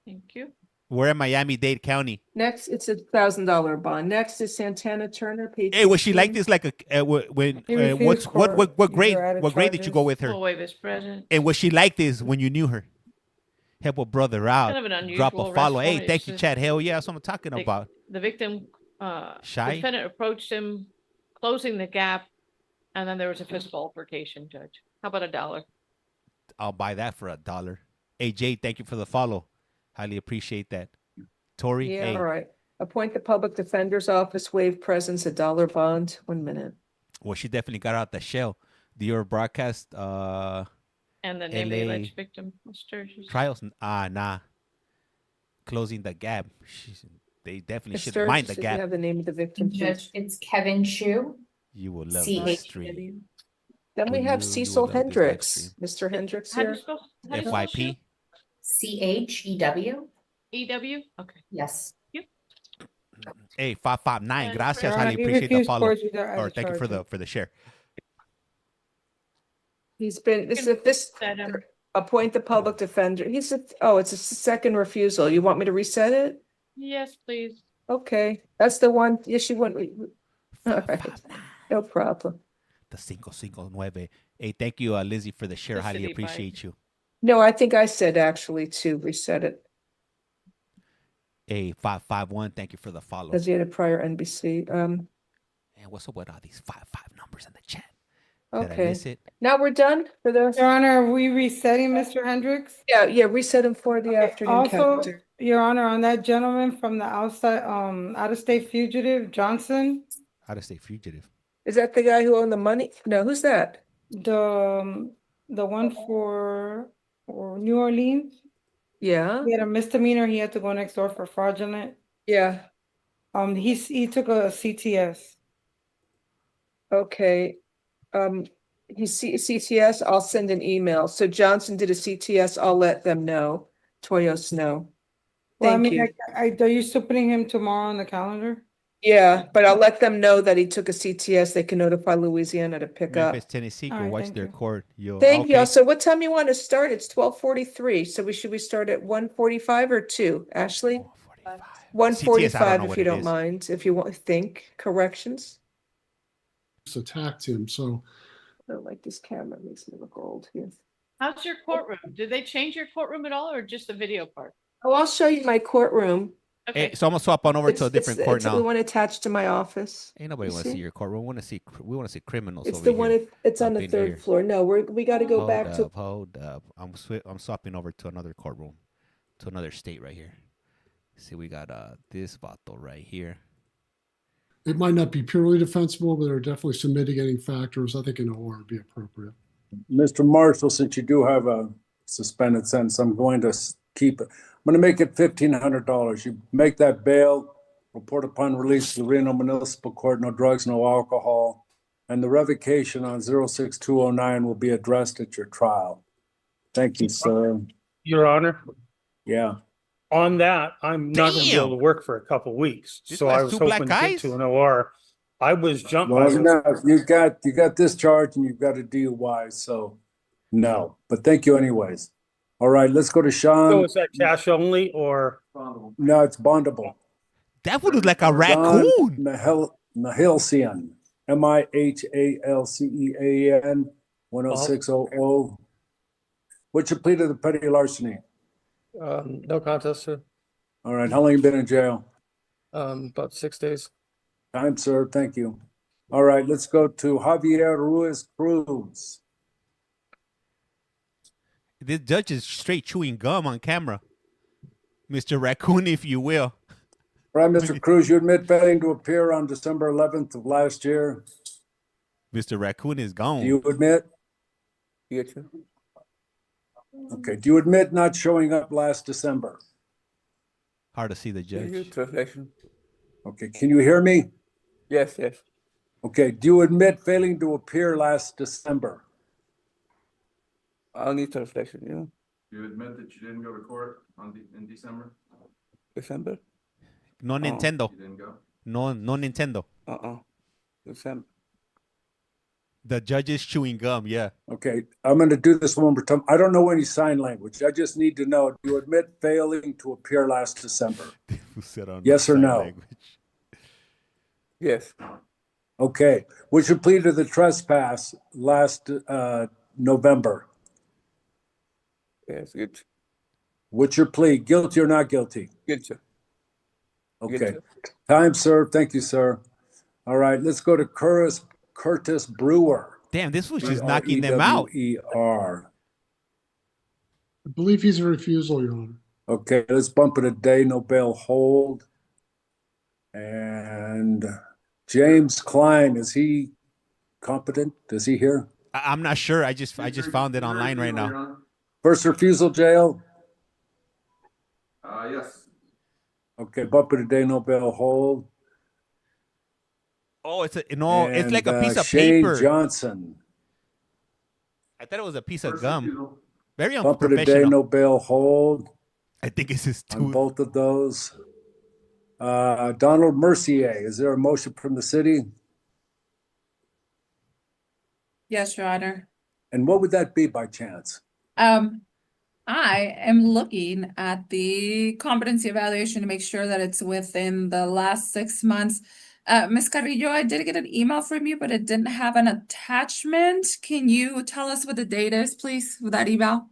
Thank you. We're in Miami-Dade County. Next, it's $1,000 bond. Next is Santana Turner. Page Hey, was she 15. like this? Like when He refused what court. grade? These are added What grade did you go with her? Full waive is present. And was she like this when you knew her? Help a brother out. Kind of an Drop unusual a follow. Hey, response. thank you, Chad. Hell yeah, that's what I'm talking about. The victim, Shy? defendant approached him, closing the gap, and then there was a physical altercation, Judge. How about $1? I'll buy that for $1. Hey, Jay, thank you for the follow. Highly appreciate that. Tori, Yeah, hey. all right. Appoint the public defender's office, waive presence, $1 bond. 1 minute. Well, she definitely got out the shell. The Your broadcast And the name of the LA alleged victim, Sturgis. trials. Nah. Closing the gap. They definitely should Sturgis, mind the if you gap. have the name of the victim, Judge, please. it's Kevin Chu. You will love C this H stream. W. Then we You have will Cecil love this live Hendricks. stream. Mr. Hendricks How do you here. spell? How do you spell FYP. CHEW. EW? Okay. Yes. Hey, 559. And Gracias. Your Highly Honor, he appreciate the refused follow. court. These are added Or thank you charges. for the share. He's been, this, That, appoint the public defender. It's a second refusal. You want me to reset it? yes, please. Okay, that's the one. Yes, you want. All right, no problem. The 559. Hey, thank you, Lizzie, for the share. The Highly city appreciate you. No, I think I said actually to reset it Hey, 551. Thank you for the follow. because he had a prior NBC. And what's up with all these 55 numbers in the chat? Did I Okay. miss it? Now we're done for the. Your Honor, are we resetting Mr. Hendricks? Yeah, reset him for the afternoon Also, calendar. Your Honor, on that gentleman from the outside, out-of-state fugitive, Johnson, Out of state fugitive. Is that the guy who owned the money? No, who's that? the one for New Orleans, Yeah, he had a misdemeanor. He had to go next door for fraudulent. yeah. He took a CTS. Okay. He's CTS. I'll send an email. So Johnson did a CTS. I'll let them know. Toyos know. Well, I Thank mean, you. are you still putting him tomorrow on the calendar? Yeah, but I'll let them know that he took a CTS. They can notify Louisiana to pick up. Memphis, Tennessee, All go right, watch thank their you. court. Thank you. Okay. So what time you want to start? It's 12:43. So should we start at 1:45 or 2? Ashley? 1:45 know if what you it don't is. mind, if you want to think corrections. Attacked him, so I don't like this camera, it makes me look old here. How's your courtroom? Did they change your courtroom at all or just the video part? Oh, I'll show you my courtroom. Okay. Hey, so I'm gonna swap on over to a different court It's the now. one attached to my office. Ain't nobody You want to see see? your courtroom. We want to see criminals It's over the here. one, it's on up the in third here. floor. No, we got to go back to. Hold up. I'm swapping over to another courtroom, to another state right here. See, we got this vato right here. it might not be purely defensible, but there are definitely some mitigating factors. I think an OR would be appropriate. Mr. Marshall, since you do have a suspended sentence, I'm going to keep it. I'm going to make it $1,500. You make that bail, report upon release to the Reno Municipal Court, no drugs, no alcohol, and the revocation on 06209 will be addressed at your trial. Thank you, sir. Your Honor, Yeah. on that, I'm not going to be able to work for a couple of weeks. This So guy's I was two hoping black to guys? Oh, get to an OR. I was jumped by Well, this. no, you got this charge and you've got a DUI, so no. But thank you anyways. All right, let's go to Sean. So is that cash only or? No, it's bondable. That would look like a John raccoon. Mahalsian, Mihalcean, 10600. What's your plea to the petty larceny? No contest, sir. All right, how long you been in jail? About 6 days. Time served, thank you. All right, let's go to Javier Ruiz Cruz. This judge is straight chewing gum on camera. Mr. Raccoon, if you will. All right, Mr. Cruz, you admit failing to appear on December 11th of last year. Mr. Raccoon is gone. Do you admit? Yes, sir. Okay, do you admit not showing up last December? Hard to see the judge. Translation. Okay, can you hear me? Yes, yes. Okay, do you admit failing to appear last December? I'll need translation, yeah. You admit that you didn't go to court in December? December? No Nintendo. You didn't go? No Nintendo. December. The judge is chewing gum, yeah. Okay, I'm going to do this one more time. I don't know any sign language. I just need to know, do you admit failing to appear last December? Yes or no? Yes. Okay, would you plead to the trespass last November? Yes, good. What's your plea, guilty or not guilty? Good, sir. Okay, Good, time served. Thank you, sir. All right, let's go to Curtis Brewer. Damn, this was just knocking them out. B-R-E-W-E-R. I believe he's a refusal, Your Honor. Okay, let's bump it a day, no bail hold. And James Klein, is he competent? Is he here? I'm not sure. I just found it online right now. First refusal jail? Yes. Okay, bump it a day, no bail hold. Oh, it's like a piece of Shane paper. Johnson. I thought it was a piece of gum. Very Bump it a day, unprofessional. no bail hold. I think it's his On tooth. both of those. Donald Mercier, is there a motion from the city? Yes, Your Honor. And what would that be by chance? I am looking at the competency evaluation to make sure that it's within the last 6 months. Ms. Carrillo, I did get an email from you, but it didn't have an attachment. Can you tell us what the date is, please, with that eval?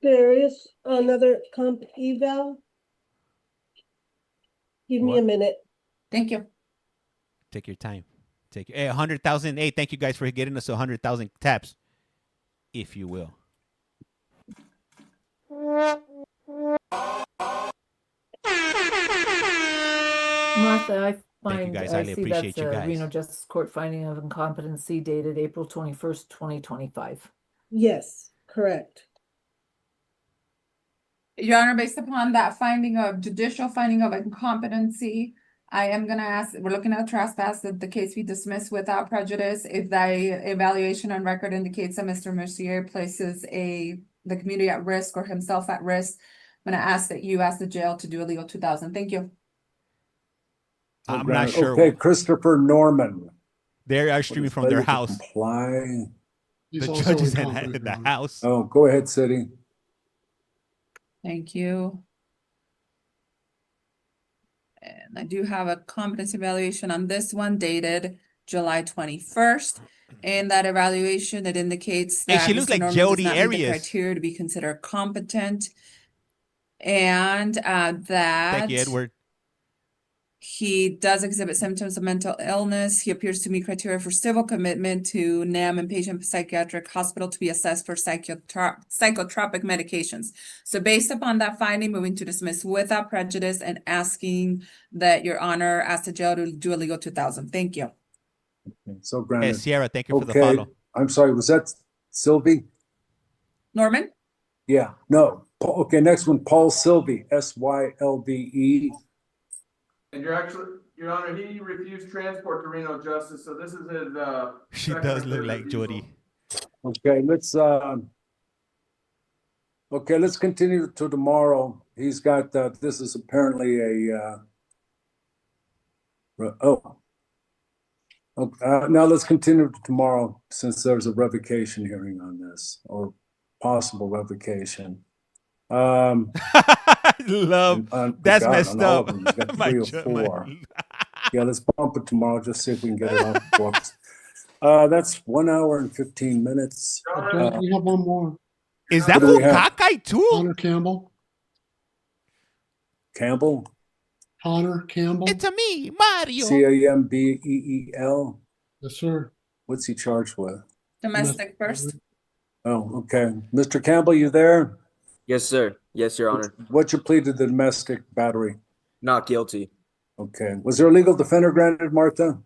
There is another comp eval. Give me a minute. Thank you. Take your time. Hey, 100,000. Hey, thank you guys for getting us 100,000 taps, if you will. Martha, Thank you guys. Highly I see appreciate that's you a guys. Reno Justice Court finding of incompetency dated April 21st, 2025. Yes, correct. Your Honor, based upon that judicial finding of incompetency, I am gonna ask, we're looking at trespass, that the case be dismissed without prejudice. If the evaluation on record indicates that Mr. Mercier places the community at risk or himself at risk, I'm gonna ask that you ask the jail to do a legal 2000. Thank you. I'm not sure. Okay, Christopher Norman. They are streaming from their house. Comply. The judge is in the house. Oh, go ahead, City. Thank you. And I do have a competency evaluation on this one dated July 21st. In that evaluation, it indicates Hey, that she looks Mr. like Norman Jody does not meet the Arias. criteria to be considered competent. And Thank that you, Edward. he does exhibit symptoms of mental illness. He appears to meet criteria for civil commitment to NAM inpatient psychiatric hospital to be assessed for psychotropic medications. So based upon that finding, moving to dismiss without prejudice and asking that Your Honor ask the jail to do a legal 2000. Thank you. Okay, so granted. Hey, Sierra, thank you for the Okay, follow. I'm sorry, was that Sylvie? Norman? Yeah, no. Okay, next one, Paul Sylvie, S-Y-L-V-E. And Your Honor, he refused transport to Reno Justice, so this is his, She second does or look third like refusal. Jody. Okay, let's continue to tomorrow. He's got, this is apparently now let's continue to tomorrow since there's a revocation hearing on this, or possible revocation. That's messed up. He's got 3 or 4. Yeah, let's bump it tomorrow, just see if we can get it off the books. That's 1 hour and 15 minutes. We have one more. Is that What do we have? Fukakai too? Connor Campbell. Campbell, Connor Campbell. It's a me, Mario. Cambeel. Yes, sir. What's he charged with? Domestic first. Oh, okay. Mr. Campbell, you there? Yes, sir. Yes, Your Honor. What's your plea to the domestic battery? Not guilty. Okay. Was there a legal defender granted, Martha?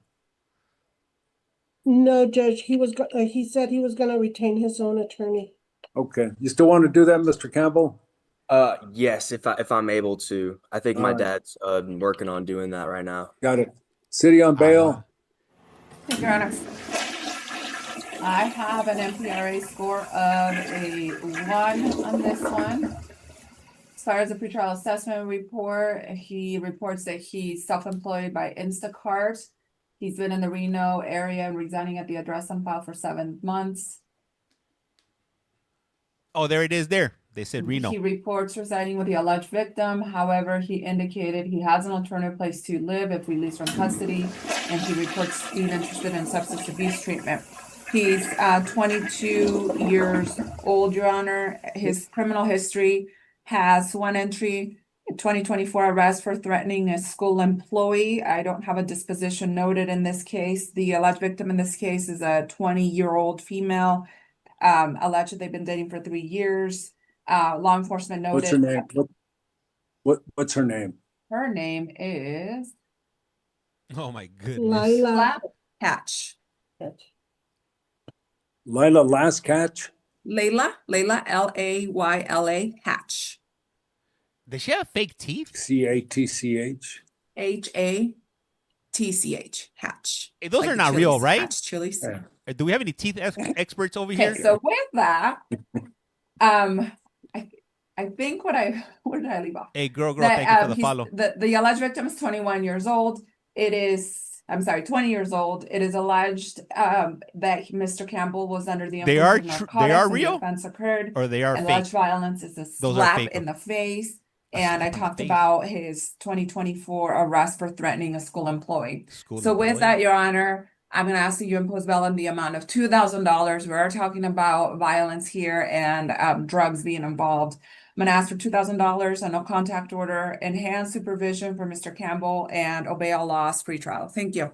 No, Judge, he said he was gonna retain his own attorney. Okay. You still want to do that, Mr. Campbell? Yes, if I'm able to. I think my All right. dad's working on doing that right now. Got it. City on bail? Thank you, Your Honor. I have an MPRA score of a 1 on this one. As far as the pretrial assessment report, he reports that he's self-employed by Instacart. He's been in the Reno area and residing at the address on file for 7 months. Oh, there it is there. They said Reno. He reports residing with the alleged victim. However, he indicated he has an alternative place to live if released from custody, and he reports being interested in substance abuse treatment. He's 22 years old, Your Honor. His criminal history has 1 entry, 2024 arrest for threatening a school employee. I don't have a disposition noted in this case. The alleged victim in this case is a 20-year-old female. Alleged they've been dating for 3 years. Law enforcement noted. What's her name? What's her name? Her name is Oh my goodness. Lila Hatch. Lila Last Catch? Layla, Layla, Hatch. Does she have fake teeth? CATCH? HATCH, Hatch. Hey, those Like are the not real, chilies, right? Hatch chilies. Do we have any teeth experts over Okay, here? so with that, I think where did I leave off? Hey, girl, That, thank you for the he's- follow. The alleged victim is 21 years old. 20 years old. It is alleged that Mr. Campbell was under the They are influence of they are narcotics when the real, offense occurred. or they are And fake. alleged violence is a Those are slap fake. in the face. A And I slap in the talked face. about his 2024 arrest for threatening a school employee. School So with employee. that, Your Honor, I'm gonna ask that you impose bail in the amount of $2,000. We are talking about violence here and drugs being involved. I'm gonna ask for $2,000, a no contact order, enhanced supervision for Mr. Campbell, and obey all laws pretrial. Thank you.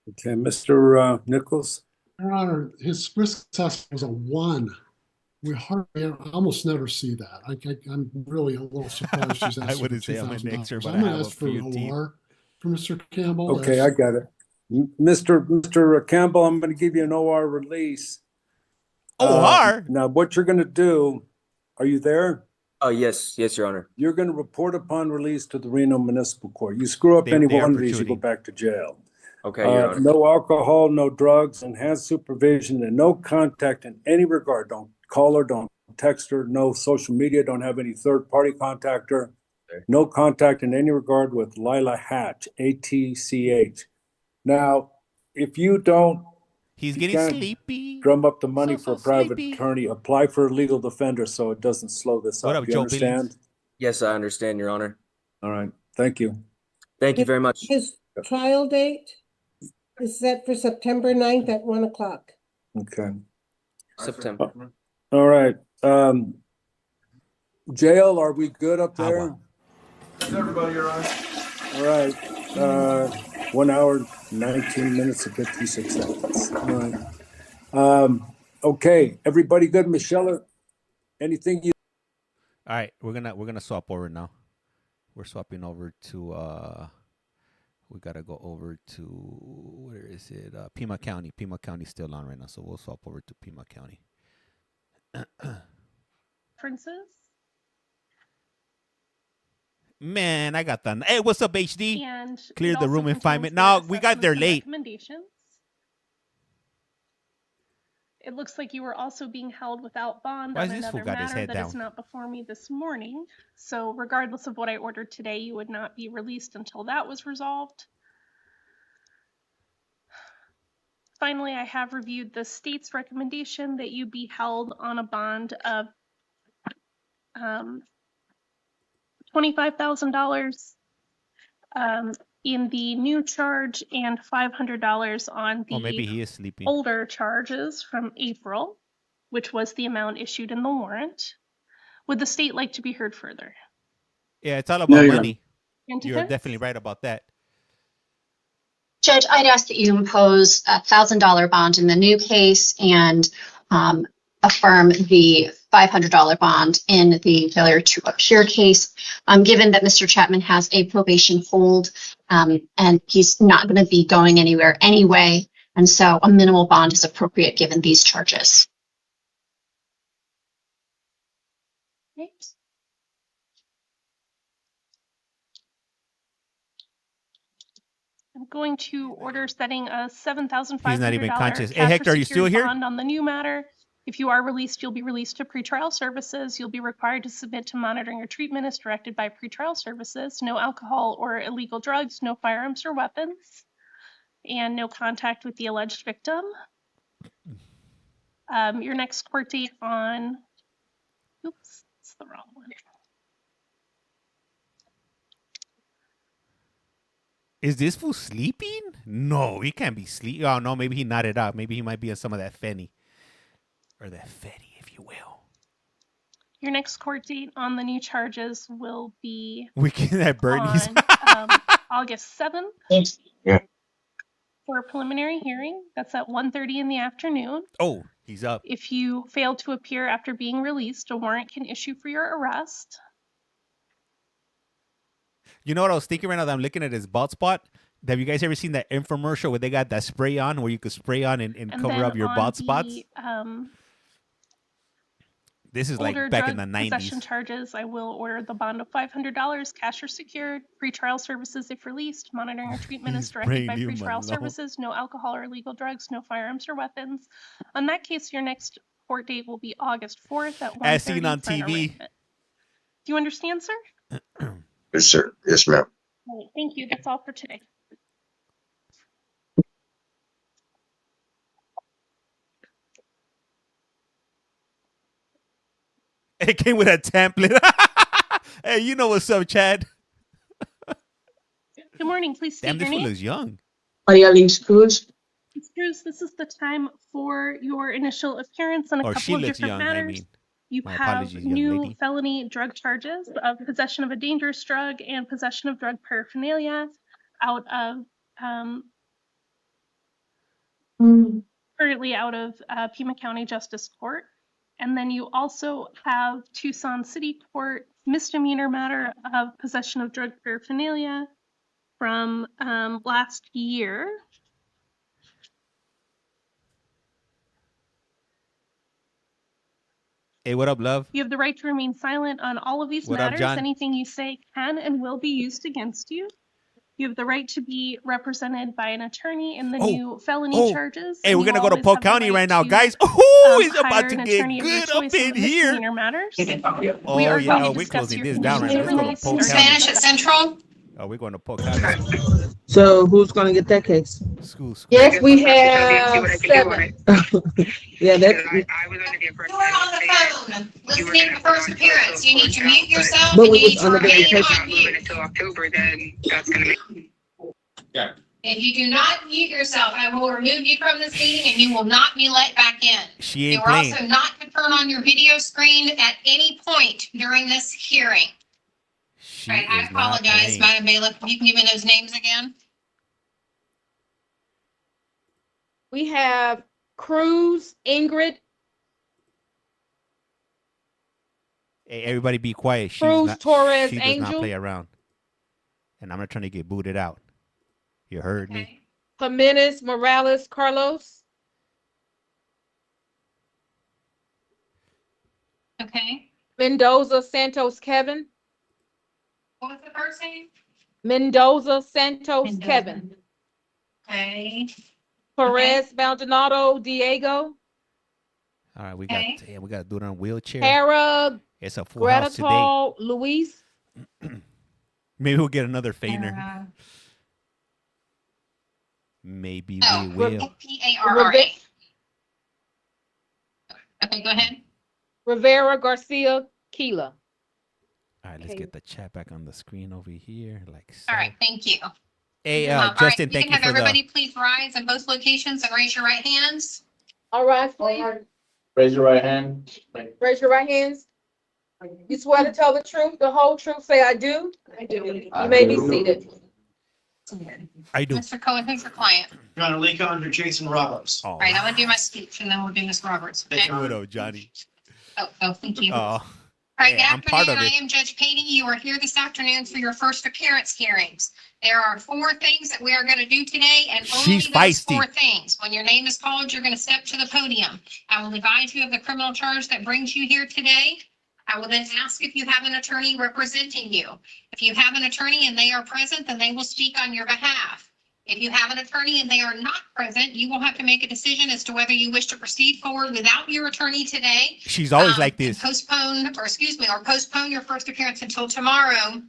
Okay, Mr. Nichols? Your Honor, his risk assessment was a 1. We hardly, I almost never see that. I'm really a little surprised she's I asking for wouldn't say I'm an $2,000. expert, but I'm I gonna have a ask for few an teeth. OR for Mr. Campbell. Okay, I got it. Mr. Campbell, I'm going to give you an OR release. OR? Now, what you're going to do, are you there? Oh, yes, Your Honor. You're going to report upon release to the Reno Municipal Court. You screw up They any are one of these, you go protruding. back to jail. Okay, Your Honor. No alcohol, no drugs, enhanced supervision, and no contact in any regard. Don't call her, don't text her, no social media, don't have any third-party contact her. Okay. No contact in any regard with Lila Hatch, ATCH. Now, if you don't He's you getting can't sleepy. drum up the money So for a private sleepy. attorney, apply for a legal defender so it doesn't slow this What up. up, You Joe understand? Billings? Yes, I understand, Your Honor. All right, thank you. Thank you very much. His trial date is set for September 9th at 1 o'clock. Okay. September. All right. Jail, are we good up How there? about- That's everybody, Your Honor. All right. 1 hour, 19 minutes and 56 seconds. All right. Okay, everybody good? Michelle, anything you? All right, we're gonna swap over now. We're swapping over to we gotta go over to where is it? Pima County. Pima County's still on right now, so we'll swap over to Pima County. Princess? Man, I got that. Hey, what's up, HD? And Cleared it the also room in 5 contains minutes. No, the we got there assessments and late. Recommendations. It looks like you were also being held without bond Why on is this fool another got his matter head that is down? not before me this morning. So regardless of what I ordered today, you would not be released until that was resolved. Finally, I have reviewed the state's recommendation that you be held on a bond of $25,000 in the new charge and $500 on Oh, maybe the he is sleeping. older charges from April. which was the amount issued in the warrant. Would the state like to be heard further? Yeah, it's all about you're money. And You're defense? definitely right about that. Judge, I'd ask that you impose $1,000 bond in the new case and affirm the $500 bond in the failure to appear case, given that Mr. Chapman has a probation hold and he's not going to be going anywhere anyway. And so a minimal bond is appropriate given these charges. Right. I'm going to order setting a $7,500 He's not even conscious. Hey, cash or Hector, are you still secured here? bond on the new matter. If you are released, you'll be released to pretrial services. You'll be required to submit to monitoring or treatment as directed by pretrial services. No alcohol or illegal drugs, no firearms or weapons, and no contact with the alleged victim. Your next court date on, oops, it's the wrong one. Is this fool sleeping? No, he can't be sleeping. Oh, no, maybe he nodded out. Maybe he might be on some of that Fenny. Or that Fetty, if you will. Your next court date on the new charges will be Weekend at Bernie's. on August 7th. Yeah. For a preliminary hearing. That's at 1:30 in the afternoon. Oh, he's up. If you fail to appear after being released, a warrant can issue for your arrest. You know what I was thinking right now that I'm looking at his bald spot? Have you guys ever seen that infomercial where they got that spray on where you could spray on and cover then up your on bald the, spots? This is like older back in drug the 90s. possession charges, I will order the bond of $500, cash or secured, pretrial services if released, monitoring or treatment is directed by spraying you, pretrial Manolo. services, no alcohol or illegal drugs, no firearms or weapons. On that case, your next court date will be August 4th at 1:30 As seen on for an TV. arraignment. Do you understand, sir? Yes, sir. Yes, ma'am. All right, thank you. That's all for today. It came with a template. Hey, you know what's up, Chad? Good morning. Please state Damn, this your fool name. looks young. Maria Lynch Cruz. Ms. Cruz, this is the time for your initial appearance on a Or couple she of looks different young, I matters. mean. You My have apologies, young new lady. felony drug charges of possession of a dangerous drug and possession of drug paraphernalia out of currently out of Pima County Justice Court. And then you also have Tucson City Court misdemeanor matter of possession of drug paraphernalia from last year. Hey, what up, love? You have the right to remain silent on all of these What up, matters. John? Anything you say can and will be used against you. You have the right to be represented by an attorney in the new felony charges. Hey, and we're you going to go to always Polk have the County right now, to, guys. Oh, it's hire about to an get attorney of your good up choice on in the here. misdemeanor matters. Oh, We are yeah. going Oh, to we're discuss closing your this down right now. conditions Let's go to release Polk starting County. Spanish at Central. Oh, we're going to Polk County. So who's gonna get that case? School. Yes, we have 7. Yeah, that's. You were on the phone listening to first appearance. You need to mute yourself. But You we need was to on the remain very on mute. Until October, then that's gonna be. Yeah. If you do not mute yourself, I will remove you from this meeting and you will not be let back in. She You ain't are playing. also not to turn on your video screen at any point during this hearing. She Right, I is not apologize, playing. Madam Bailiff. You can give me those names again. We have Cruz, Ingrid, Hey, everybody be quiet. She's Cruz, not, Torres, she does not Angel. play around. And I'm not trying to get booted out. You heard me? Jimenez, Morales, Carlos, Okay. Mendoza, Santos, Kevin, What was the first name? Mendoza, Santos, Kevin, Okay. Perez, Maldonado, Diego, All right, we got Okay. we got to do it on a wheelchair. Hera, It's a full house today. Gretatal, Luis, Maybe we'll get another feigner. Maybe we will. P-A-R-R-A. Okay, go ahead. Rivera, Garcia, Keela. All right, let's get the chat back on the screen over here, like so. All right, thank you. Hey, All right, Justin, thank you can for have everybody the. please rise in both locations and raise your right hands. All right, please. Raise your right hand. Raise your right hands. You swear to tell the truth, the whole truth, say I do? I do. You may be seated. I do. Mr. Cohen, who's your client? Your Honor, Lee under Jason Roberts. Oh, All right, I'm gonna do my speech and then we'll do Ms. Roberts. Okay? what up, Johnny? Oh, thank you. Oh, All right, yeah, I'm good part afternoon. of I it. am Judge Patey. You are here this afternoon for your first appearance hearings. There are 4 things that we are going to do today, and only She's those feisty. 4 things. When your name is called, you're going to step to the podium. I will advise you of the criminal charge that brings you here today. I will then ask if you have an attorney representing you. If you have an attorney and they are present, then they will speak on your behalf. If you have an attorney and they are not present, you will have to make a decision as to whether you wish to proceed forward without your attorney today. She's always like and this. Postpone your first appearance until tomorrow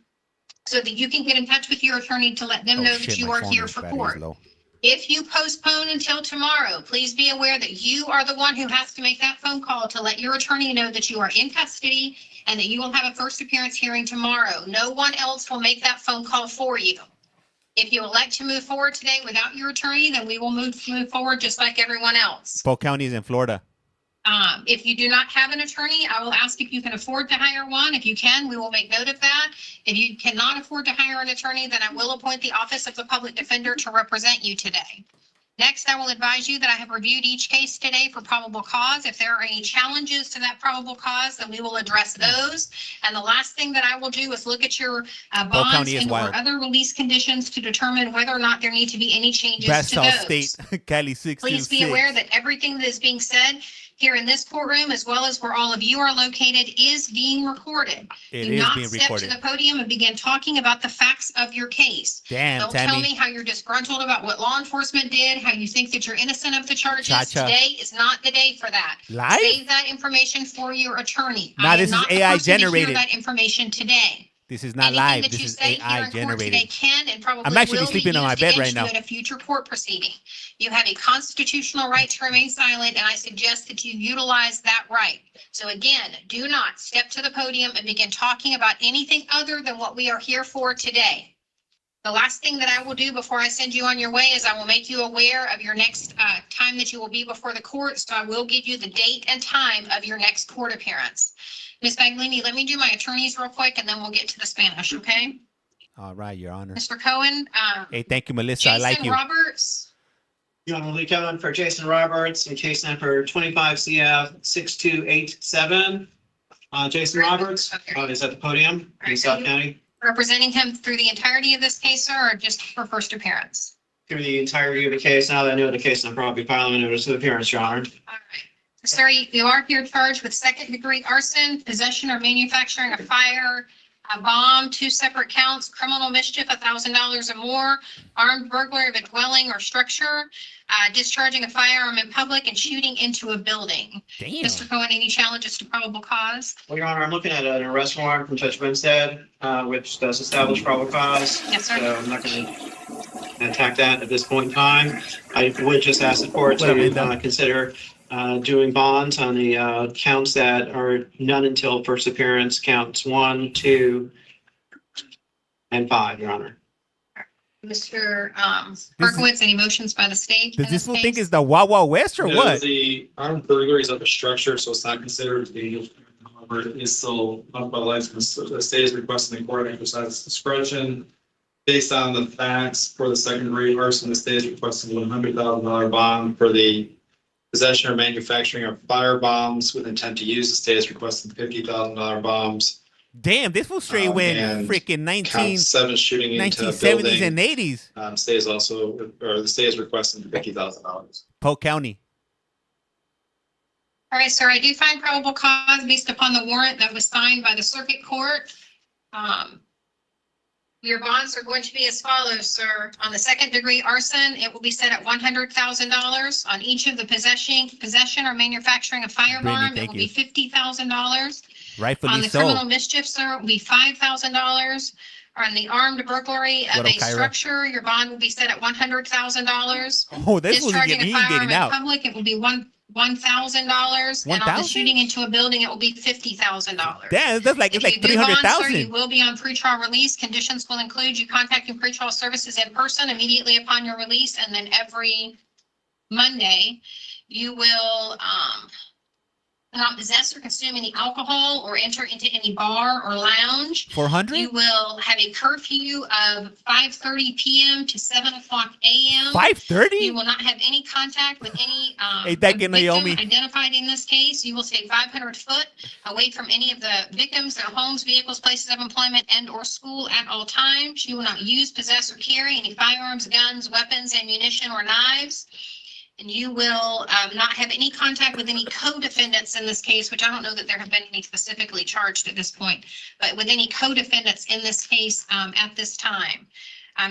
so that you can get in touch with your attorney to let them Oh, know shit, that you my are phone here is for battery is court. low. If you postpone until tomorrow, please be aware that you are the one who has to make that phone call to let your attorney know that you are in custody and that you will have a first appearance hearing tomorrow. No one else will make that phone call for you. If you elect to move forward today without your attorney, then we will move forward just like everyone else. Polk County is in Florida. If you do not have an attorney, I will ask if you can afford to hire one. If you can, we will make note of that. If you cannot afford to hire an attorney, then I will appoint the Office of the Public Defender to represent you today. Next, I will advise you that I have reviewed each case today for probable cause. If there are any challenges to that probable cause, then we will address those. And the last thing that I will do is look at your bonds County is and or wild. other release conditions to determine whether or not there need to be any changes That's to South those. State, Cali 626. Please be aware that everything that is being said here in this courtroom, as well as where all of you are located, is being recorded. It Do is not being step recorded. to the podium and begin talking about the facts of your case. Damn, Don't tell Tammy. me how you're disgruntled about what law enforcement did, how you think that you're innocent of the charges. Cha-cha. Today is not the day for that. Live? Save that information for your attorney. Nah, I am this is not the AI person to hear generated. that information today. This is not Anything live. that This you is say here AI in court today generated. can and probably I'm actually will sleeping be on my used bed right against now. you in a future court proceeding. You have a constitutional right to remain silent, and I suggest that you utilize that right. So again, do not step to the podium and begin talking about anything other than what we are here for today. The last thing that I will do before I send you on your way is I will make you aware of your next time that you will be before the court. So I will give you the date and time of your next court appearance. Ms. Baglini, let me do my attorneys real quick and then we'll get to the Spanish, okay? All right, Your Honor. Mr. Cohen, Hey, thank you, Melissa. I like Jason you. Roberts, Your Honor, Lee Cohen for Jason Roberts in case number 25 CF 6287. Jason Roberts is at the podium in South County. representing him through the entirety of this case, sir, or just for first appearance? Through the entirety of the case. Now that I know the case, I'm probably filing a notice of appearance, Your Honor. Sir, you are here charged with second-degree arson, possession or manufacturing a fire, a bomb, 2 separate counts, criminal mischief, $1,000 or more, armed burglary of a dwelling or structure, discharging a firearm in public, and shooting into a building. Damn. Mr. Cohen, any challenges to probable cause? Well, Your Honor, I'm looking at an arrest warrant from Judge Winstead, which does establish probable cause. Yes, sir. So I'm not going to attack that at this point in time. I would just ask the court to consider doing bonds on the counts that are none until first appearance, counts 1, 2, and 5, Your Honor. Mr. Berkowitz, any motions by the state? Does in this fool case? think it's the Wild Wild West or what? The armed burglary is of a structure, so it's not considered to be, however, it is still up by license. The state is requesting the court exercise discretion. Based on the facts for the second degree arson, the state is requesting $100,000 bond for the possession or manufacturing of fire bombs with intent to use. The state is requesting $50,000 bombs. Damn, this fool straight went freaking Count 7 shooting into a 1970s building. and 80s. State is also, or the state is requesting $50,000. Polk County. All right, sir, I do find probable cause based upon the warrant that was signed by the circuit court. Your bonds are going to be as follows, sir. On the second degree arson, it will be set at $100,000. On each of the possession or manufacturing of firearm, it will be $50,000. Rightfully On the so. criminal mischief, sir, it will be $5,000. On the armed burglary of What a up, Kyra? structure, your bond will be set at $100,000. Oh, this fool's Discharging getting, a he firearm getting in out. public, it will be $1,000. And on the 1,000? shooting into a building, it will be $50,000. Damn, that's like, it's If like you do bond, sir, 300,000. You will be on pretrial release. Conditions will include you contacting pretrial services in person immediately upon your release, and then every Monday, you will not possess or consume any alcohol or enter into any bar or lounge. 400? You will have a curfew of 5:30 p.m. to 7 o'clock a.m. 5:30? You will not have any contact with any Hey, that can victim Naomi. identified in this case. You will stay 500 foot away from any of the victims, their homes, vehicles, places of employment, and or school at all times. You will not use, possess, or carry any firearms, guns, weapons, ammunition, or knives. And you will not have any contact with any co-defendants in this case, which I don't know that there have been any specifically charged at this point, but with any co-defendants in this case at this time.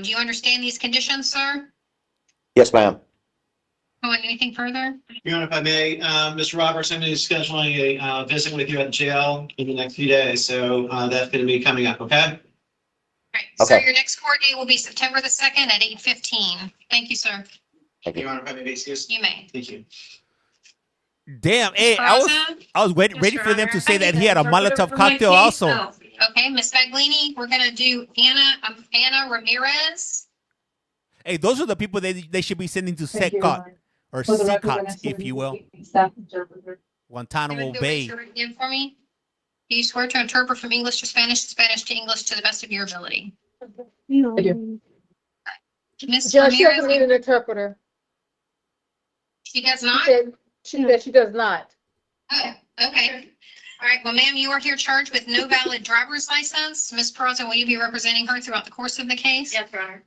Do you understand these conditions, sir? Yes, ma'am. Want anything further? Your Honor, if I may, Mr. Roberts, I'm going to be scheduling a visit with you at the jail in the next few days, so that's going to be coming up, okay? Right. So Okay. your next court date will be September the 2nd at 8:15. Thank you, sir. Thank you. Your Honor, if I may be excused. You may. Thank you. Damn, hey, I was ready for them to say that he had a Molotov cocktail also. Okay, Ms. Baglini, we're gonna do Anna Ramirez. Hey, those are the people they should be sending to SECOT or SECOT, if you will. Guantanamo Bay. Again for me. Do you swear to interpret from English to Spanish, Spanish to English to the best of your ability? Ms. Judge, she Ramirez, doesn't need an interpreter. she does not? She said she does not. Oh, okay. All right, well, ma'am, you are here charged with no valid driver's license. Ms. Peraza, will you be representing her throughout the course of the case? Yes, Your Honor.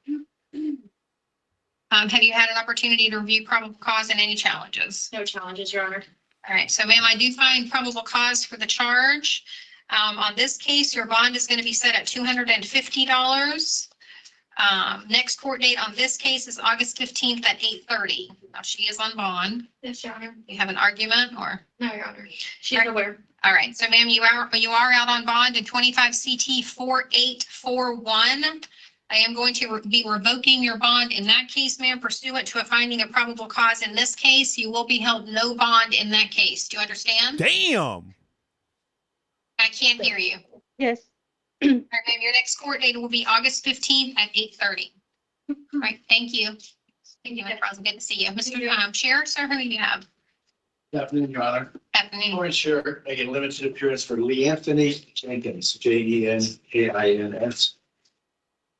Have you had an opportunity to review probable cause and any challenges? No challenges, Your Honor. All right, so ma'am, I do find probable cause for the charge. On this case, your bond is going to be set at $250. Next court date on this case is August 15th at 8:30. Now, she is on bond. Yes, Your Honor. You have an argument or? No, Your Honor. She's aware. All right, so ma'am, you are out on bond in 25 CT 4841. I am going to be revoking your bond in that case, ma'am, pursuant to a finding of probable cause. In this case, you will be held no bond in that case. Do you understand? Damn. I can't hear you. Yes. All right, ma'am, your next court date will be August 15th at 8:30. All right, thank you. Thank you, Ms. Rosen. Good to see you. Mr. Chair, sir, who do you have? Good afternoon, Your Honor. Afternoon. Warrant Chair, making limited appearance for Lee Anthony Jenkins, Jenkins.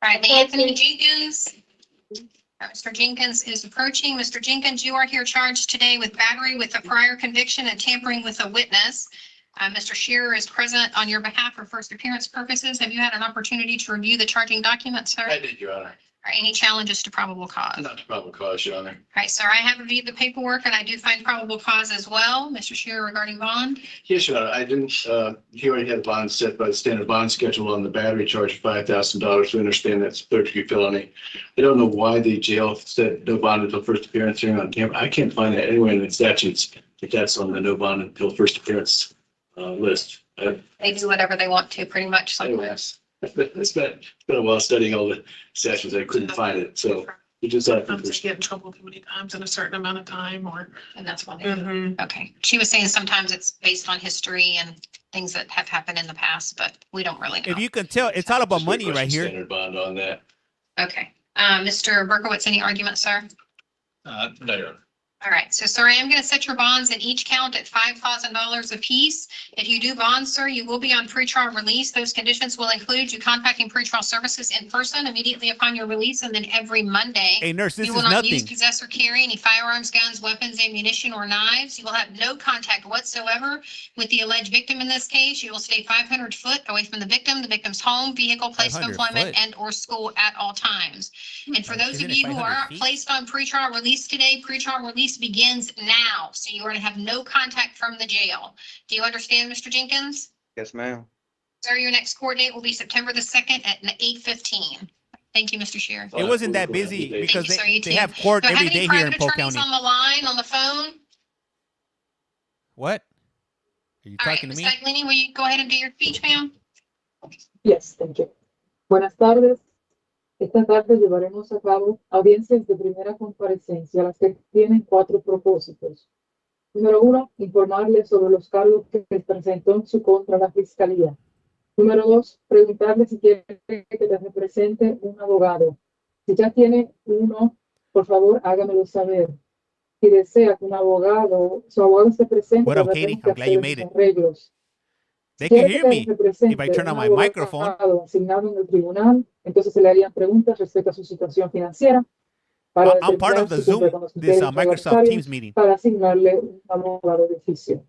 All right, Anthony Jenkins. Mr. Jenkins is approaching. Mr. Jenkins, you are here charged today with battery with a prior conviction and tampering with a witness. Mr. Shearer is present on your behalf for first appearance purposes. Have you had an opportunity to review the charging documents, sir? I did, Your Honor. All right, any challenges to probable cause? Not probable cause, Your Honor. All right, sir, I have reviewed the paperwork and I do find probable cause as well. Mr. Shearer, regarding bond? Yes, Your Honor. I didn't, he already had a bond set by the standard bond schedule on the battery charge of $5,000. We understand that's third-degree felony. I don't know why the jail said no bond until first appearance hearing on camera. I can't find that anywhere in the statutes that that's on the no bond until first appearance list. They do whatever they want to, pretty much sometimes. It's been a while studying all the statutes. I couldn't find it, so we just had To get in trouble too many times in a certain amount of time or. And that's why. Okay. She was saying sometimes it's based on history and things that have happened in the past, but we don't really know. If you can tell, it's all about money right here. Standard bond on that. Okay. Mr. Berkowitz, any argument, sir? No, Your Honor. All right. So, sir, I am going to set your bonds in each count at $5,000 apiece. If you do bonds, sir, you will be on pretrial release. Those conditions will include you contacting pretrial services in person immediately upon your release, and then every Monday. Hey, nurse, this you is will not nothing. use, possess, or carry any firearms, guns, weapons, ammunition, or knives. You will have no contact whatsoever with the alleged victim in this case. You will stay 500 foot away from the victim's home, vehicle, place of 500 employment, foot. and or school at all times. And for those Isn't of it you who 500 are feet? placed on pretrial release today, pretrial release begins now. So you are going to have no contact from the jail. Do you understand, Mr. Jenkins? Yes, ma'am. Sir, your next court date will be September the 2nd at 8:15. Thank you, Mr. Shearer. It wasn't that busy because Thank you, sir. You they too. have court Do I have every any day here in private Polk attorneys County. on the line, on the phone? What? Are you All right, talking to Ms. me? Baglini, will you go ahead and do your speech, ma'am? Yes, thank you. Buenas tardes. Esta tarde llevaremos a cabo audiencias de primera comparecencia, las que tienen 4 propósitos. Número 1, informarle sobre los cargos que presentó en su contra la Fiscalía. Número 2, preguntarle si quiere que te represente un abogado. Si ya tiene uno, por favor, hágamelo saber. si desea que un abogado, su abogado esté presente, What up, tendremos Katie? que I'm glad you hacer made esos it. arreglos. They Si can quiere hear que me if I represente turn on un my microphone. abogado asignado en el tribunal, entonces se le harían preguntas respecto a su situación financiera para I'm part determinar of the si cumple Zoom, con los this criterios Microsoft reglamentarios Teams meeting. para asignarle un abogado de oficio.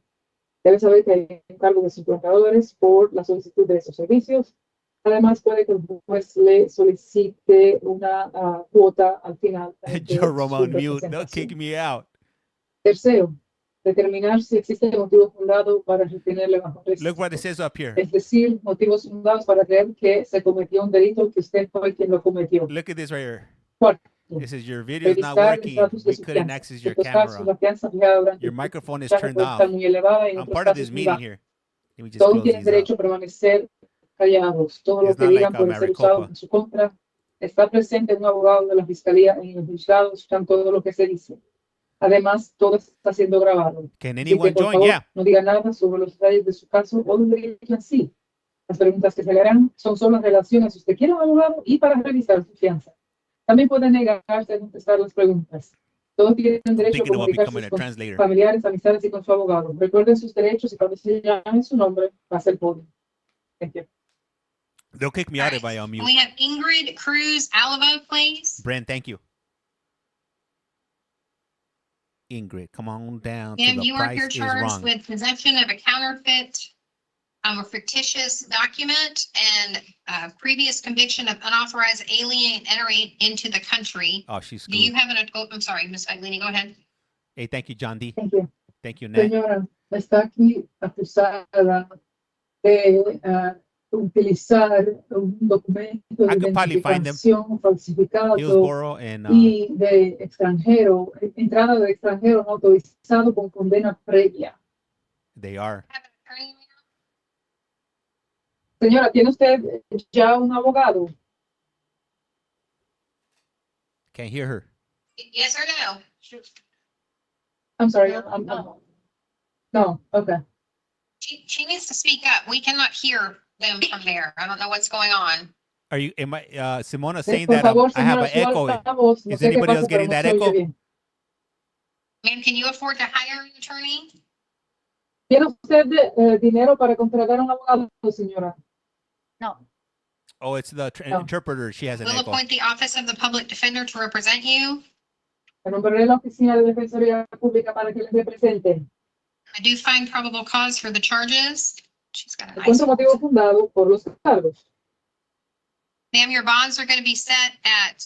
Debe saber que hay un cargo de $50 por la solicitud de esos servicios. Además, puede que el juez le solicite una cuota al final de Joe Roma su on mute. They'll representación. kick me out. Tercero, determinar si existe motivo fundado para retenerle bajo arresto. Look what it says up here. Es decir, motivos fundados para creer que se cometió un delito que usted fue quien lo cometió. Look at this right here. Cuarto, It says your video is not revisar el working. estatus de We su couldn't fianza. access En your estos casos, camera. la fianza fijada durante Your el microphone is viaje turned puede off. estar muy elevada y en I'm otros part of casos this muy meeting baja. here. Let me just Todos close tienen these derecho up. a permanecer callados. Todo lo It's que not digan like puede ser usado Maricopa. en su contra. Está presente un abogado de la fiscalía en el juzgado, escuchan todo lo que se dice. Además, todo está siendo grabado. Can Así que, anyone por join? favor, Yeah. no diga nada sobre los detalles de su caso o donde digan sí. Las preguntas que se le harán son solo en relación a si usted quiere un abogado y para revisar su fianza. También puede negarse a contestar las preguntas. Todos tienen derecho a Thinking about becoming comunicarse a con sus translator. familiares, amistades y con su abogado. Recuerden sus derechos y cuando se llame su nombre, pase el podio. Thank you. They'll kick me out if I unmute. We have Ingrid Cruz Alavo, please. Brent, thank you. Ingrid, come on down to And the you are price here is charged wrong. with possession of a counterfeit, a fictitious document, and previous conviction of unauthorized alien entering into the country. Oh, she's Do you screwed. have an? Oh, I'm sorry, Ms. Eileen, go ahead. Hey, thank you, John D. Thank you. Thank you, Nat. Señora, está aquí acusada de utilizar un documento de I could probably find them. identificación falsificado Hillsboro and y de extranjero, entrada de extranjero no autorizado con condena previa. they are. Señora, ¿tiene usted ya un abogado? Can't hear her. Yes or no? I'm sorry. No, okay. She needs to speak up. We cannot hear them from there. I don't know what's going on. Are you? Am I? Simona saying Por that favor, I have señora, an suba echo. la voz. No Is sé qué anybody pasa, else pero getting no that se oye echo? bien. Ma'am, can you afford to hire an attorney? ¿Tiene usted dinero para contratar a un abogado, señora? No. Oh, it's the No. interpreter. She has an We'll echo. appoint the Office of the Public Defender to represent you. Nombraré la oficina de Defensoría Pública para que les represente. I do find probable cause for the charges. She's got a nice. Encuentro motivo fundado por los cargos. Ma'am, your bonds are going to be set at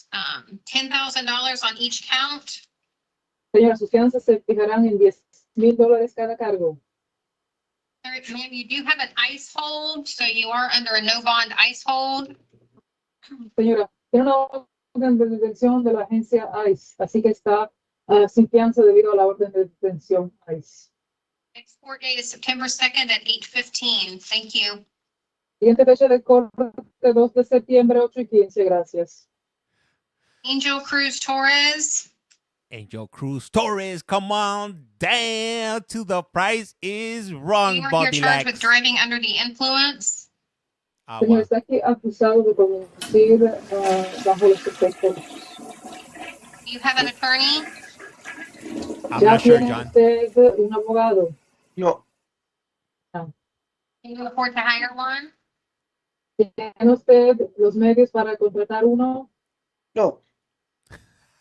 $10,000 on each count. Señora, sus fianzas se fijarán en $10,000 cada cargo. Ma'am, you do have an ICE hold, so you are under a no bond ICE hold. Señora, tiene una orden de detención de la agencia ICE, así que está sin fianza debido a la orden de detención ICE. Next court date is September 2nd at 8:15. Thank you. Siguiente fecha de corte, 2 de septiembre, 8:15. Gracias. Angel Cruz Torres. Angel Cruz Torres, come on down to the price is wrong, You are here Body charged with Lax. driving under the influence. Señor, está aquí acusado de conducir bajo los efectos. Do you have an attorney? I'm ¿Ya not sure, tiene John. usted un abogado? No. No. Can you afford to hire one? ¿Tiene usted los medios para contratar uno? No.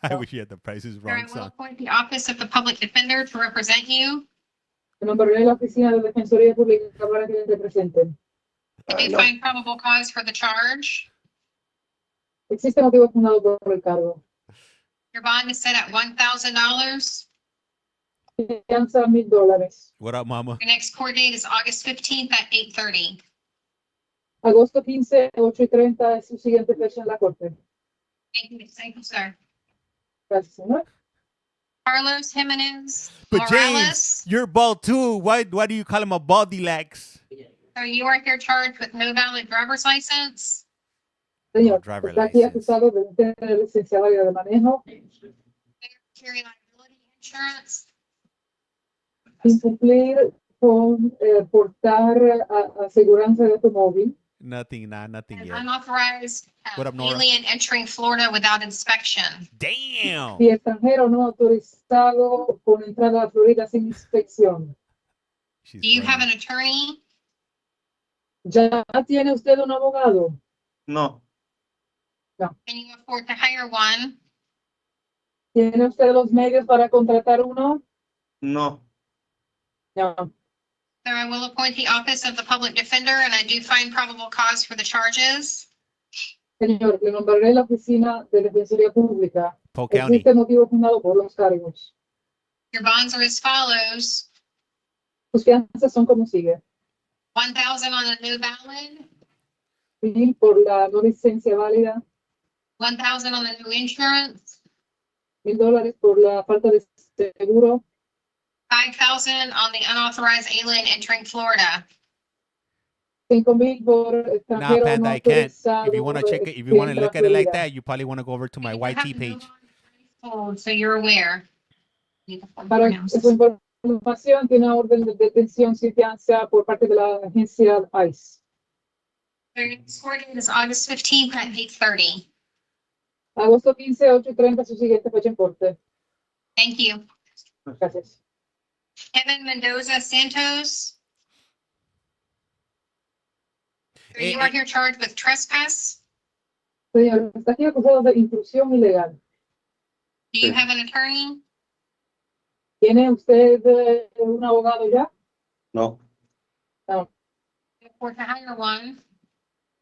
I wish you had the price is Sir, wrong I will song. appoint the Office of the Public Defender to represent you. Nombraré la oficina de Defensoría Pública para que les representen. I do find probable cause for the charge. Existe motivo fundado por el cargo. Your bond is set at $1,000. Fianza $1,000. What up, mama? Your next court date is August 15th at 8:30. Agosto 15, 8:30 es su siguiente fecha en la corte. Thank you, sir. Gracias, señor. Carlos Jimenez But Morales. James, you're bald too. Why do you call him a Baldy Lax? So you are here charged with no valid driver's license. Señor, driver está aquí acusado de no tener licencia válida de manejo, Carry liability insurance. incumplir con portar aseguranza de automóvil, Nothing, nothing An yet. unauthorized What up, Nora? alien entering Florida without inspection. Damn. Y extranjero no autorizado con entrada a Florida sin inspección. Do you have an attorney? ¿Ya tiene usted un abogado? No. No. Can you afford to hire one? ¿Tiene usted los medios para contratar uno? No. No. Sir, I will appoint the office of the public defender and I do find probable cause for the charges. Señor, le nombraré la oficina de Defensoría Pública. Polk County. Existe motivo fundado por los cargos. Your bonds are as follows. Sus fianzas son como sigue. 1,000 on a new valid, 1,000 por la no licencia válida, 1,000 on the new insurance, $1,000 por la falta de seguro, 5,000 on the unauthorized alien entering Florida. 5,000 por Nah, extranjero Panda, no I can't. autorizado. If you want to check it, if you want to que look entra at it like Florida. that, you probably want to go over to my YT page. So you're aware. Para su información, tiene una orden de detención sin fianza por parte de la agencia ICE. Their next court date is August 15th at 8:30. Agosto 15, 8:30, su siguiente fecha en corte. Thank you. Gracias. Kevin Mendoza Santos. Sir, you are here charged with trespass. Señor, está aquí acusado de intrusión ilegal. Do you have an attorney? ¿Tiene usted un abogado ya? No. No. Or to hire one.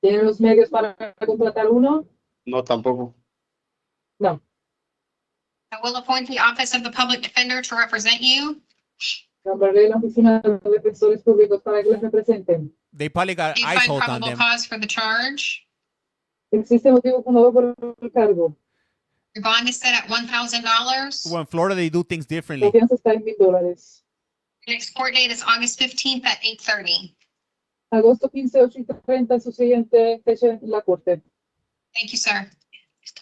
¿Tiene los medios para contratar uno? No, tampoco. No. I will appoint the office of the public defender to represent you. Nombraré la oficina de los defensores públicos para que les representen. They probably got Do you ice find holes on probable them. cause for the charge? Existe motivo fundado por el cargo. Your bond is set at $1,000. Well, in Florida, they do things La differently. fianza está en $1,000. Your next court date is August 15th at 8:30. Agosto 15, 8:30, su siguiente fecha en la corte. Thank you, sir.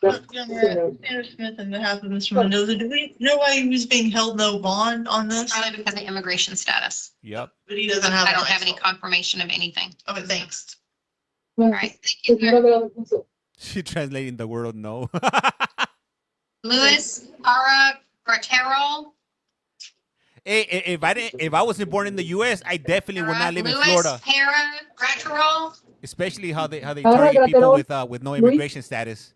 Señor. Mayor Smith, on behalf of Mr. Mendoza, do we know why he was being held no bond on this? Probably because of immigration status. Yep. But he doesn't have. I don't have any confirmation of anything. Okay, thanks. All right. Thank you, Señora sir. de la defensa. She translating the word no. Luis Ara Gratero. Hey, if I wasn't born in the U.S., I definitely would not live in Luis Florida. Para Gratero. Especially how they Ahora, target people Gratero, with no Luis. immigration status.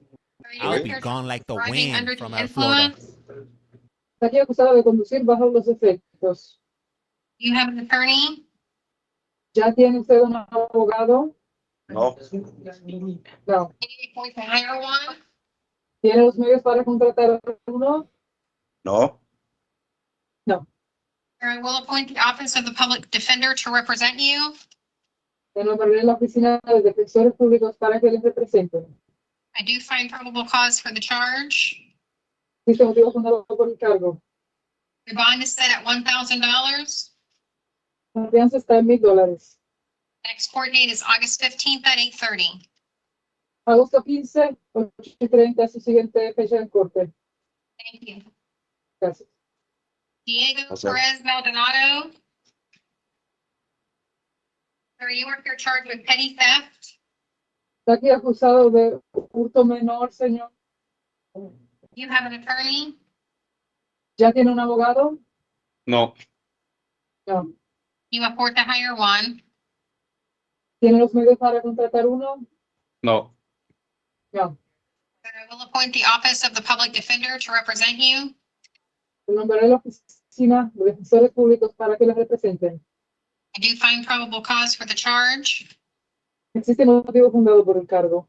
You I'll were be here gone like the driving under wind from the out of Florida. influence. Está aquí acusado de conducir bajo los efectos. You have an attorney? ¿Ya tiene usted un abogado? No. No. Can you appoint to hire one? ¿Tiene los medios para contratar uno? No. No. I will appoint the office of the public defender to represent you. Le nombraré la oficina de defensores públicos para que les representen. I do find probable cause for the charge. Existe motivo fundado por el cargo. Your bond is set at $1,000. La fianza está en $1,000. Next court date is August 15th at 8:30. Agosto 15, 8:30, su siguiente fecha en corte. Thank you. Gracias. Diego Okay. Perez Maldonado. Sir, you are here charged with petty theft. Está aquí acusado de hurto menor, señor. You have an attorney? ¿Ya tiene un abogado? No. No. You afford to hire one. ¿Tiene los medios para contratar uno? No. No. I will appoint the office of the public defender to represent you. Le nombraré la oficina de defensores públicos para que les representen. I do find probable cause for the charge. Existe motivo fundado por el cargo.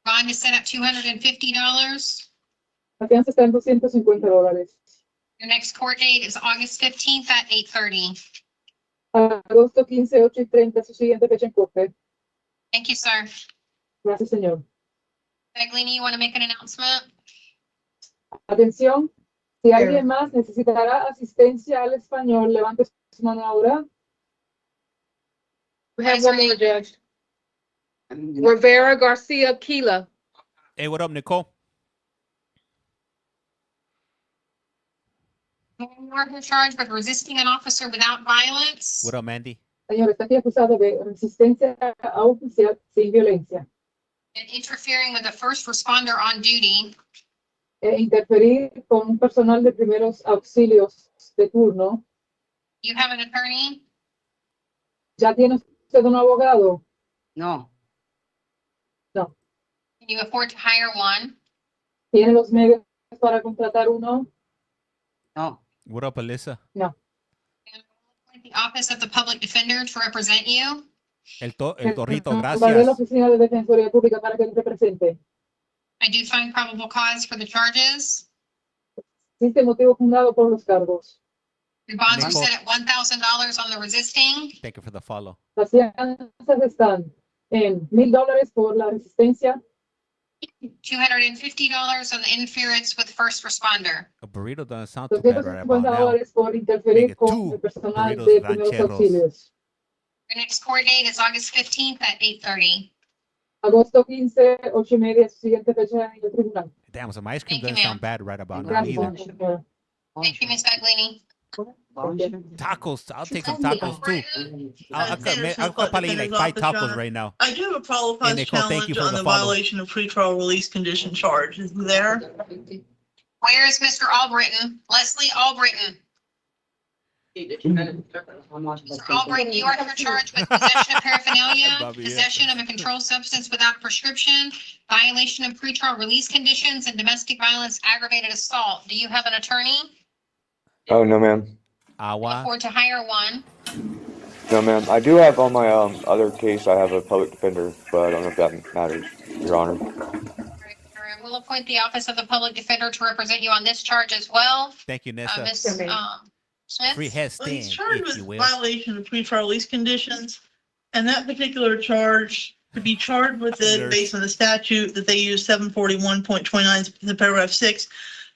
Bond is set at $250. La fianza está en $250. Your next court date is August 15th at 8:30. Agosto 15, 8:30, su siguiente fecha en corte. Thank you, sir. Gracias, señor. Beglini, you want to make an announcement? Atención, si alguien más necesitará asistencia al español, levante su mano ahora. We have one more, Judge. Rivera Garcia Keela. Hey, what up, Nicole? You are here charged with resisting an officer without violence. What up, Mandy? Señor, está aquí acusado de resistencia a oficial sin violencia and interfering with a first responder on duty e interferir con un personal de primeros auxilios de turno. You have an attorney? ¿Ya tiene usted un abogado? No. No. Can you afford to hire one? ¿Tiene los medios para contratar uno? No. What up, Alyssa? No. The Office of the Public Defender to represent you? El torrito, Nombraré la gracias. oficina de Defensoría Pública para que le represente. I do find probable cause for the charges. Existe motivo fundado por los cargos. Your bonds are Nicole. set at $1,000 on the resisting. Thank you for the follow. Las fianzas están en $1,000 por la resistencia, $250 on the interference with first responder. A burrito doesn't sound too bad right about now. $250 por interferir Make it con two el personal burritos de primeros rancheros. auxilios. Your next court date is August 15th at 8:30. Agosto 15, 8:30, siguiente fecha en el tribunal. Damn, some ice cream Thank you, doesn't ma'am. sound bad right about now Gracias, either. señor. Thank you, Ms. Baglini. Tacos. I'll take some tacos too. I'll probably eat like 5 tacos right now. I do have a probable Hey, cause Nicole, thank you challenge for on the the follow. violation of pretrial release condition charge. Is he there? Where is Mr. Albritton? Leslie Albritton. Mr. Albritton, you are charged with possession of paraphernalia, Bobby, yeah. possession of a controlled substance without prescription, violation of pretrial release conditions, and domestic violence aggravated assault. Do you have an attorney? Oh, no, ma'am. Agua. Afford to hire one. No, ma'am. I do have on my other case, I have a public defender, but I don't know if that matters, Your Honor. We'll appoint the Office of the Public Defender to represent you on this charge as well. Thank you, Nessa. Ms. Smith? Free head Well, he's stand, charged if you with will. violation of pretrial release conditions. And that particular charge, to be charged with it Nurse. based on the statute that they use, 741.29, the paragraph 6,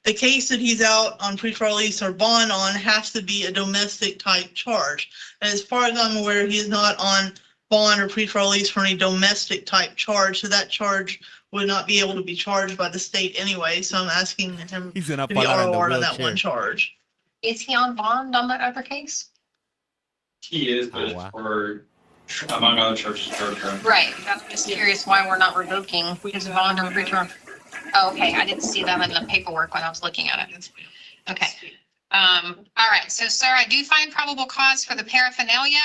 the case that he's out on pretrial release or bond on has to be a domestic type charge. And as far as I'm aware, he is not on bond or pretrial release for any domestic type charge. So that charge would not be able to be charged by the state anyway. So I'm asking him He's gonna to be fall out in the ROR'd on that one wheelchair. charge. Is he on bond on that other case? He is, but it's for, among other charges, drug crime. Right, I'm just curious why we're not revoking his bond or pretrial. Oh, okay, I didn't see that in the paperwork when I was looking at it. Okay. All right, so sir, I do find probable cause for the paraphernalia,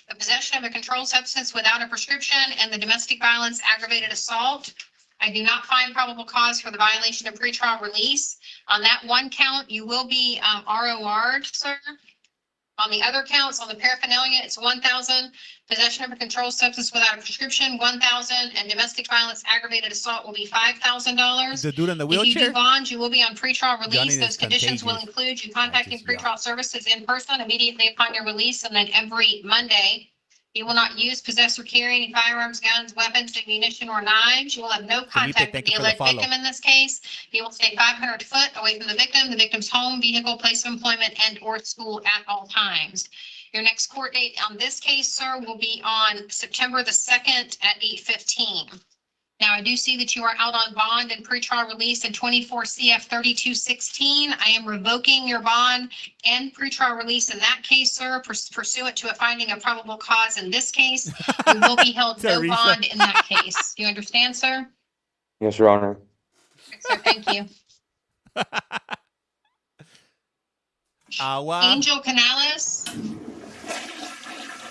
the possession of a controlled substance without a prescription, and the domestic violence aggravated assault. I do not find probable cause for the violation of pretrial release. On that one count, you will be ROR'd, sir. On the other counts, on the paraphernalia, it's 1,000. Possession of a controlled substance without a prescription, 1,000, and domestic violence aggravated assault will be $5,000. The dude in the If you do wheelchair? bond, you will be on pretrial Johnny release. is Those conditions will contagious. include you contacting pretrial services in person immediately upon your release, and then every Monday. You will not use, possess, or carry any firearms, guns, weapons, ammunition, or knives. You will have no contact with thank the you for the alleged follow. victim in this case. You will stay 500 foot away from the victim's home, vehicle, place of employment, and/or school at all times. Your next court date on this case, sir, will be on September the 2nd at 8:15. Now, I do see that you are out on bond and pretrial release in 24 CF 3216. I am revoking your bond and pretrial release in that case, sir, pursuant to a finding of probable cause in this case. You will be held no Teresa. bond in that case. Do you understand, sir? Yes, Your Honor. Sir, thank you. Agua. Angel Canales.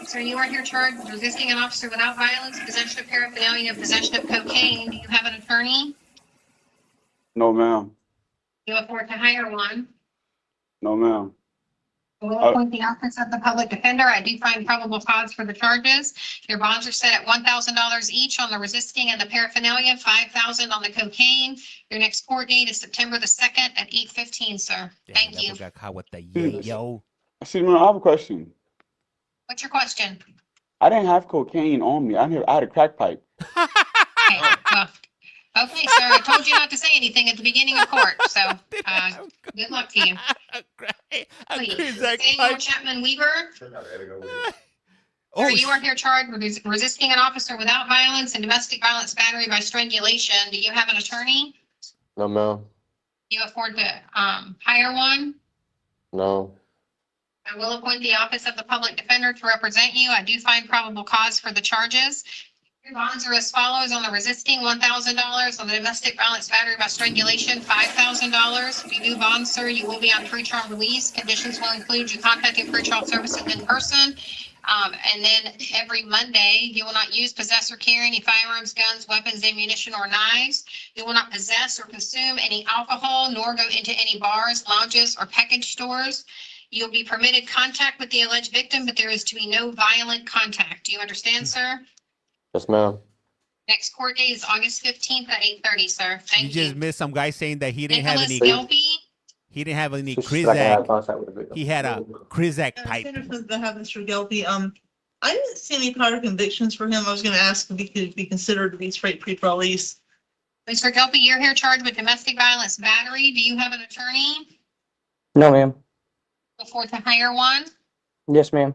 Sir, you are here charged with resisting an officer without violence, possession of paraphernalia, possession of cocaine. Do you have an attorney? No, ma'am. Do you afford to hire one? No, ma'am. We'll appoint the Office of the Public Defender. I do find probable cause for the charges. Your bonds are set at $1,000 each on the resisting and the paraphernalia, $5,000 on the cocaine. Your next court date is September the 2nd at 8:15, sir. Thank you. Got caught with the yo. Excuse me, I have a question. What's your question? I didn't have cocaine on me. I had a crack pipe. Okay, well, okay, sir, I told you not to say anything at the beginning of court, so good luck to you. Please, Samuel Chapman Weaver. Sir, you are here charged with resisting an officer without violence and domestic violence battery by strangulation. Do you have an attorney? No, ma'am. Do you afford to hire one? No. I will appoint the Office of the Public Defender to represent you. I do find probable cause for the charges. Your bonds are as follows: on the resisting, $1,000; on the domestic violence battery by strangulation, $5,000. If you do bond, sir, you will be on pretrial release. Conditions will include you contacting pretrial services in person. And then every Monday, you will not use, possess, or carry any firearms, guns, weapons, ammunition, or knives. You will not possess or consume any alcohol, nor go into any bars, lounges, or package stores. You'll be permitted contact with the alleged victim, but there is to be no violent contact. Do you understand, sir? Yes, ma'am. Next court date is August 15th at 8:30, sir. You Thank you. just missed some guy saying that he didn't have Nicholas any. Gilby. He didn't have any Just so I can have Krizak. contact with the victim. He had a Krizak pipe. Senator from Mr. Gelby, I didn't see any prior convictions for him. I was gonna ask if he could be considered to be straight pre-trial release. Mr. Gilby, you're here charged with domestic violence battery. Do you have an attorney? No, ma'am. Before to hire one? Yes, ma'am.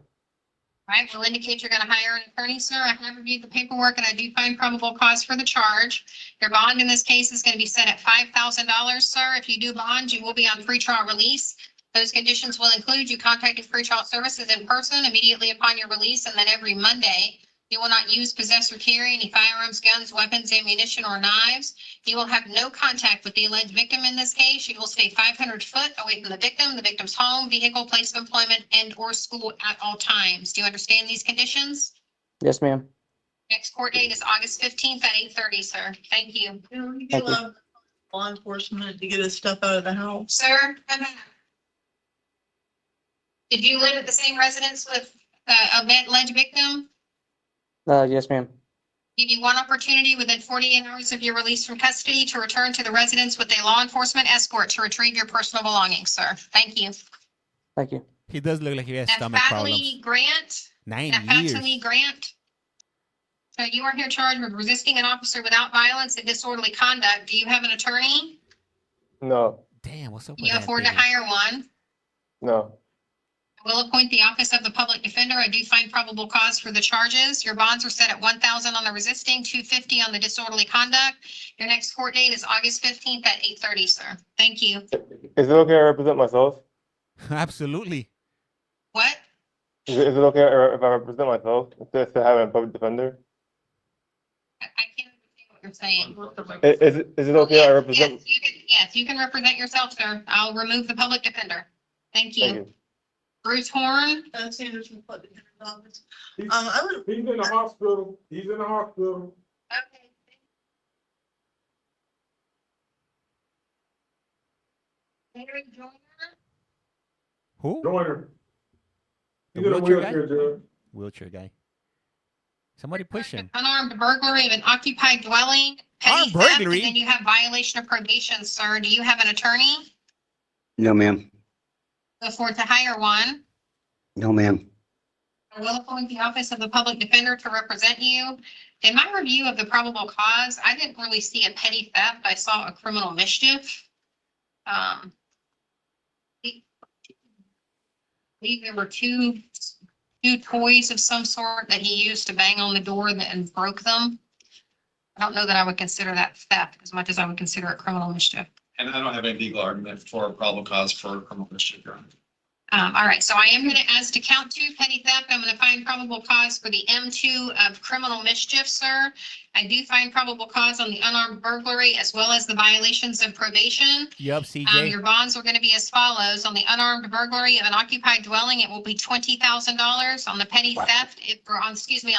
All right, will indicate you're going to hire an attorney, sir. I have reviewed the paperwork and I do find probable cause for the charge. Your bond in this case is going to be set at $5,000, sir. If you do bond, you will be on pretrial release. Those conditions will include you contacting pretrial services in person immediately upon your release, and then every Monday. You will not use, possess, or carry any firearms, guns, weapons, ammunition, or knives. You will have no contact with the alleged victim in this case. You will stay 500 foot away from the victim's home, vehicle, place of employment, and or school at all times. Do you understand these conditions? Yes, ma'am. Next court date is August 15th at 8:30, sir. Thank you. You can allow law enforcement to get his stuff out of the house. Sir, come back. Did you live at the same residence with the alleged victim? Yes, ma'am. Give you one opportunity within 48 hours of your release from custody to return to the residence with a law enforcement escort to retrieve your personal belongings, sir. Thank you. Thank you. He does look like he has stomach problems. Naftali Grant. 9 Naftali years. Grant. So you are here charged with resisting an officer without violence and disorderly conduct. Do you have an attorney? No. Damn, what's up Can with you that afford to thing? hire one? No. I will appoint the Office of the Public Defender. I do find probable cause for the charges. Your bonds are set at $1,000 on the resisting, $250 on the disorderly conduct. Your next court date is August 15th at 8:30, sir. Thank you. Is it okay to represent myself? Absolutely. What? Is it okay if I represent myself instead of having a public defender? I can't understand what you're saying. Is it okay if I represent? Yes, you can represent yourself, sir. I'll remove the public defender. Thank you. Thank you. Bruce Horn. Sanders from the public defender's office. He's in the hospital. He's in the hospital. Okay. Larry Joyner. Who? Joyner. The He's in a wheelchair wheelchair, guy? Judge. Wheelchair guy. Somebody push him. Unarmed burglary of an occupied dwelling. Petty Armed theft, burglary? And then you have violation of probation, sir. Do you have an attorney? No, ma'am. Afford to hire one. No, ma'am. I will appoint the Office of the Public Defender to represent you. In my review of the probable cause, I didn't really see a petty theft. I saw a criminal mischief. I believe there were two toys of some sort that he used to bang on the door and broke them. I don't know that I would consider that theft as much as I would consider it criminal mischief. And I don't have any legal argument for probable cause for criminal mischief, Your Honor. All right, so I am going to, as to count 2, petty theft, I'm going to find probable cause for the M2 of criminal mischief, sir. I do find probable cause on the unarmed burglary as well as the violations of probation. Yup, CJ. Your bonds are going to be as follows. On the unarmed burglary of an occupied dwelling, it will be $20,000. On the petty theft, on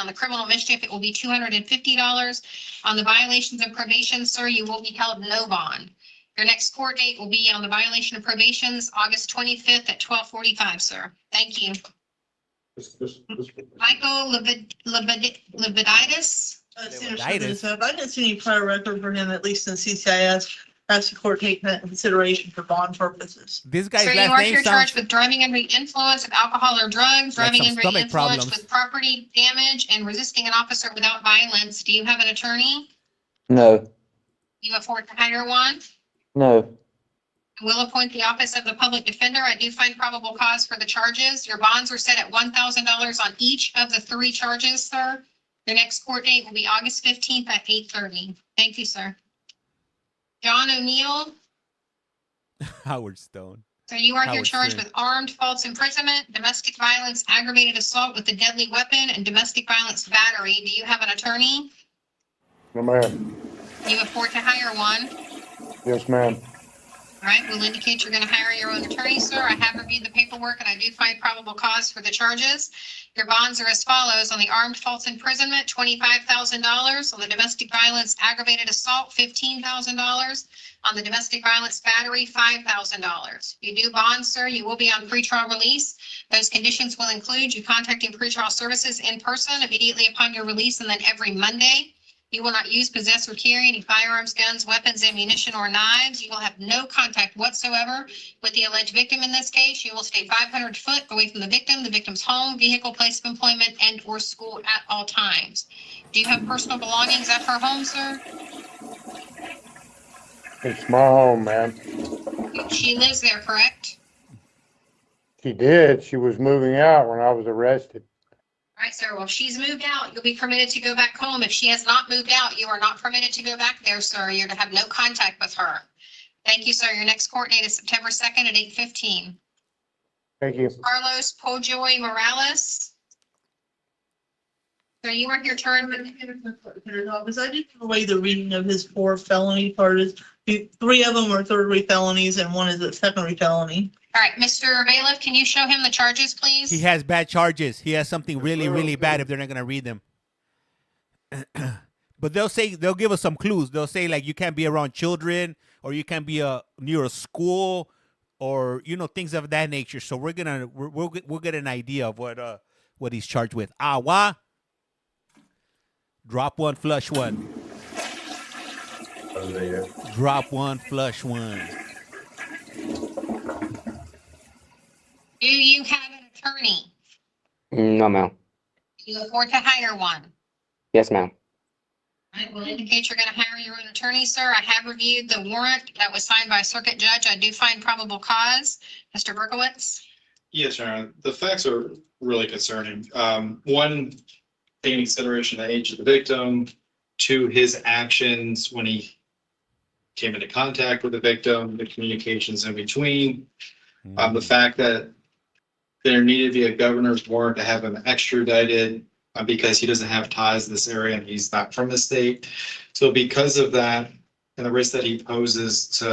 the criminal mischief, it will be $250. On the violations of probation, sir, you will be held no bond. Your next court date will be on the violation of probations, August 25th at 12:45, sir. Thank you. Michael Leviditis. Senator Smith, I didn't see any prior record for him, at least in CCIS. Asked the court take that into consideration for bond purposes. This guy's Sir, you last are name here sounds charged with driving under the influence of alcohol or drugs, like driving some under the stomach influence problems. with property damage, and resisting an officer without violence. Do you have an attorney? No. You afford to hire one? No. I will appoint the Office of the Public Defender. I do find probable cause for the charges. Your bonds are set at $1,000 on each of the 3 charges, sir. Your next court date will be August 15th at 8:30. Thank you, sir. John O'Neill. Howard Stone. So you are here Howard charged Stern. with armed false imprisonment, domestic violence, aggravated assault with a deadly weapon, and domestic violence battery. Do you have an attorney? No, ma'am. You afford to hire one. Yes, ma'am. All right, we'll indicate you're going to hire your own attorney, sir. I have reviewed the paperwork and I do find probable cause for the charges. Your bonds are as follows: on the armed false imprisonment, $25,000; on the domestic violence aggravated assault, $15,000; on the domestic violence battery, $5,000. If you do bond, sir, you will be on pretrial release. Those conditions will include you contacting pretrial services in person immediately upon your release, and then every Monday. You will not use, possess, or carry any firearms, guns, weapons, ammunition, or knives. You will have no contact whatsoever with the alleged victim in this case. You will stay 500 foot away from the victim's home, vehicle, place of employment, and or school at all times. Do you have personal belongings at her home, sir? It's my home, ma'am. She lives there, correct? She did. She was moving out when I was arrested. All right, sir. Well, if she's moved out, you'll be permitted to go back home. If she has not moved out, you are not permitted to go back there, sir. You're to have no contact with her. Thank you, sir. Your next court date is September 2nd at 8:15. Thank you. Carlos Pojoy Morales. So you are here charged with Office. I did give away the reading of his 4 felony charges. 3 of them are third-degree felonies and 1 is a second-degree felony. All right, Mr. Bailiff, can you show him the charges, please? He has bad charges. He has something really, really bad if they're not gonna read them. But they'll give us some clues. They'll say like you can't be around children, or you can't be near a school, or things of that nature. So we'll get an idea of what he's charged with. Awa. Drop one, flush one. Drop one, flush one. Do you have an attorney? No, ma'am. You afford to hire one. Yes, ma'am. All right, we'll indicate you're going to hire your own attorney, sir. I have reviewed the warrant that was signed by a circuit judge. I do find probable cause. Mr. Berkowitz? Yes, Your Honor. The facts are really concerning. One, taking into consideration the age of the victim, 2, his actions when he came into contact with the victim, the communications in between, the fact that there needed to be a governor's warrant to have him extradited because he doesn't have ties to this area and he's not from the state. So because of that and the risk that he poses to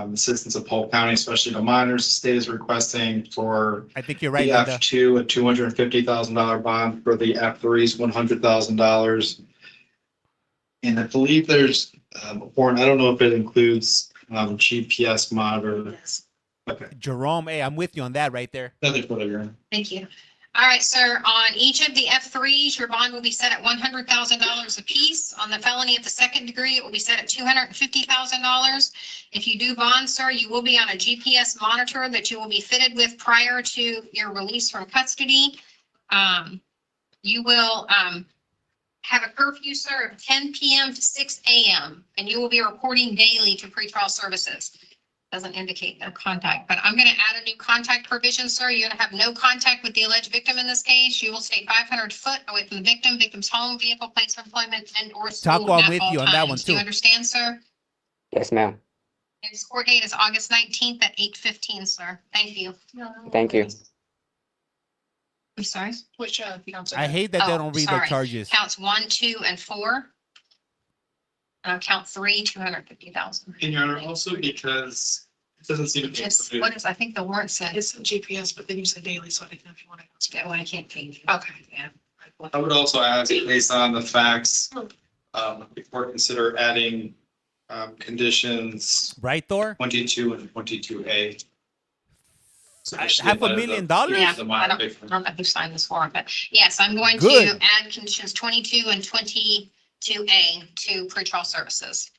the citizens of Polk County, especially the minors, the state is requesting for I think you're right, the Linda. F2 a $250,000 bond, for the F3s $100,000. And I believe there's a warrant. I don't know if it includes GPS monitor. Okay. Jerome, hey, I'm with you on that right there. Nothing further, Your Honor. Thank you. All right, sir. On each of the F3s, your bond will be set at $100,000 apiece. On the felony of the second degree, it will be set at $250,000. If you do bond, sir, you will be on a GPS monitor that you will be fitted with prior to your release from custody. You will have a curfew, sir, of 10 p.m. to 6 a.m., and you will be reporting daily to pretrial services. Doesn't indicate no contact, but I'm going to add a new contact provision, sir. You're going to have no contact with the alleged victim in this case. You will stay 500 foot away from the victim, victim's home, vehicle, place of employment, and or school. Taco, I'm at with all you on that one, times. Do you too. understand, sir? Yes, ma'am. Next court date is August 19th at 8:15, sir. Thank you. Thank you. I'm sorry? Which counts? I hate that they don't read their sorry. charges. Counts 1, 2, and 4. Count 3, 250,000. And Your Honor, also because it doesn't seem to be. Just, what is, I think the warrant said. It's GPS, but then you said daily, so I didn't know if you want to. Yeah, well, I can't change it. Okay. Yeah. I would also ask, based on the facts, before consider adding conditions Right, Thor? 22 and 22A. So $500,000? Yeah, The I minor don't victim. know who signed this warrant, but yes, I'm going Good. to add conditions 22 and 22A to pretrial services.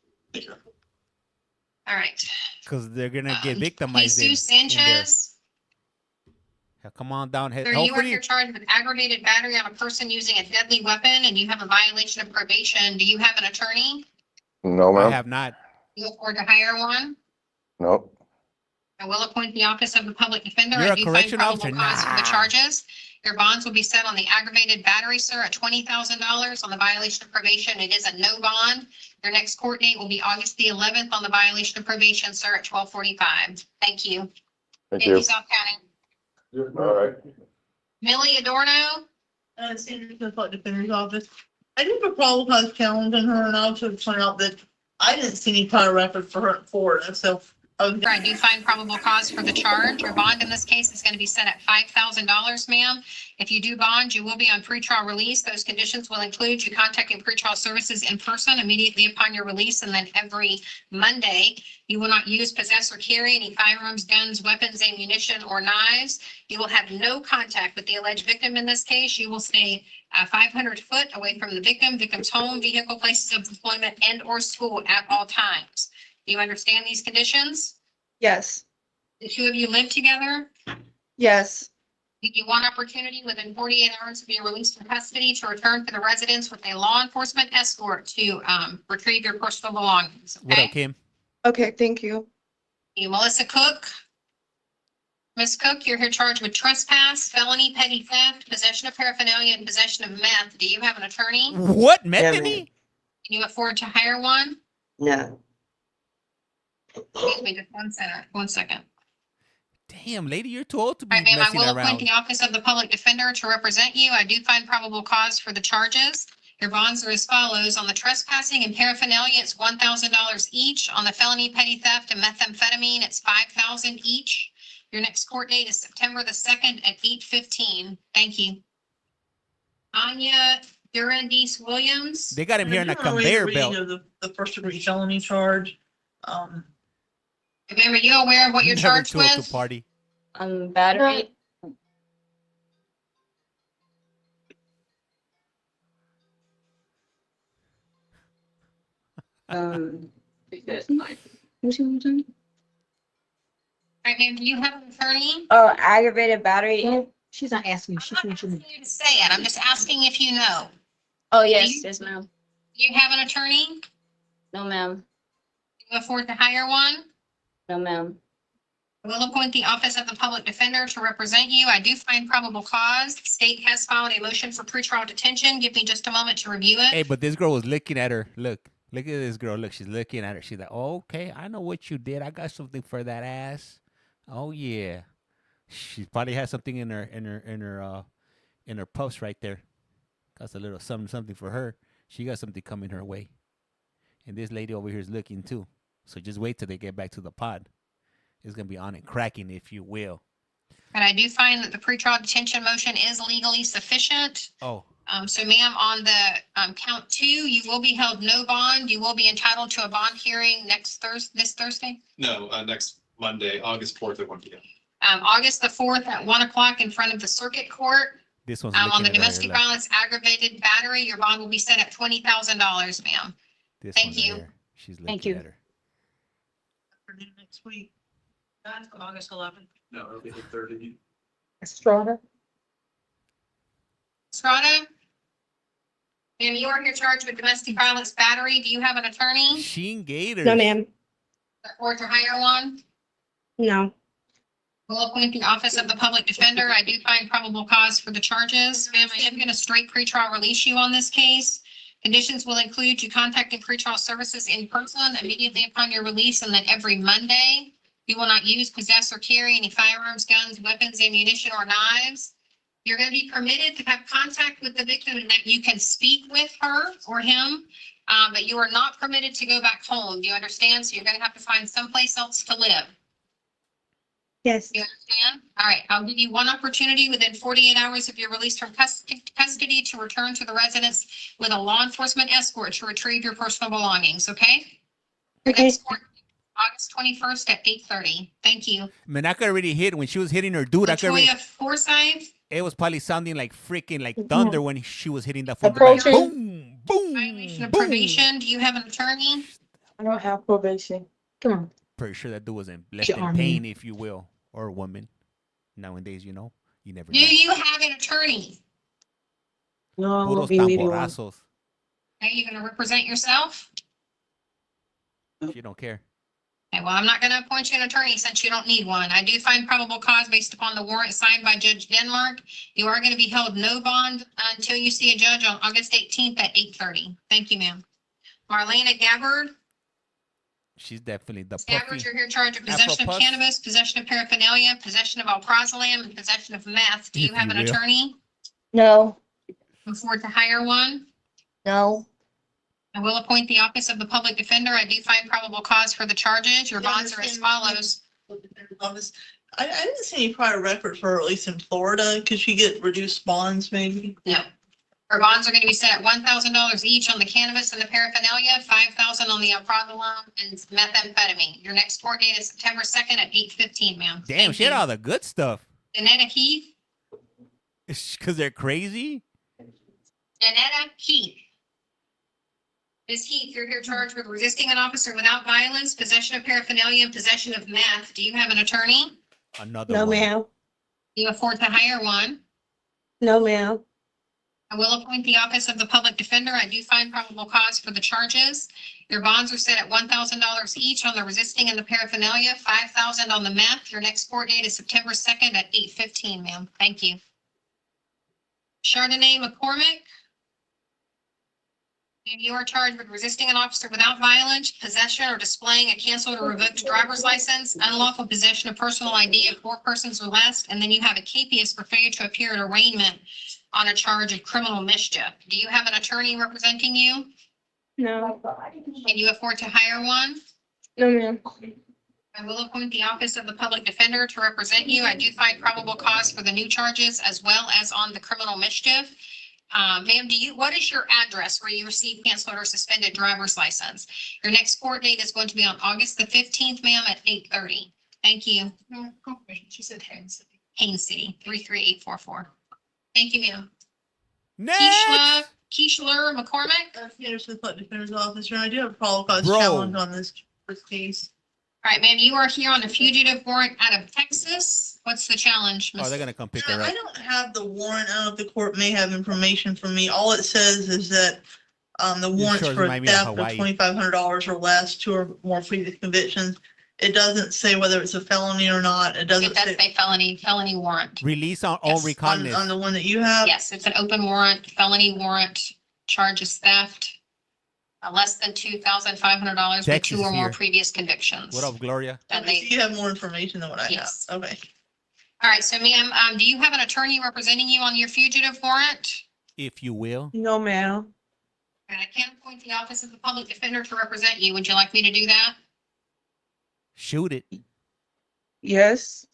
All right. Because they're gonna get victimized. Jesus in there. Sanchez, Yeah, come on down. sir, you are Hopefully, here charged with aggravated battery on a person using a deadly weapon, and you have a violation of probation. Do you have an attorney? No, I ma'am. have not. You afford to hire one? Nope. I will appoint the office of the public defender. You're I a do find correction probable officer? cause for the Nah. charges. Your bonds will be set on the aggravated battery, sir, at $20,000. On the violation of probation, it is a no bond. Your next court date will be August the 11th on the violation of probation, sir, at 12:45. Thank you. Thank Thank you. you, South County. All right. Millie Adorno, Senior Public Defender's Office. I think the probable cause challenging her, and I also point out that I didn't see any prior record for her in Florida, so I do find probable cause for the charge. Your bond in this case is going to be set at $5,000, ma'am. If you do bond, you will be on pretrial release. Those conditions will include you contacting pretrial services in person immediately upon your release, and then every Monday, you will not use, possess, or carry any firearms, guns, weapons, ammunition, or knives. You will have no contact with the alleged victim in this case. You will stay 500 foot away from the victim, victim's home, vehicle, places of employment, and/or school at all times. Do you understand these conditions? Yes. The two of you live together? Yes. Give you one opportunity within 48 hours of your release from custody to return to the residence with a law enforcement escort to retrieve your personal belongings. What Okay? up, Kim? Okay, thank you. You, Melissa Cook. Ms. Cook, you're here charged with trespass, felony, petty theft, possession of paraphernalia, and possession of meth. Do you have an attorney? What, Methany? Can you afford to hire one? No. Excuse me, just 1 second. Damn, lady, you're too old to be All right, ma'am, I messing will appoint around. the Office of the Public Defender to represent you. I do find probable cause for the charges. Your bonds are as follows. On the trespassing and paraphernalia, it's $1,000 each. On the felony, petty theft, and methamphetamine, it's $5,000 each. Your next court date is September the 2nd at 8:15. Thank you. Anya Durandis Williams. They got him here in a I'm gonna read the conveyor reading belt. of the first degree felony charge. Remember, you aware of what you're Never charged too old to with? party. Battery. All right, ma'am, do you have an attorney? Oh, aggravated battery. She's not asking. She's I'm not asking you to say it. I'm just asking if you know. Oh, yes, yes, ma'am. Do you have an attorney? No, ma'am. Do you afford to hire one? No, ma'am. We'll appoint the Office of the Public Defender to represent you. I do find probable cause. The state has filed a motion for pretrial detention. Give me just a moment to review it. Hey, but this girl was looking at her. Look at this girl. Look, she's looking at her. She's like, oh, okay, I know what you did. I got something for that ass. Oh yeah. She probably has something in her puffs right there. Got a little something for her. She got something coming her way. And this lady over here is looking too. So just wait till they get back to the pod. It's gonna be on and cracking, if you will. And I do find that the pretrial detention motion is legally sufficient. Oh. So ma'am, on the count 2, you will be held no bond. You will be entitled to a bond hearing this Thursday. No, next Monday, August 4th at 1 p.m. August the 4th at 1 o'clock in front of the circuit court. This one's On looking the at her domestic like, violence aggravated battery, your bond will be set at $20,000, ma'am. this Thank one's right you. here. She's looking Thank you. at her. Next week. That's August 11th. No, it'll be the 30th. Estrada. Strada? Ma'am, you are here charged with domestic violence battery. Do you have an attorney? Sheen Gators. No, ma'am. Or to hire one? No. We'll appoint the Office of the Public Defender. I do find probable cause for the charges. Ma'am, I am going to straight pretrial release you on this case. Conditions will include you contacting pretrial services in person immediately upon your release, and then every Monday. You will not use, possess, or carry any firearms, guns, weapons, ammunition, or knives. You're going to be permitted to have contact with the victim and that you can speak with her or him, but you are not permitted to go back home. Do you understand? So you're going to have to find someplace else to live. Yes. You understand? All right, I'll give you one opportunity within 48 hours of your release from custody to return to the residence with a law enforcement escort to retrieve your personal belongings, okay? Okay. Next court, August 21st at 8:30. Thank you. Man, I could already hit when she was hitting her dude. I could already, Latoya Forsyth, it was probably sounding like freaking like thunder when she was hitting that phone. Like, Approaching. boom, boom, violation of boom. probation. Do you have an attorney? I don't have probation. Come on. Pretty sure that dude was left Your in army. pain, if you will, or a woman. Nowadays, you know, you never Do know. you have an attorney? No, I'm Puros gonna be meeting one. tamborazos. Are you going to represent yourself? She don't care. Okay, well, I'm not going to appoint you an attorney since you don't need one. I do find probable cause based upon the warrant signed by Judge Denmark. You are going to be held no bond until you see a judge on August 18th at 8:30. Thank you, ma'am. Marlena Gabbard. She's definitely the Stafford, puffy. you're here charged with possession of Afro-puff. cannabis, possession of paraphernalia, possession of alprazolam, and possession of meth. Do you If have you an will. attorney? No. Afford to hire one? No. I will appoint the office of the public defender. I do find probable cause for the charges. Your bonds are as follows. I didn't see any prior record for her, at least in Florida. Could she get reduced bonds maybe? No. Her bonds are going to be set at $1,000 each on the cannabis and the paraphernalia, $5,000 on the alprazolam and methamphetamine. Your next court date is September 2nd at 8:15, ma'am. Damn, Thank she had you. all the good stuff. Danetta Heath. Because they're crazy. Danetta Heath. Ms. Heath, you're here charged with resisting an officer without violence, possession of paraphernalia, and possession of meth. Do you have an attorney? Another No, one. ma'am. Do you afford to hire one? No, ma'am. I will appoint the office of the public defender. I do find probable cause for the charges. Your bonds are set at $1,000 each on the resisting and the paraphernalia, $5,000 on the meth. Your next court date is September 2nd at 8:15, ma'am. Thank you. Chardonnay McCormick. And you are charged with resisting an officer without violence, possession or displaying a canceled or revoked driver's license, unlawful possession of personal ID of 4 persons or less, and then you have a capias for failure to appear at arraignment on a charge of criminal mischief. Do you have an attorney representing you? No. Can you afford to hire one? No, ma'am. I will appoint the office of the public defender to represent you. I do find probable cause for the new charges as well as on the criminal mischief. Ma'am, what is your address where you received canceled or suspended driver's license? Your next court date is going to be on August the 15th, ma'am, at 8:30. Thank you. She said Haines City. Haines City, 33844. Thank you, ma'am. Keishler McCormick. Here's the public defender's office, and I do have a probable cause Bro. challenge on this case. All right, ma'am, you are here on a fugitive warrant out of Texas. What's the challenge, Oh, Miss? they're gonna come pick her I up. don't have the warrant. I don't know if the court may have information for me. All it says is that the warrants sure for remind me of theft of Hawaii. $2,500 or less, 2 or more previous convictions. It doesn't say whether it's a felony or not. It doesn't It does say felony warrant. Release on Yes. own recognizance. on the one that you have. Yes, it's an open warrant, felony warrant, charges theft, less than $2,500 with Texas 2 or more here. previous convictions. What up, Gloria? And Okay, they, so you have more information than what I have. Yes. Okay. all right, so ma'am, do you have an attorney representing you on your fugitive warrant? If you will. No, ma'am. And I can appoint the office of the public defender to represent you. Would you like me to do that? Shoot it. Yes.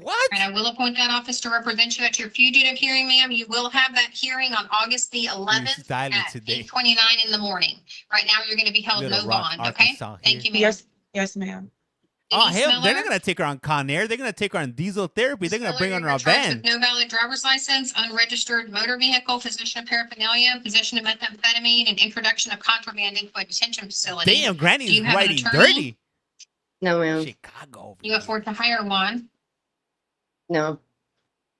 What? And I will appoint that office to represent you at your fugitive hearing, ma'am. You will have that hearing on August the 11th silent at today. 8:29 in the morning. Right now, you're going to be held Little no Rock, bond, okay? Arkansas Thank you, ma'am. Yes. Yes, ma'am. Oh, Denise hell, they're Miller. not gonna take her on Con Air. They're gonna take her on diesel therapy. They're gonna Miller, bring her on you're a charged van. with no valid driver's license, unregistered motor vehicle, possession of paraphernalia, possession of methamphetamine, and introduction of contraband into a detention facility. Damn, Do Granny's you have an writing attorney? dirty. No, ma'am. Chicago. You afford to hire one. No.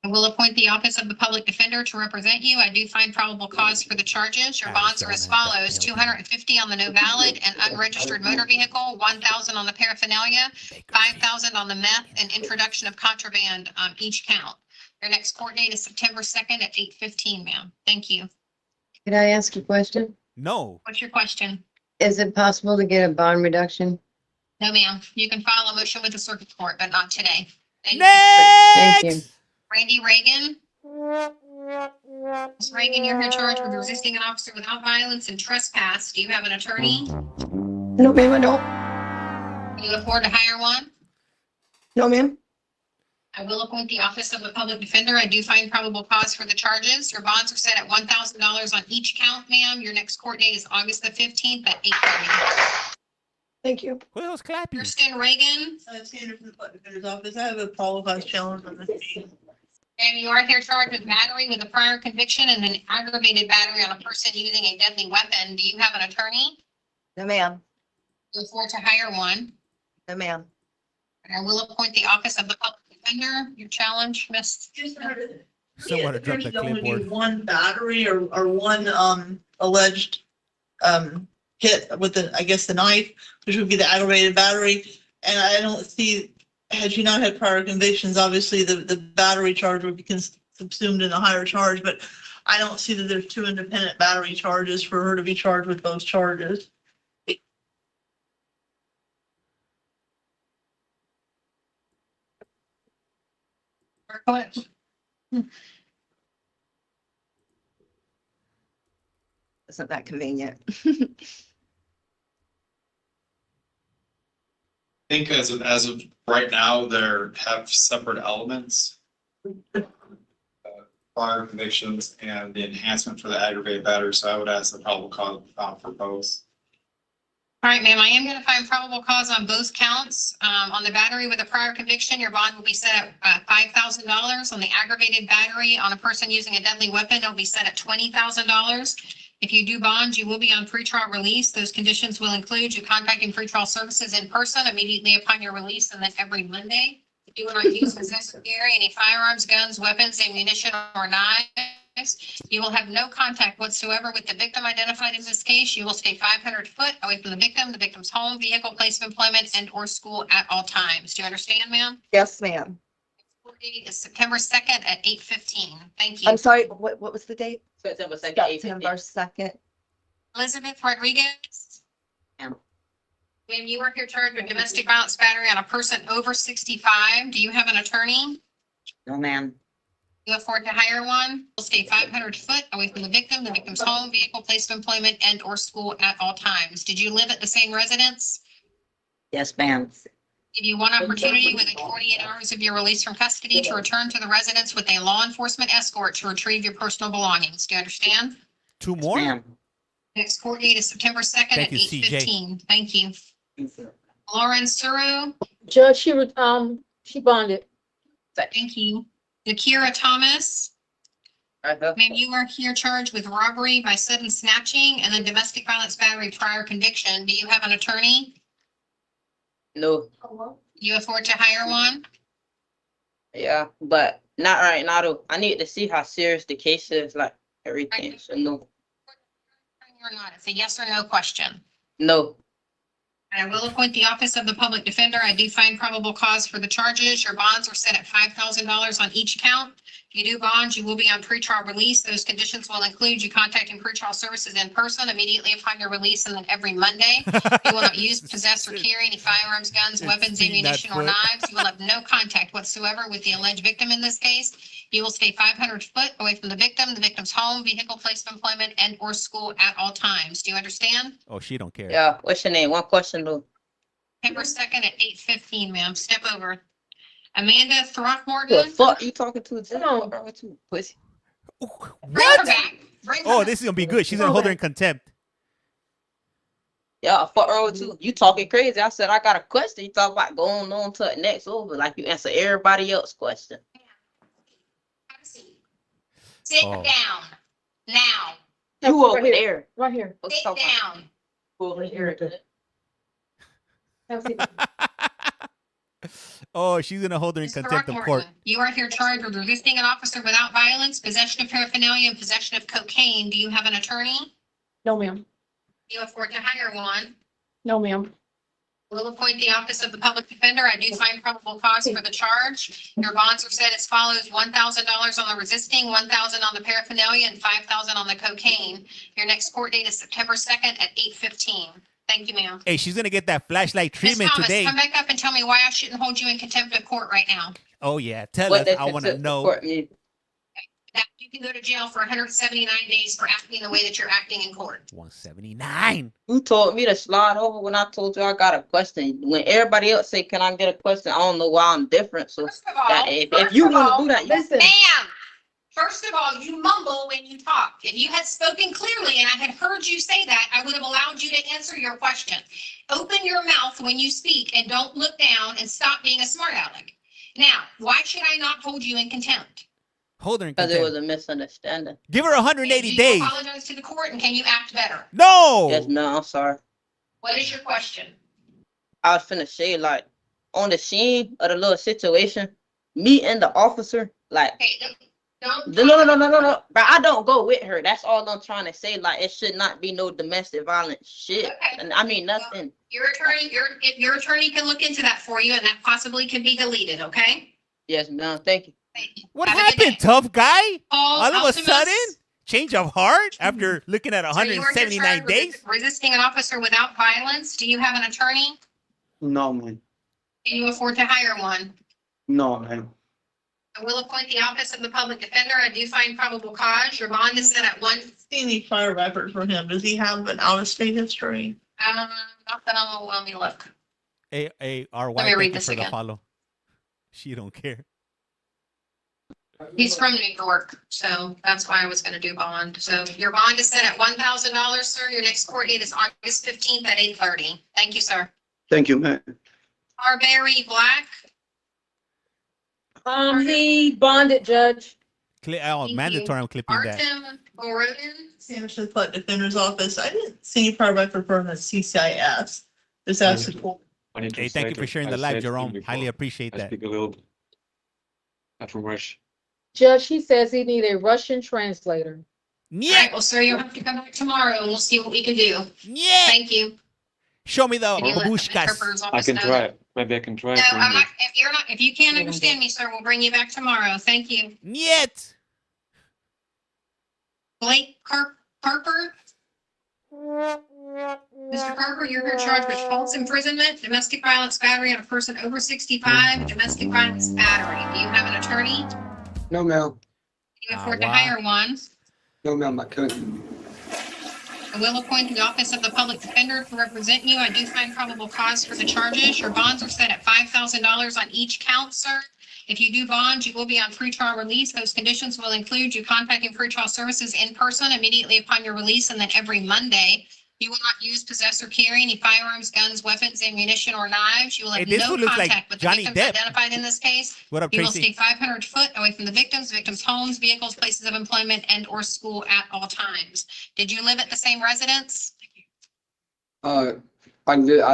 I will appoint the office of the public defender to represent you. I do find probable cause for the charges. Your bonds are as follows: $250 on the no valid and unregistered motor vehicle, $1,000 on the paraphernalia, $5,000 on the meth, and introduction of contraband on each count. Your next court date is September 2nd at 8:15, ma'am. Thank you. Can I ask a question? No. What's your question? Is it possible to get a bond reduction? No, ma'am. You can file a motion with the circuit court, but not today. Thank you. Thank you. Randy Reagan. Ms. Reagan, you're here charged with resisting an officer without violence and trespass. Do you have an attorney? No, ma'am, I don't. Can you afford to hire one? No, ma'am. I will appoint the office of the public defender. I do find probable cause for the charges. Your bonds are set at $1,000 on each count, ma'am. Your next court date is August the 15th at 8:30. Thank you. Who else clapping? Kirsten Reagan, Standard from the public defender's office. I have a probable cause challenge on this case. and you are here charged with battery with a prior conviction and an aggravated battery on a person using a deadly weapon. Do you have an attorney? No, ma'am. You afford to hire one. No, ma'am. And I will appoint the office of the public defender. Your challenge, Miss. Someone to drop the There's only clipboard. one battery or one alleged hit with the, I guess, the knife, which would be the aggravated battery. And I don't see, had she not had prior convictions, obviously the battery charge would be subsumed in a higher charge, but I don't see that there's 2 independent battery charges for her to be charged with both charges. You afford to hire one. No, ma'am. You can file a motion with the circuit court, but not today. Thank you. Kirsten Reagan, I don't see that there's 2 independent battery charges for her to be charged with both charges. Kirsten Reagan, you're here charged with resisting an officer without violence, possession of Isn't that convenient? I think as of right now, there have separate elements. Prior convictions and the enhancement for the aggravated battery, so I would ask the probable cause for both. All right, ma'am, I am going to find probable cause on both counts. On the battery with a prior conviction, your bond will be set at $5,000. On the aggravated battery on a person using a deadly weapon, it'll be set at $20,000. If you do bond, you will be on pretrial release. Those conditions will include you contacting pretrial services in person immediately upon your release and then every Monday. You will not use, possess, or carry any firearms, guns, weapons, ammunition, or knives. You will have no contact whatsoever with the victim identified in this case. You will stay 500 foot away from the victim's home, vehicle, place of employment, and or school at all times. Do you understand, ma'am? Yes, ma'am. Court date is September 2nd at 8:15. Thank you. I'm sorry, what was the date? September 2nd, September 2nd. Elizabeth Rodriguez. Ma'am, you are here charged with domestic violence battery on a person over 65. Do you have an attorney? No, ma'am. You afford to hire one? Will stay 500 foot away from the victim's home, vehicle, place of employment, and or school at all times. Did you live at the same residence? Yes, ma'am. Give you one opportunity within 48 hours of your release from custody to return to the residence with a law enforcement escort to retrieve your personal belongings. Do you understand? 2 more? Ma'am. Next court date is September 2nd Thank at you, CJ. 8:15. Thank you. Lauren Suru. Judge, she bonded. Thank you. Zakira Thomas. Ma'am, you are here charged with robbery by sudden snatching and then domestic violence battery prior conviction. Do you have an attorney? No. You afford to hire one? Yeah, but not right now though. I need to see how serious the case is, like everything. So no. Or not? It's a yes or no question. No. And I will appoint the Office of the Public Defender. I do find probable cause for the charges. Your bonds are set at $5,000 on each count. If you do bond, you will be on pretrial release. Those conditions will include you contacting pretrial services in person immediately upon your release and then every Monday. You will not use, possess, or carry any firearms, guns, weapons, ammunition, or knives. You will have no contact whatsoever with the alleged victim in this case. You will stay 500 foot away from the victim's home, vehicle, place of employment, and or school at all times. Do you understand? Oh, she don't care. Yeah, what's your name? One question though. September 2nd at 8:15, ma'am. Step over. Amanda Throckmorton. What the fuck you talking to? What wrong with you, pussy? Bring her back. Bring her Oh, back. this is gonna be good. She's gonna hold her in contempt. Yeah, fuck wrong with you? You talking crazy. I said I got a question. You talk about going on to the next over like you answer everybody else's question. Have a seat. Sit Oh. down. Now. You over Right here. there. Right here. Let's Sit talk about down. you over here. Have a seat. Oh, she's gonna hold her in Ms. contempt of court. Throckmorton, you are here charged with resisting an officer without violence, possession of paraphernalia, and possession of cocaine. Do you have an attorney? No, ma'am. You afford to hire one. No, ma'am. We'll appoint the Office of the Public Defender. I do find probable cause for the charge. Your bonds are set as follows: $1,000 on the resisting, $1,000 on the paraphernalia, and $5,000 on the cocaine. Your next court date is September 2nd at 8:15. Thank you, ma'am. Hey, she's gonna get that flashlight Ms. treatment Thomas, today. come back up and tell me why I shouldn't hold you in contempt of court right now. Oh yeah, tell What us. does I want to contempt of know. court mean? That you can go to jail for 179 days for acting the way that you're acting in court. 179. You told me to slide over when I told you I got a question. When everybody else say, "Can I get a question?" I don't know why I'm different. So First of all, that, if you want to do that, listen. Ma'am, first of all, you mumble when you talk. If you had spoken clearly and I had heard you say that, I would have allowed you to answer your question. Open your mouth when you speak and don't look down and stop being a smart aleck. Now, why should I not hold you in contempt? Hold her in because it was contempt. a misunderstanding. Give her 180 Do you days. apologize to the court and can you act better? No. Yes, no, I'm sorry. What is your question? I was finna say, like, on the scene of the little situation, me and the officer, like, Okay, don't. no. But I don't go with her. That's all I'm trying to say. Like, it should not be no domestic violence shit. Okay. And I mean nothing. Your attorney, if your attorney can look into that for you and that possibly can be deleted, okay? Yes, ma'am. Thank you. What Have a good happened, tough guy? Paul All of a Alcimus. sudden, change of heart after looking at So you are 179 charged with days. resisting an officer without violence. Do you have an attorney? No, man. Can you afford to hire one? No, man. I will appoint the office of the public defender. I do find probable cause. Your bond is set at one. See any prior record for him? Does he have an out-of-state history? Not that I'm, let me look. Our Let wife, me read thank you this for the again. follow. She don't care. He's from New York, so that's why I was gonna do bond. So your bond is set at $1,000, sir. Your next court date is August 15th at 8:30. Thank you, sir. Thank you, man. Arbery Black. He bonded, Judge. Oh, mandatory. I'm clipping that. Artem Borodin. Sanderson Flood Defender's Office. I didn't see any prior record for him at CCIS. Just asked the court. Hey, thank you for sharing the live, Jerome. Highly appreciate that. Speak a little from Russian. Judge, he says he need a Russian translator. Yeah. All right, well, sir, you'll have to come back tomorrow and we'll see what we can do. Yeah. Thank you. Show me the Can you let the babushkas. interpreter's I office can know try that- it. Maybe I can try No, it. I'm not, if you can't understand me, sir, we'll bring you back tomorrow. Thank you. Niet. Blake Carper. Mr. Carper, you're here charged with false imprisonment, domestic violence battery on a person over 65, domestic violence battery. Do you have an attorney? No, ma'am. You afford to hire one. No, ma'am, I couldn't. I will appoint the office of the public defender to represent you. I do find probable cause for the charges. Your bonds are set at $5,000 on each count, sir. If you do bond, you will be on pretrial release. Those conditions will include you contacting pretrial services in person immediately upon your release, and then every Monday. You will not use, possess, or carry any firearms, guns, weapons, ammunition, or knives. You will have Hey, this no one looks like contact with the Johnny victims Depp. identified in this case. What up, You will Tracy? stay 500 foot away from the victims' homes, vehicles, places of employment, and/or school at all times. Did you live at the same residence? I live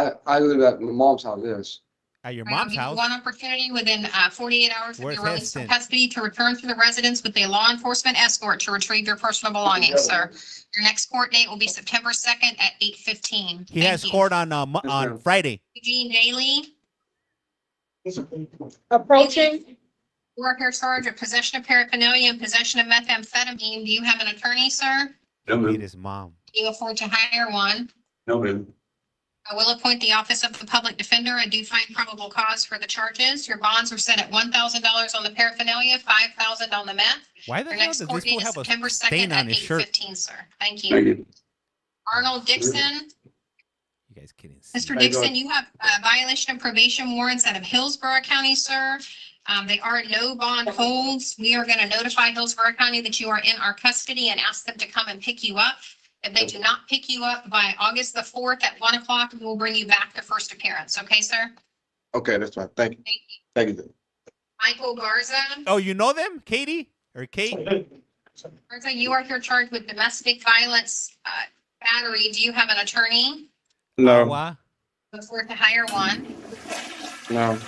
at my mom's house, yes. At your I'll mom's give you house. one opportunity within 48 hours of Where's your release from Heston? custody to return to the residence with a law enforcement escort to retrieve your personal belongings, sir. Your next court date will be September 2nd at 8:15. He has court on Friday. Eugene Daly, Approaching. you are here charged with possession of paraphernalia and possession of methamphetamine. Do you have an attorney, sir? No, Meet ma'am. his mom. Do you afford to hire one? No, ma'am. I will appoint the office of the public defender. I do find probable cause for the charges. Your bonds are set at $1,000 on the paraphernalia, $5,000 on the meth. Why the Your hell next does court this fool date is have a September stain 2nd on at his shirt? 8:15, sir. Thank Thank you. you. Arnold Dixon. You guys kidding? Mr. Dixon, you have a violation of probation warrants out of Hillsborough County, sir. They are no bond holds. We are going to notify Hillsborough County that you are in our custody and ask them to come and pick you up. If they do not pick you up by August the 4th at 1 o'clock, we will bring you back to first appearance. Okay, sir? Okay, that's fine. Thank you. Thank you. Michael Garza. Oh, you know them, Katie or Kate? Garza, you are here charged with domestic violence battery. Do you have an attorney? No, Why? Afford to hire one. no.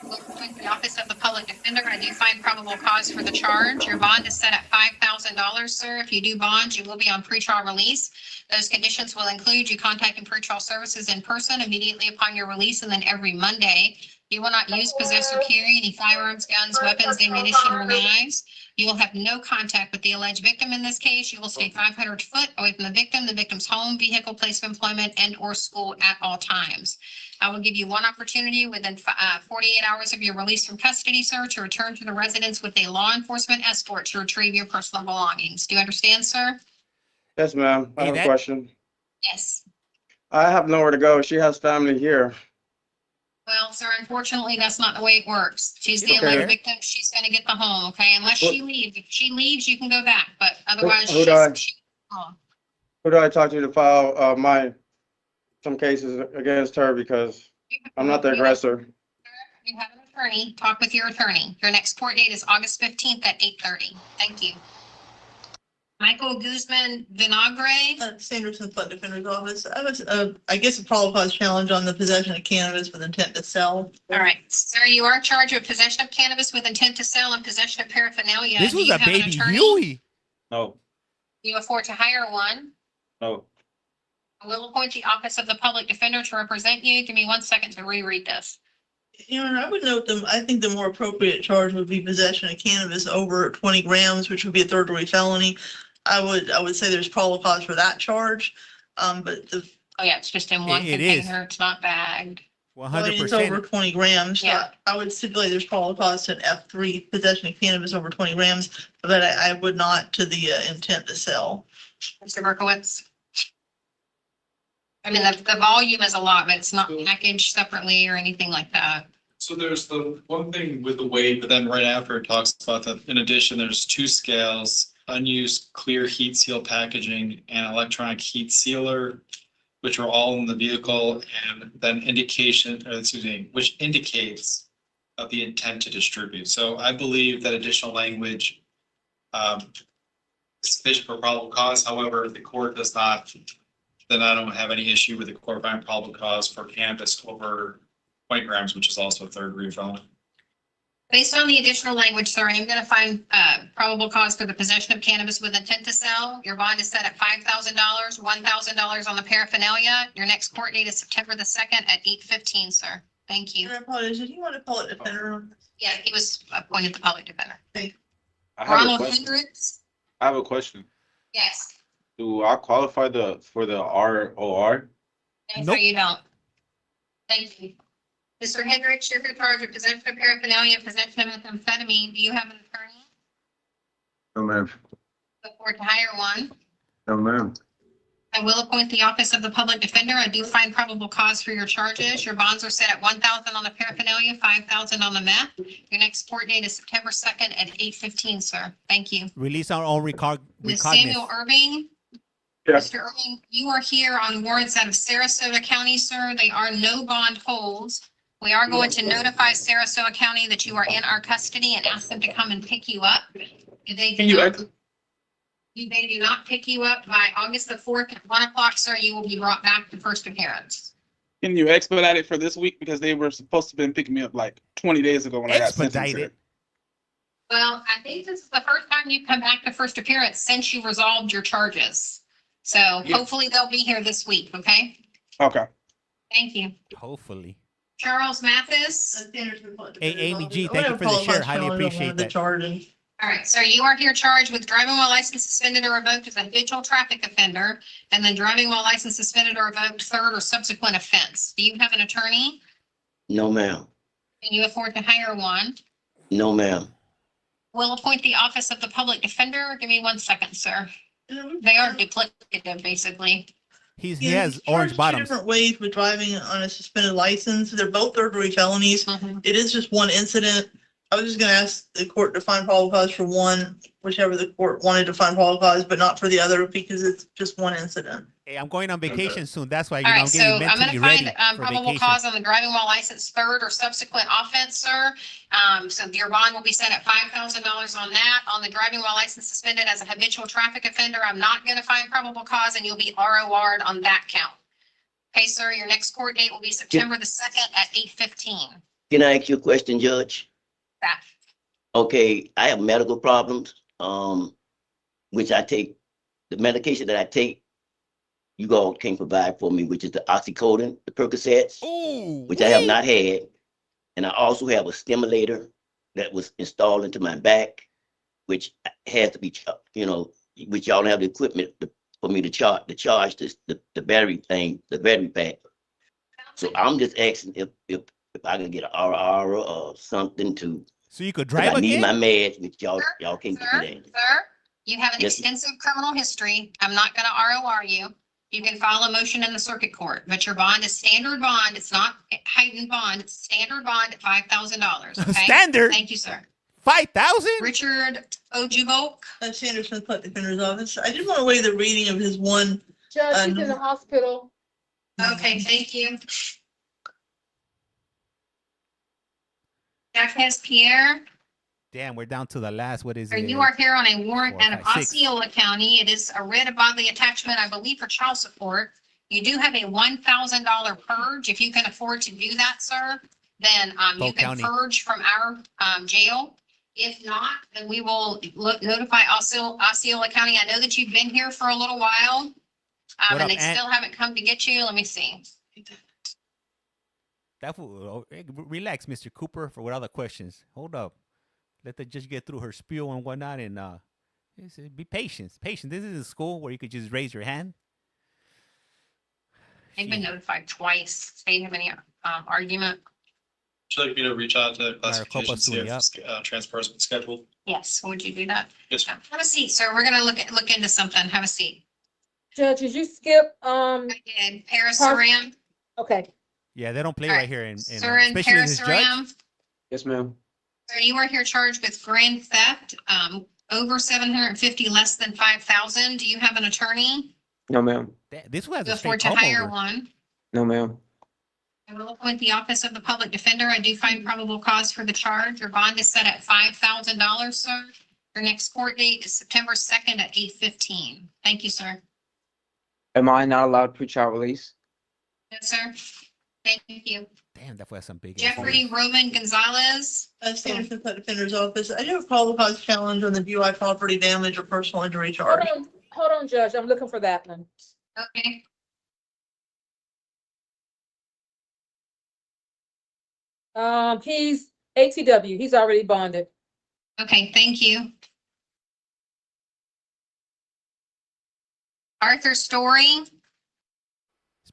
We'll appoint the office of the public defender. I do find probable cause for the charge. Your bond is set at $5,000, sir. If you do bond, you will be on pretrial release. Those conditions will include you contacting pretrial services in person immediately upon your release, and then every Monday. You will not use, possess, or carry any firearms, guns, weapons, ammunition, or knives. You will have no contact with the alleged victim in this case. You will stay 500 foot away from the victim's home, vehicle, place of employment, and/or school at all times. I will give you one opportunity within 48 hours of your release from custody, sir, to return to the residence with a law enforcement escort to retrieve your personal belongings. Do you understand, sir? Yes, ma'am. I Hey, have a that- question. Yes. I have nowhere to go. She has family here. Well, sir, unfortunately, that's not the way it works. She's the Okay. alleged victim. She's going to get the home, okay? Unless she leaves. If she leaves, you can go back, but otherwise, Who do I- she's home. Who do I talk to file some cases against her because I'm not the aggressor? You have an attorney. Talk with your attorney. Your next court date is August 15th at 8:30. Thank you. Michael Guzman Vinagre. Sanderson Flood Defender's Office. I was, I guess a probable cause challenge on the possession of cannabis with intent to sell. All right, sir, you are charged with possession of cannabis with intent to sell and possession of paraphernalia. This Do was you a have an baby attorney? Huey. No, You afford to hire one. no. I will appoint the office of the public defender to represent you. Give me 1 second to reread this. You know, I would note them, I think the more appropriate charge would be possession of cannabis over 20 grams, which would be a third degree felony. I would say there's probable cause for that charge. But the, Oh, yeah, it's just in one It is. container. It's not bagged. It's over 100%. 20 grams. Yeah. I would stipulate there's probable cause to an F3 possession of cannabis over 20 grams, but I would not to the intent to sell. Mr. Berkowitz? I mean, the volume is a lot, but it's not packaged separately or anything like that. So there's the one thing with the weight, but then right after it talks about that, in addition, there's 2 scales, unused clear heat seal packaging and electronic heat sealer, which are all in the vehicle, and then which indicates of the intent to distribute. So I believe that additional language is sufficient for probable cause. However, if the court does not, then I don't have any issue with the court finding probable cause for cannabis over 20 grams, which is also a third-degree felony. Based on the additional language, sir, I am going to find probable cause for the possession of cannabis with intent to sell. Your bond is set at $5,000, $1,000 on the paraphernalia. Your next court date is September the 2nd at 8:15, sir. Thank you. I apologize. Did you want to call it defender on this? Yeah, he was appointed the public defender. I have a Ronald question. Hendricks? I have a question. Yes. Do I qualify for the ROR? And so you don't. Thank you. Mr. Hendricks, you're charged with possession of paraphernalia, possession of methamphetamine. Do you have an attorney? No, ma'am. Look forward to hire one. No, ma'am. I will appoint the office of the public defender. I do find probable cause for your charges. Your bonds are set at $1,000 on the paraphernalia, $5,000 on the meth. Your next court date is September 2nd at 8:15, sir. Thank you. Release our own Ms. Samuel Irving? Yes. Mr. Irving, you are here on warrants out of Sarasota County, sir. They are no bond holds. We are going to notify Sarasota County that you are in our custody and ask them to come and pick you up. If they do not, they do not pick you up by August the 4th at 1 o'clock, sir, you will be brought back to first appearance. Can you expedite it for this week? Because they were supposed to have been picking me up like 20 days ago when I got sentenced here. Well, I think this is the first time you've come back to first appearance since you resolved your charges. So hopefully they'll be here this week, okay? Okay. Thank you. Hopefully. Charles Mathis? Hey, Amy G, thank you for the share. Highly appreciate that. All right, so you are here charged with driving while license suspended or revoked as a habitual traffic offender, and then driving while license suspended or revoked third or subsequent offense. Do you have an attorney? No, ma'am. Can you afford to hire one? No, ma'am. We'll appoint the office of the public defender. Give me 1 second, sir. They are duplicative, basically. He has orange Two bottoms. different ways with driving on a suspended license. They're both third-degree felonies. It is just one incident. I was just gonna ask the court to find probable cause for one, whichever the court wanted to find probable cause, but not for the other because it's just one incident. Hey, I'm going on vacation soon. That's why All right, I'm so getting I'm mentally gonna ready find for probable vacation. cause on the driving while license third or subsequent offense, sir. So your bond will be set at $5,000 on that. On the driving while license suspended as a habitual traffic offender, I'm not gonna find probable cause and you'll be ROR'd on that count. Okay, sir, your next court date will be September the 2nd at 8:15. Can I ask you a question, Judge? That. Okay, I have medical problems, which I take, the medication that I take, you all can provide for me, which is the oxycodone, the Percocets, which I have not had. And I also have a stimulator that was installed into my back, which has to be, which y'all have the equipment for me to charge this, the battery thing, the battery pack. So I'm just asking if I can get an RR or something to. So you could drive I need again? my meds, which y'all can't get me that. Sir, you have an Yes. extensive criminal history. I'm not gonna ROR you. You can file a motion in the circuit court, but your bond is standard bond. It's not heightened bond. It's standard bond at $5,000, okay? Standard? Thank you, sir. 5,000? Richard Ojibok. That's Sanderson Public Defender's Office. I did want to waive the reading of his one. Judge, he's in the hospital. Okay, thank you. Jacques Pierre, Damn, we're down to the last. What is sir, it? you are here on a warrant 4, out of 5, 6. Osceola County. It is a writ of bodily attachment, I believe, for child support. You do have a $1,000 purge. If you can afford to do that, sir, then you Polk can County. purge from our jail. If not, then we will notify Osceola County. I know that you've been here for a little while, What and up, they Aunt? still haven't come to get you. Let me see. That fool, relax, Mr. Cooper, for what other questions. Hold up. Let the judge get through her spiel and whatnot, and be patient. Patient. This isn't school where you could just raise your hand. They've been notified twice. They have any argument? Would you like me to reach out to Maricopa classification, see County, if transport's been scheduled? Yes, would you do that? Yes. Have a seat, sir. We're gonna look into something. Have a seat. Judge, did you skip, And Paris Saram, okay, Yeah, they don't play All right right. here Saran especially this judge. Parasaram. Yes, ma'am. So you are here charged with grand theft, over 750, less than 5,000. Do you have an attorney? No, ma'am. This one has a Before straight to hire over. one. No, ma'am. I will appoint the Office of the Public Defender. I do find probable cause for the charge. Your bond is set at $5,000, sir. Your next court date is September 2nd at 8:15. Thank you, sir. Am I not allowed pretrial release? Yes, sir. Thank you. Damn, that was some big. Jeffrey Roman Gonzalez. Sanderson Public Defender's Office. I do have probable cause challenge on the DUI property damage or personal injury charge. hold on, Judge, I'm looking for that one. Okay. He's ATW, he's already bonded. Okay, thank you. Arthur Story.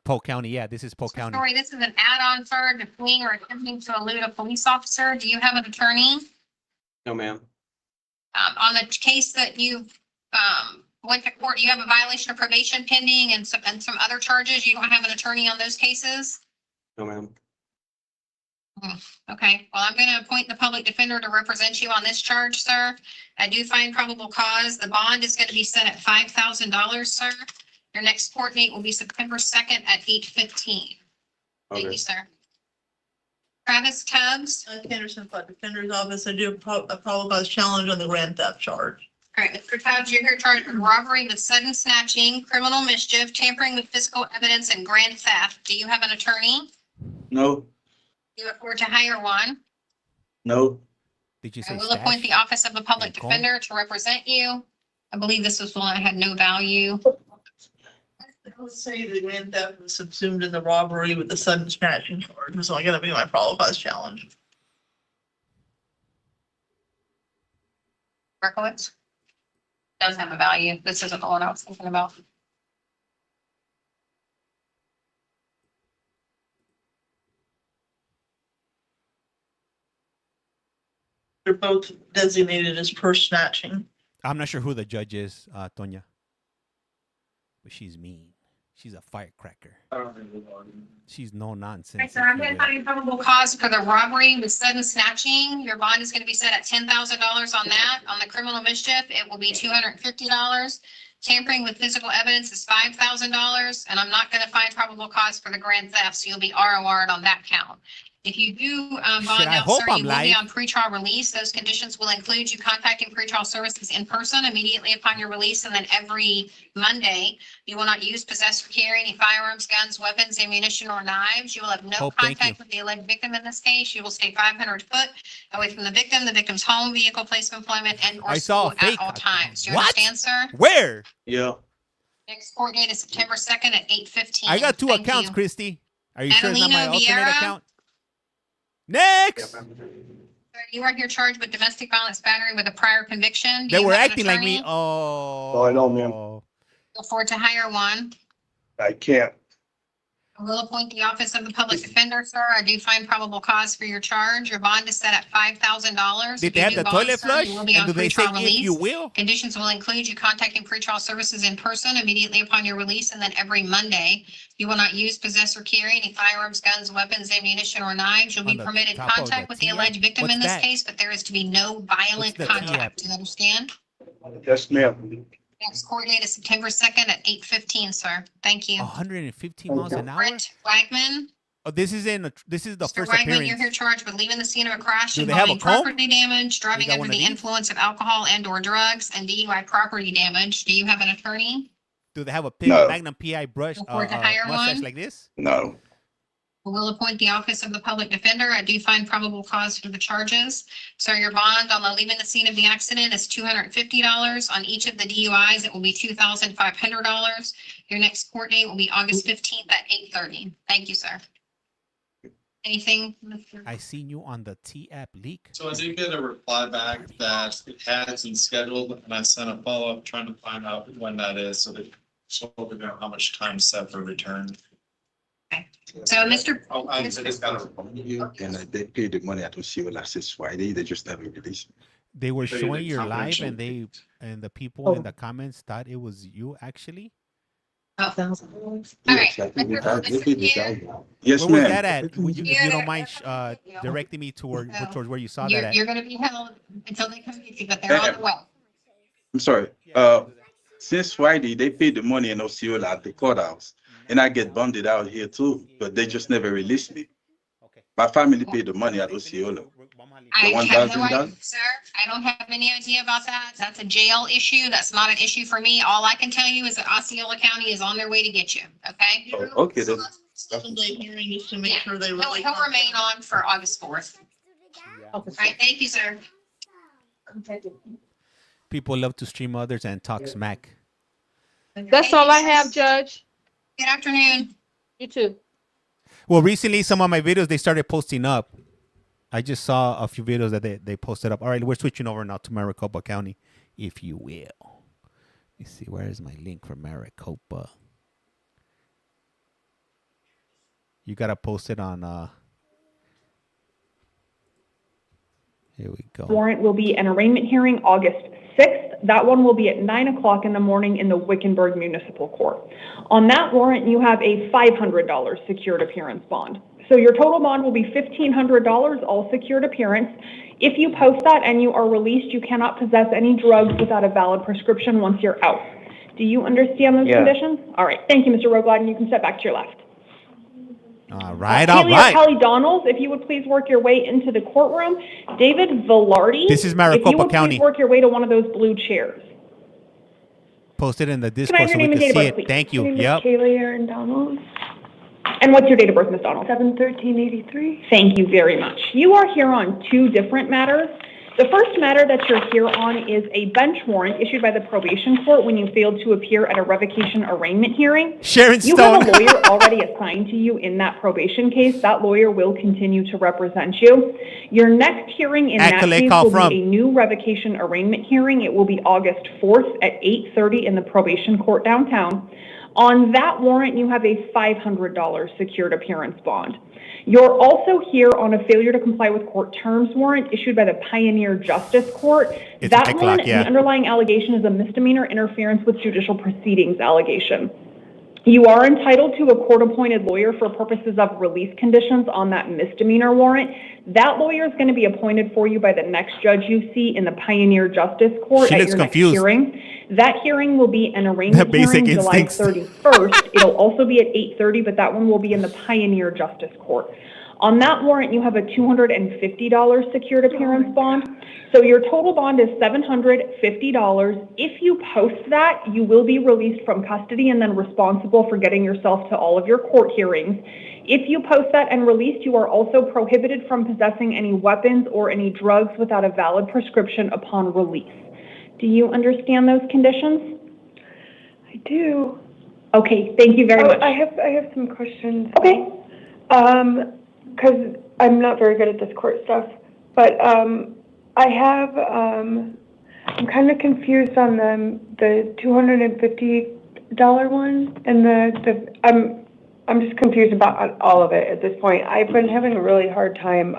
Polk County. Yeah, this is Polk County. Story, this is an add-on for to fleeing or attempting to elude a police officer. Do you have an attorney? No, ma'am. On the case that you went to court, you have a violation of probation pending and some other charges. You don't have an attorney on those cases? No, ma'am. Okay, well, I'm going to appoint the public defender to represent you on this charge, sir. I do find probable cause. The bond is going to be set at $5,000, sir. Your next court date will be September 2nd at 8:15. Thank you, sir. Travis Tubbs. Sanderson Public Defender's Office. I do have a probable cause challenge on the grand theft charge. All right, Mr. Tubbs, you're here charged with robbery with sudden snatching, criminal mischief, tampering with physical evidence, and grand theft. Do you have an attorney? No. Do you afford to hire one? No. Did you I say will stash? appoint the Office of the Public Nicole? Defender to represent you. I believe this was one that had no value. Let's say the grand theft was subsumed in the robbery with the sudden snatching charge. It's only gonna be my probable cause challenge. Berkowitz? Does have a value. This isn't the one I was thinking about. They're both designated as purse snatching. I'm not sure who the judge is, Tonya. But she's mean. She's a firecracker. She's no nonsense. Okay, so I'm going to find probable cause for the robbery with sudden snatching. Your bond is going to be set at $10,000 on that. On the criminal mischief, it will be $250. Tampering with physical evidence is $5,000. And I'm not going to find probable cause for the grand theft, so you'll be ROR'd on that count. If you do bond I out, hope sir, I'm you will be live? on pretrial release. Those conditions will include you contacting pretrial services in person immediately upon your release, and then every Monday. You will not use, possess, or carry any firearms, guns, weapons, ammunition, or knives. You will have no Oh, thank contact you. with the alleged victim in this case. You will stay 500 foot away from the victim's home, vehicle, place of employment, and or I saw school a fake. at all times. Do you What? understand, sir? Where? Yeah. Next court date is September 2nd at 8:15. I got two Thank accounts, you. Christy. Are you sure it's not my Adelino alternate Vieira? account? Next. Sir, you are here charged with domestic violence battery with a prior conviction. Do They you were have an acting like me. attorney? Oh. I know, ma'am. Afford to hire one. I can't. I will appoint the Office of the Public Defender, sir. I do find probable cause for your charge. Your bond is set at $5,000. Did they have the toilet flush? You will be And on do they say pretrial if you release. will? Conditions will include you contacting pretrial services in person immediately upon your release, and then every Monday. You will not use, possess, or carry any firearms, guns, weapons, ammunition, or knives. You'll On be the permitted top of contact the with the TF? alleged victim What's in this that? case, but there is to be no violent the contact. TF? Do you understand? Yes, ma'am. Next court date is September 2nd at 8:15, sir. Thank you. 115 miles an hour. Brent Wagman. Oh, this is the Mr. first Wagman, you're appearance. here charged with leaving the scene of a crash Do they have a involving comb? property damage, driving got under one of the these? influence of alcohol and or drugs, and DUI property damage. Do you have an attorney? Do they have a big No. Magnum PI brush Afford to hire mustache one? like this? No. We'll appoint the Office of the Public Defender. I do find probable cause for the charges. So your bond on the leaving the scene of the accident is $250. On each of the DUIs, it will be $2,500. Your next court date will be August 15th at 8:30. Thank you, sir. Anything? Mr. I seen you on the T app leak. So I did get a reply back that it has been scheduled, and I sent a follow-up trying to find out when that is, so that so we know how much time set for return. So, Mr. And they paid the money at Osceola since Friday. They just never released me. They were So you showing did your live, confidential. and the people in the comments thought it was you actually. All right. Yes, Where was ma'am. that at? If you don't mind directing me towards where you saw that at. You're going to be held until they come get you, but they're on the way. I'm sorry. Since Friday, they paid the money in Osceola at the courthouse, and I get bonded out here too, but they just never released me. My family paid the money at Osceola. I The have no idea, $1,000. sir. I don't have any idea about that. That's a jail issue. That's not an issue for me. All I can tell you is that Osceola County is on their way to get you, okay? Oh, okay, then. Hearing just to make sure they really. He'll remain on for August 4th. All right, thank you, sir. People love to stream others and talk smack. That's all I have, Judge. Good afternoon. You too. Well, recently some of my videos they started posting up. I just saw a few videos that they posted up. All right, we're switching over now to Maricopa County, if you will. Let me see, where is my link for Maricopa? You gotta post it on. Here we go. Warrant will be an arraignment hearing August 6th. That one will be at 9 o'clock in the morning in the Wickenburg Municipal Court. On that warrant, you have a $500 secured appearance bond. So your total bond will be $1,500, all secured appearance. If you post that and you are released, you cannot possess any drugs without a valid prescription once you're out. Do you understand those conditions? All right. Thank you, Mr. Roglad, and you can step back to your left. All right, all Haley right. or Kelly Donalds, if you would please work your way into the courtroom. David Velarde. This is if Maricopa you would County. Please work your way to one of those blue chairs. Post it in the Can I Discord have so your we name can and date see of it. birth, please? Thank you. My name is Yep. Kaylee Aaron Donalds. And what's your date of birth, Ms. Donald? 7/13/83. Thank you very much. You are here on two different matters. The first matter that you're here on is a bench warrant issued by the probation court when you failed to appear at a revocation arraignment hearing. Sharon You Stone. have a lawyer already assigned to you in that probation case. That lawyer will continue to represent you. Your next hearing in that Accolade case call will from. be a new revocation arraignment hearing. It will be August 4th at 8:30 in the probation court downtown. On that warrant, you have a $500 secured appearance bond. You're also here on a failure to comply with court terms warrant issued by the Pioneer Justice Court. It's That a one, clock, yeah. the underlying allegation is a misdemeanor interference with judicial proceedings allegation. You are entitled to a court-appointed lawyer for purposes of release conditions on that misdemeanor warrant. That lawyer is going to be appointed for you by the next judge you see in the Pioneer Justice Court She at looks your confused. next hearing. That hearing will be an arraignment Basic hearing July instincts. 31st. It'll also be at 8:30, but that one will be in the Pioneer Justice Court. On that warrant, you have a $250 secured appearance bond. So your total bond is $750. If you post that, you will be released from custody and then responsible for getting yourself to all of your court hearings. If you post that and released, you are also prohibited from possessing any weapons or any drugs without a valid prescription upon release. Do you understand those conditions? I do. Okay, thank you very much. I have some questions. Okay. Because I'm not very good at this court stuff, but I have I'm kind of confused on the $250 one and I'm just confused about all of it at this point. I've been having a really hard time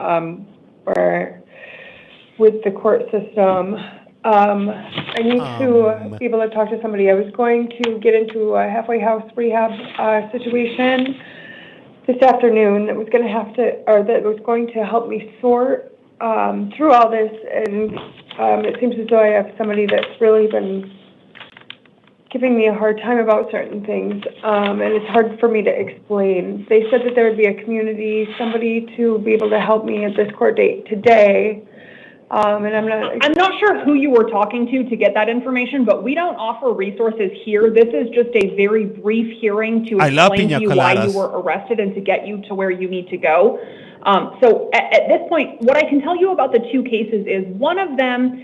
with the court system. I need to be able to talk to somebody. I was going to get into a halfway house rehab situation this afternoon that was going to help me sort through all this, and it seems as though I have somebody that's really been giving me a hard time about certain things, and it's hard for me to explain. They said that there would be a community, somebody to be able to help me at this court date today. And I'm not sure who you were talking to get that information, but we don't offer resources here. This is just a very brief hearing to explain to you why you were arrested and to get you to where you need to go. So at this point, what I can tell you about the two cases is one of them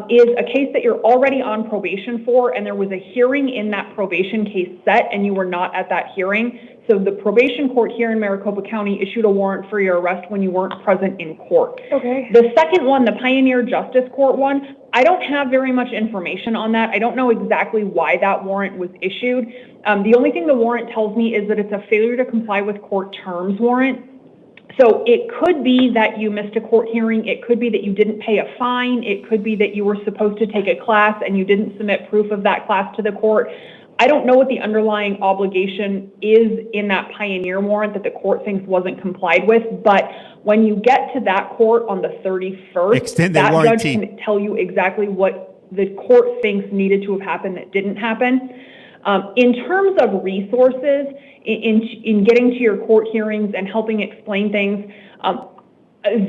is a case that you're already on probation for, and there was a hearing in that probation case set, and you were not at that hearing. So the probation court here in Maricopa County issued a warrant for your arrest when you weren't present in court. Okay. The second one, the Pioneer Justice Court one, I don't have very much information on that. I don't know exactly why that warrant was issued. The only thing the warrant tells me is that it's a failure to comply with court terms warrant. So it could be that you missed a court hearing. It could be that you didn't pay a fine. It could be that you were supposed to take a class and you didn't submit proof of that class to the court. I don't know what the underlying obligation is in that Pioneer warrant that the court thinks wasn't complied with, but when you get to that court on the 31st, Extended that warranty. judge can tell you exactly what the court thinks needed to have happened that didn't happen. In terms of resources, in getting to your court hearings and helping explain things,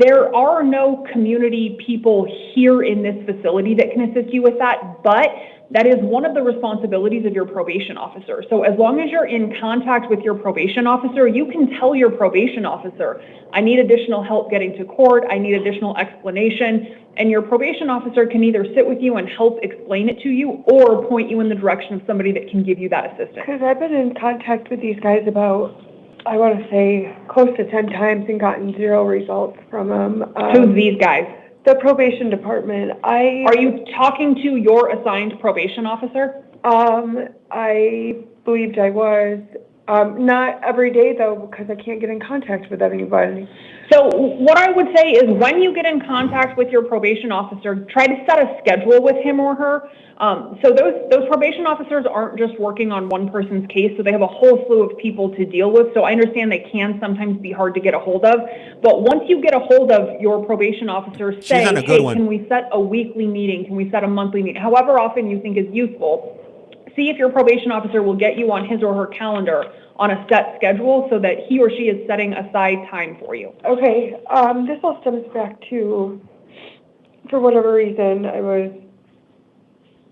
there are no community people here in this facility that can assist you with that, but that is one of the responsibilities of your probation officer. So as long as you're in contact with your probation officer, you can tell your probation officer, I need additional help getting to court, I need additional explanation, and your probation officer can either sit with you and help explain it to you or point you in the direction of somebody that can give you that assistance. Because I've been in contact with these guys about, I want to say, close to 10 times and gotten 0 results from them. Who's these guys? The probation department. Are you talking to your assigned probation officer? I believed I was. Not every day though, because I can't get in contact with anybody. So what I would say is when you get in contact with your probation officer, try to set a schedule with him or her. So those probation officers aren't just working on one person's case, so they have a whole slew of people to deal with. So I understand they can sometimes be hard to get a hold of, but once you get a hold of your probation officer, say, hey, can we set a weekly meeting? Can we set a monthly meeting? However often you think is useful. See if your probation officer will get you on his or her calendar on a set schedule so that he or she is setting aside time for you. Okay, this all stems back to, for whatever reason, I was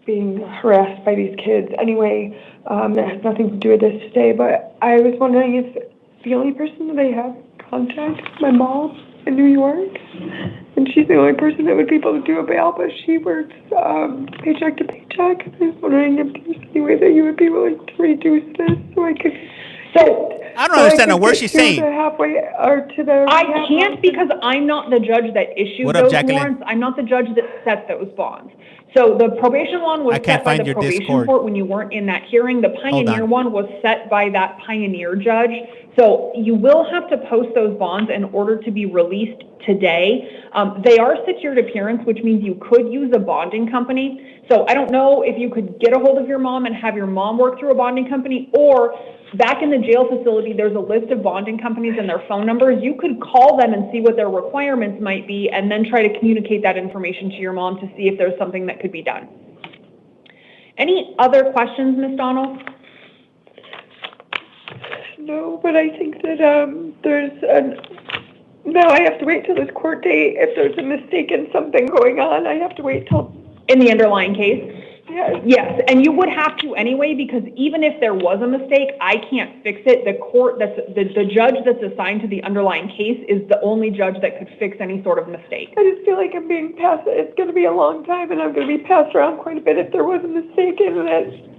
being harassed by these kids. Anyway, that has nothing to do with this today, but I was wondering if the only person that I have contact is my mom in New York, and she's the only person that would be able to do a bail, but she works paycheck to paycheck. I was wondering if there's any way that you would be willing to reduce this so I could. I don't understand a word she's saying. I can't because I'm not the judge that issued What up, those Jacqueline? warrants. I'm not the judge that set those bonds. So the probation one was I can't set by find the your probation Discord. court when you weren't in that hearing. The Pioneer on. one was set by that Pioneer judge. So you will have to post those bonds in order to be released today. They are secured appearance, which means you could use a bonding company. So I don't know if you could get a hold of your mom and have your mom work through a bonding company, or back in the jail facility, there's a list of bonding companies and their phone numbers. You could call them and see what their requirements might be and then try to communicate that information to your mom to see if there's something that could be done. Any other questions, Ms. Donald? No, but I think that now I have to wait till this court date. If there's a mistake in something going on, I have to wait till. In the underlying case? Yes. Yes, and you would have to anyway, because even if there was a mistake, I can't fix it. The court, the judge that's assigned to the underlying case is the only judge that could fix any sort of mistake. I just feel like I'm being passed. It's going to be a long time, and I'm going to be passed around quite a bit if there was a mistake in it.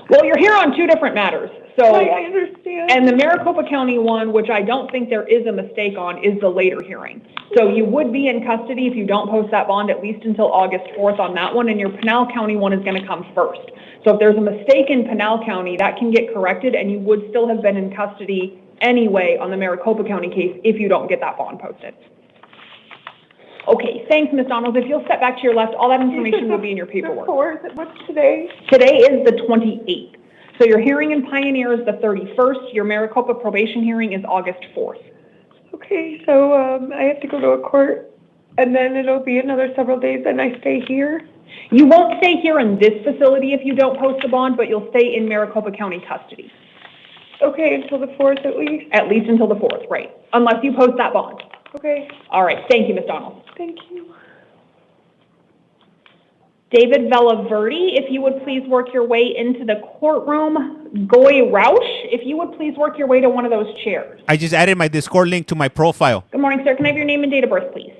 Well, you're here on 2 different matters. So, I understand. And the Maricopa County one, which I don't think there is a mistake on, is the later hearing. So you would be in custody if you don't post that bond at least until August 4th on that one, and your Pinal County one is going to come first. So if there's a mistake in Pinal County, that can get corrected, and you would still have been in custody anyway on the Maricopa County case if you don't get that bond posted. Okay, thanks, Ms. Donald. If you'll step back to your left, all that information will be in your paperwork. What's today? Today is the 28th. So your hearing in Pioneer is the 31st. Your Maricopa probation hearing is August 4th. Okay, so I have to go to a court, and then it'll be another several days, and I stay here? You won't stay here in this facility if you don't post a bond, but you'll stay in Maricopa County custody. Okay, until the 4th at least? At least until the 4th, right. Unless you post that bond. Okay. All right, thank you, Ms. Donald. Thank you. David Vellaverdi, if you would please work your way into the courtroom. Goy Roush, if you would please work your way to one of those chairs. I just added my Discord link to my profile. Good morning, sir. Can I have your name and date of birth, please?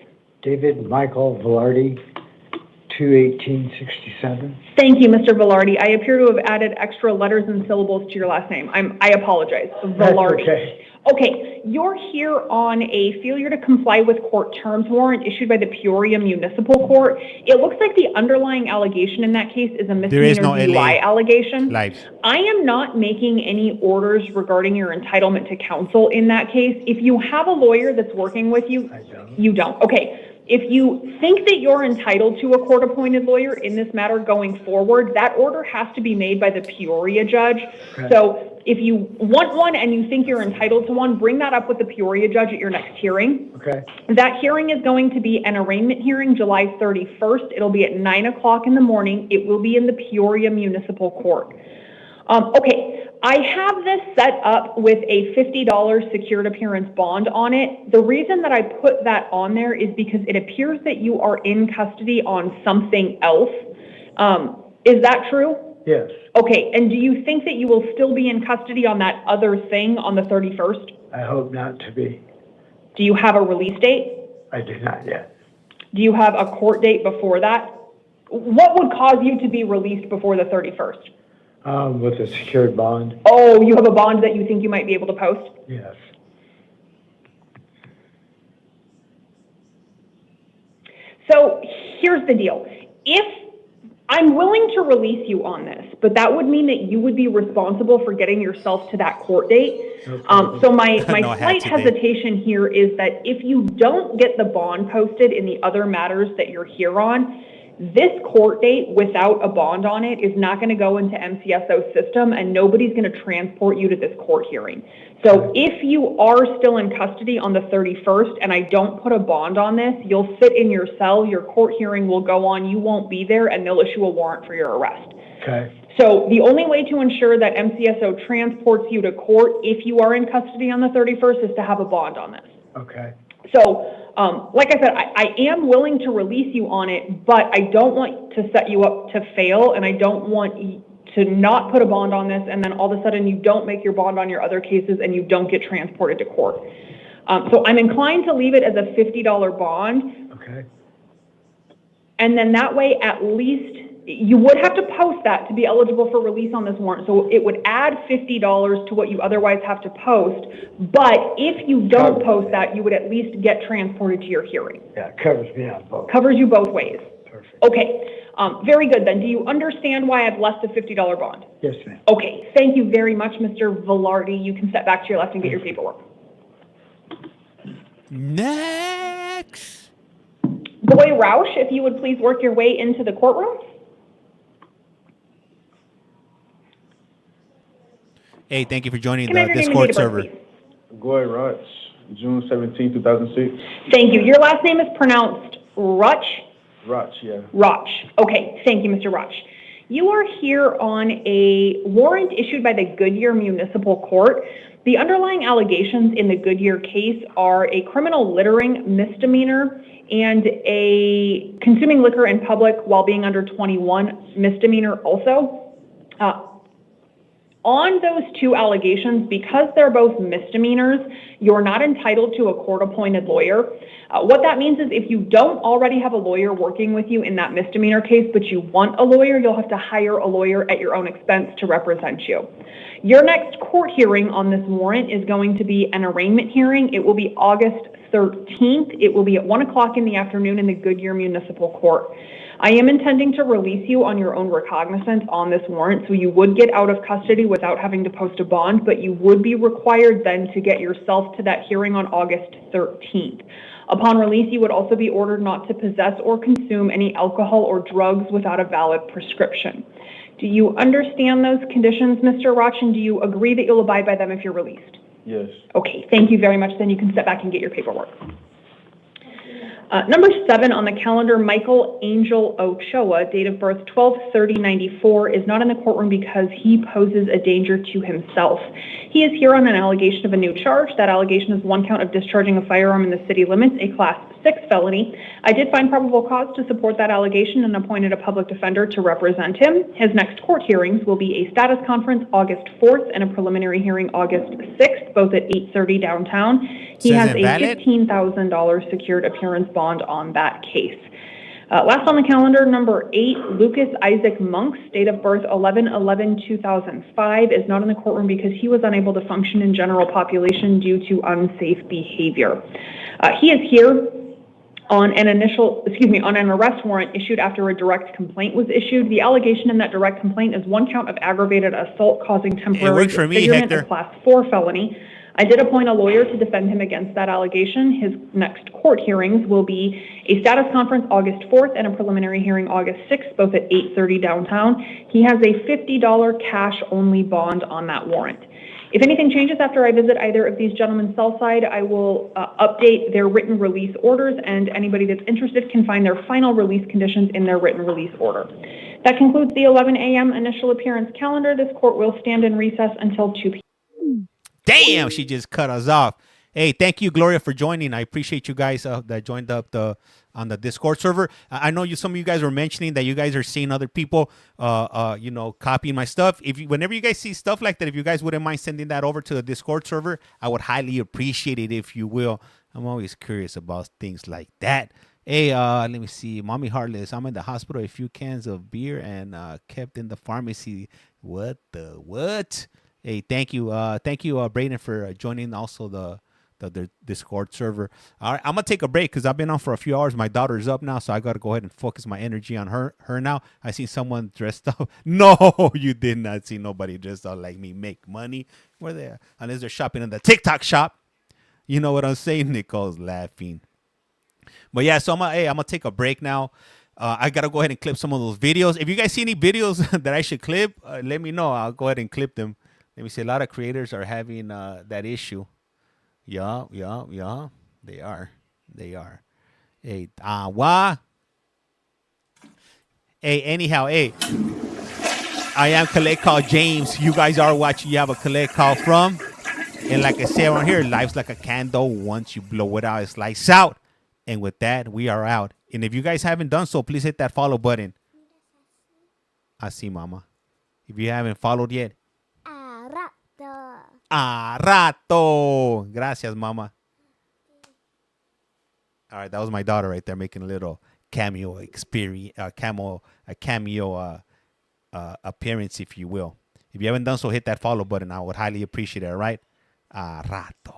David Michael Velarde, 2/18/67. Thank you, Mr. Velarde. I appear to have added extra letters and syllables to your last name. I apologize. Velarde. Okay. Okay, you're here on a failure to comply with court terms warrant issued by the Peoria Municipal Court. It looks like the underlying allegation in that case is a There is misdemeanor no DUI allegation. Lives. I am not making any orders regarding your entitlement to counsel in that case. If you have a lawyer that's working with you, you don't. Okay. If you think that you're entitled to a court-appointed lawyer in this matter going forward, that order has to be made by the Peoria judge. Okay. So if you want one and you think you're entitled to one, bring that up with the Peoria judge at your next hearing. Okay. That hearing is going to be an arraignment hearing July 31st. It'll be at 9 o'clock in the morning. It will be in the Peoria Municipal Court. Okay, I have this set up with a $50 secured appearance bond on it. The reason that I put that on there is because it appears that you are in custody on something else. Is that true? Yes, Okay, and do you think that you will still be in custody on that other thing on the 31st? I hope not to be. Do you have a release date? I do not yet. Do you have a court date before that? What would cause you to be released before the 31st? With a secured bond. Oh, you have a bond that you think you might be able to post? Yes. So here's the deal. If I'm willing to release you on this, but that would mean that you would be responsible for getting yourself to that court date. So my No, slight had to be. hesitation here is that if you don't get the bond posted in the other matters that you're here on, this court date without a bond on it is not going to go into MCSO's system, and nobody's going to transport you to this court hearing. So if you are still in custody on the 31st and I don't put a bond on this, you'll sit in your cell, your court hearing will go on, you won't be there, and they'll issue a warrant for your arrest. Okay. So the only way to ensure that MCSO transports you to court if you are in custody on the 31st is to have a bond on this. Okay. So, like I said, I am willing to release you on it, but I don't want to set you up to fail, and I don't want to not put a bond on this, and then all of a sudden you don't make your bond on your other cases and you don't get transported to court. So I'm inclined to leave it as a $50 bond. Okay. And then that way, at least, you would have to post that to be eligible for release on this warrant. So it would add $50 to what you otherwise have to post. But if you don't post that, you would at least get transported to your hearing. Yeah, it covers me on both. Covers you both ways. Perfect. Okay. Very good then. Do you understand why I've left the $50 bond? Yes, ma'am. Okay. Thank you very much, Mr. Velarde. You can step back to your left and get your paperwork. Next. Boy Roush, if you would please work your way into the courtroom. Hey, thank you for joining Can I the have your name and Discord date of birth, server. please? Goy Rutz, June 17, 2006. Thank you. Your last name is pronounced Rutch? Rutz, yeah. Rotch. Okay, thank you, Mr. Rotch. You are here on a warrant issued by the Goodyear Municipal Court. The underlying allegations in the Goodyear case are a criminal littering misdemeanor and a consuming liquor in public while being under 21 misdemeanor also. On those two allegations, because they're both misdemeanors, you're not entitled to a court-appointed lawyer. What that means is if you don't already have a lawyer working with you in that misdemeanor case, but you want a lawyer, you'll have to hire a lawyer at your own expense to represent you. Your next court hearing on this warrant is going to be an arraignment hearing. It will be August 13th. It will be at 1 o'clock in the afternoon in the Goodyear Municipal Court. I am intending to release you on your own recognizance on this warrant, so you would get out of custody without having to post a bond, but you would be required then to get yourself to that hearing on August 13th. Upon release, you would also be ordered not to possess or consume any alcohol or drugs without a valid prescription. Do you understand those conditions, Mr. Roch, and do you agree that you'll abide by them if you're released? Yes. Okay, thank you very much. Then you can step back and get your paperwork. Number 7 on the calendar, Michael Angel Ochoa, date of birth 12/30/94, is not in the courtroom because he poses a danger to himself. He is here on an allegation of a new charge. That allegation is 1 count of discharging a firearm in the city limits, a Class 6 felony. I did find probable cause to support that allegation and appointed a public defender to represent him. His next court hearings will be a status conference August 4th and a preliminary hearing August 6th, both at 8:30 downtown. He has a $15,000 secured appearance bond on that case. Last on the calendar, number 8, Lucas Isaac Monks, date of birth 11/11/2005, is not in the courtroom because he was unable to function in general population due to unsafe behavior. He is here on an arrest warrant issued after a direct complaint was issued. The allegation in that direct complaint is 1 count of aggravated assault causing temporary disfigurement, a class 4 felony. I did appoint a lawyer to defend him against that allegation. His next court hearings will be a status conference August 4th and a preliminary hearing August 6th, both at 8:30 downtown. He has a $50 cash-only bond on that warrant. If anything changes after I visit either of these gentlemen's cell side, I will update their written release orders, and anybody that's interested can find their final release conditions in their written release order. That concludes the 11 a.m. initial appearance calendar. This court will stand in recess until 2 p.m. Damn, she just cut us off. Hey, thank you, Gloria, for joining. I appreciate you guys that joined up on the Discord server. I know some of you guys were mentioning that you guys are seeing other people, copying my stuff. Whenever you guys see stuff like that, if you guys wouldn't mind sending that over to the Discord server, I would highly appreciate it if you will. I'm always curious about things like that. Hey, let me see. Mommy Heartless, I'm in the hospital. A few cans of beer and kept in the pharmacy. What? Hey, thank you, Brayden, for joining also the Discord server. All right, I'm gonna take a break because I've been on for a few hours. My daughter's up now, so I gotta go ahead and focus my energy on her now. I see someone dressed up. No, you did not see nobody dressed up like me. Make money. Where they at? Unless they're shopping in the TikTok shop. You know what I'm saying? Nicole's laughing. But yeah, so I'm gonna take a break now. I gotta go ahead and clip some of those videos. If you guys see any videos that I should clip, let me know. I'll go ahead and clip them. Let me see. A lot of creators are having that issue. Yeah. They are. Hey, what? Hey, anyhow, hey. I am collect call James. You guys are watching. You have a collect call from. And like I say around here, life's like a candle. Once you blow it out, it's lights out. And with that, we are out. And if you guys haven't done so, please hit that follow button. I see, mama. If you haven't followed yet. Rato. Gracias, mama. All right, that was my daughter right there making a little cameo experience, cameo appearance, if you will. If you haven't done so, hit that follow button. I would highly appreciate it. All right, rato.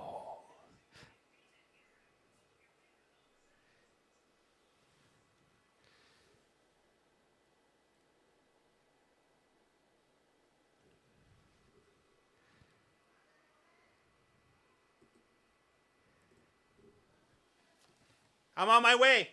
I'm on my way.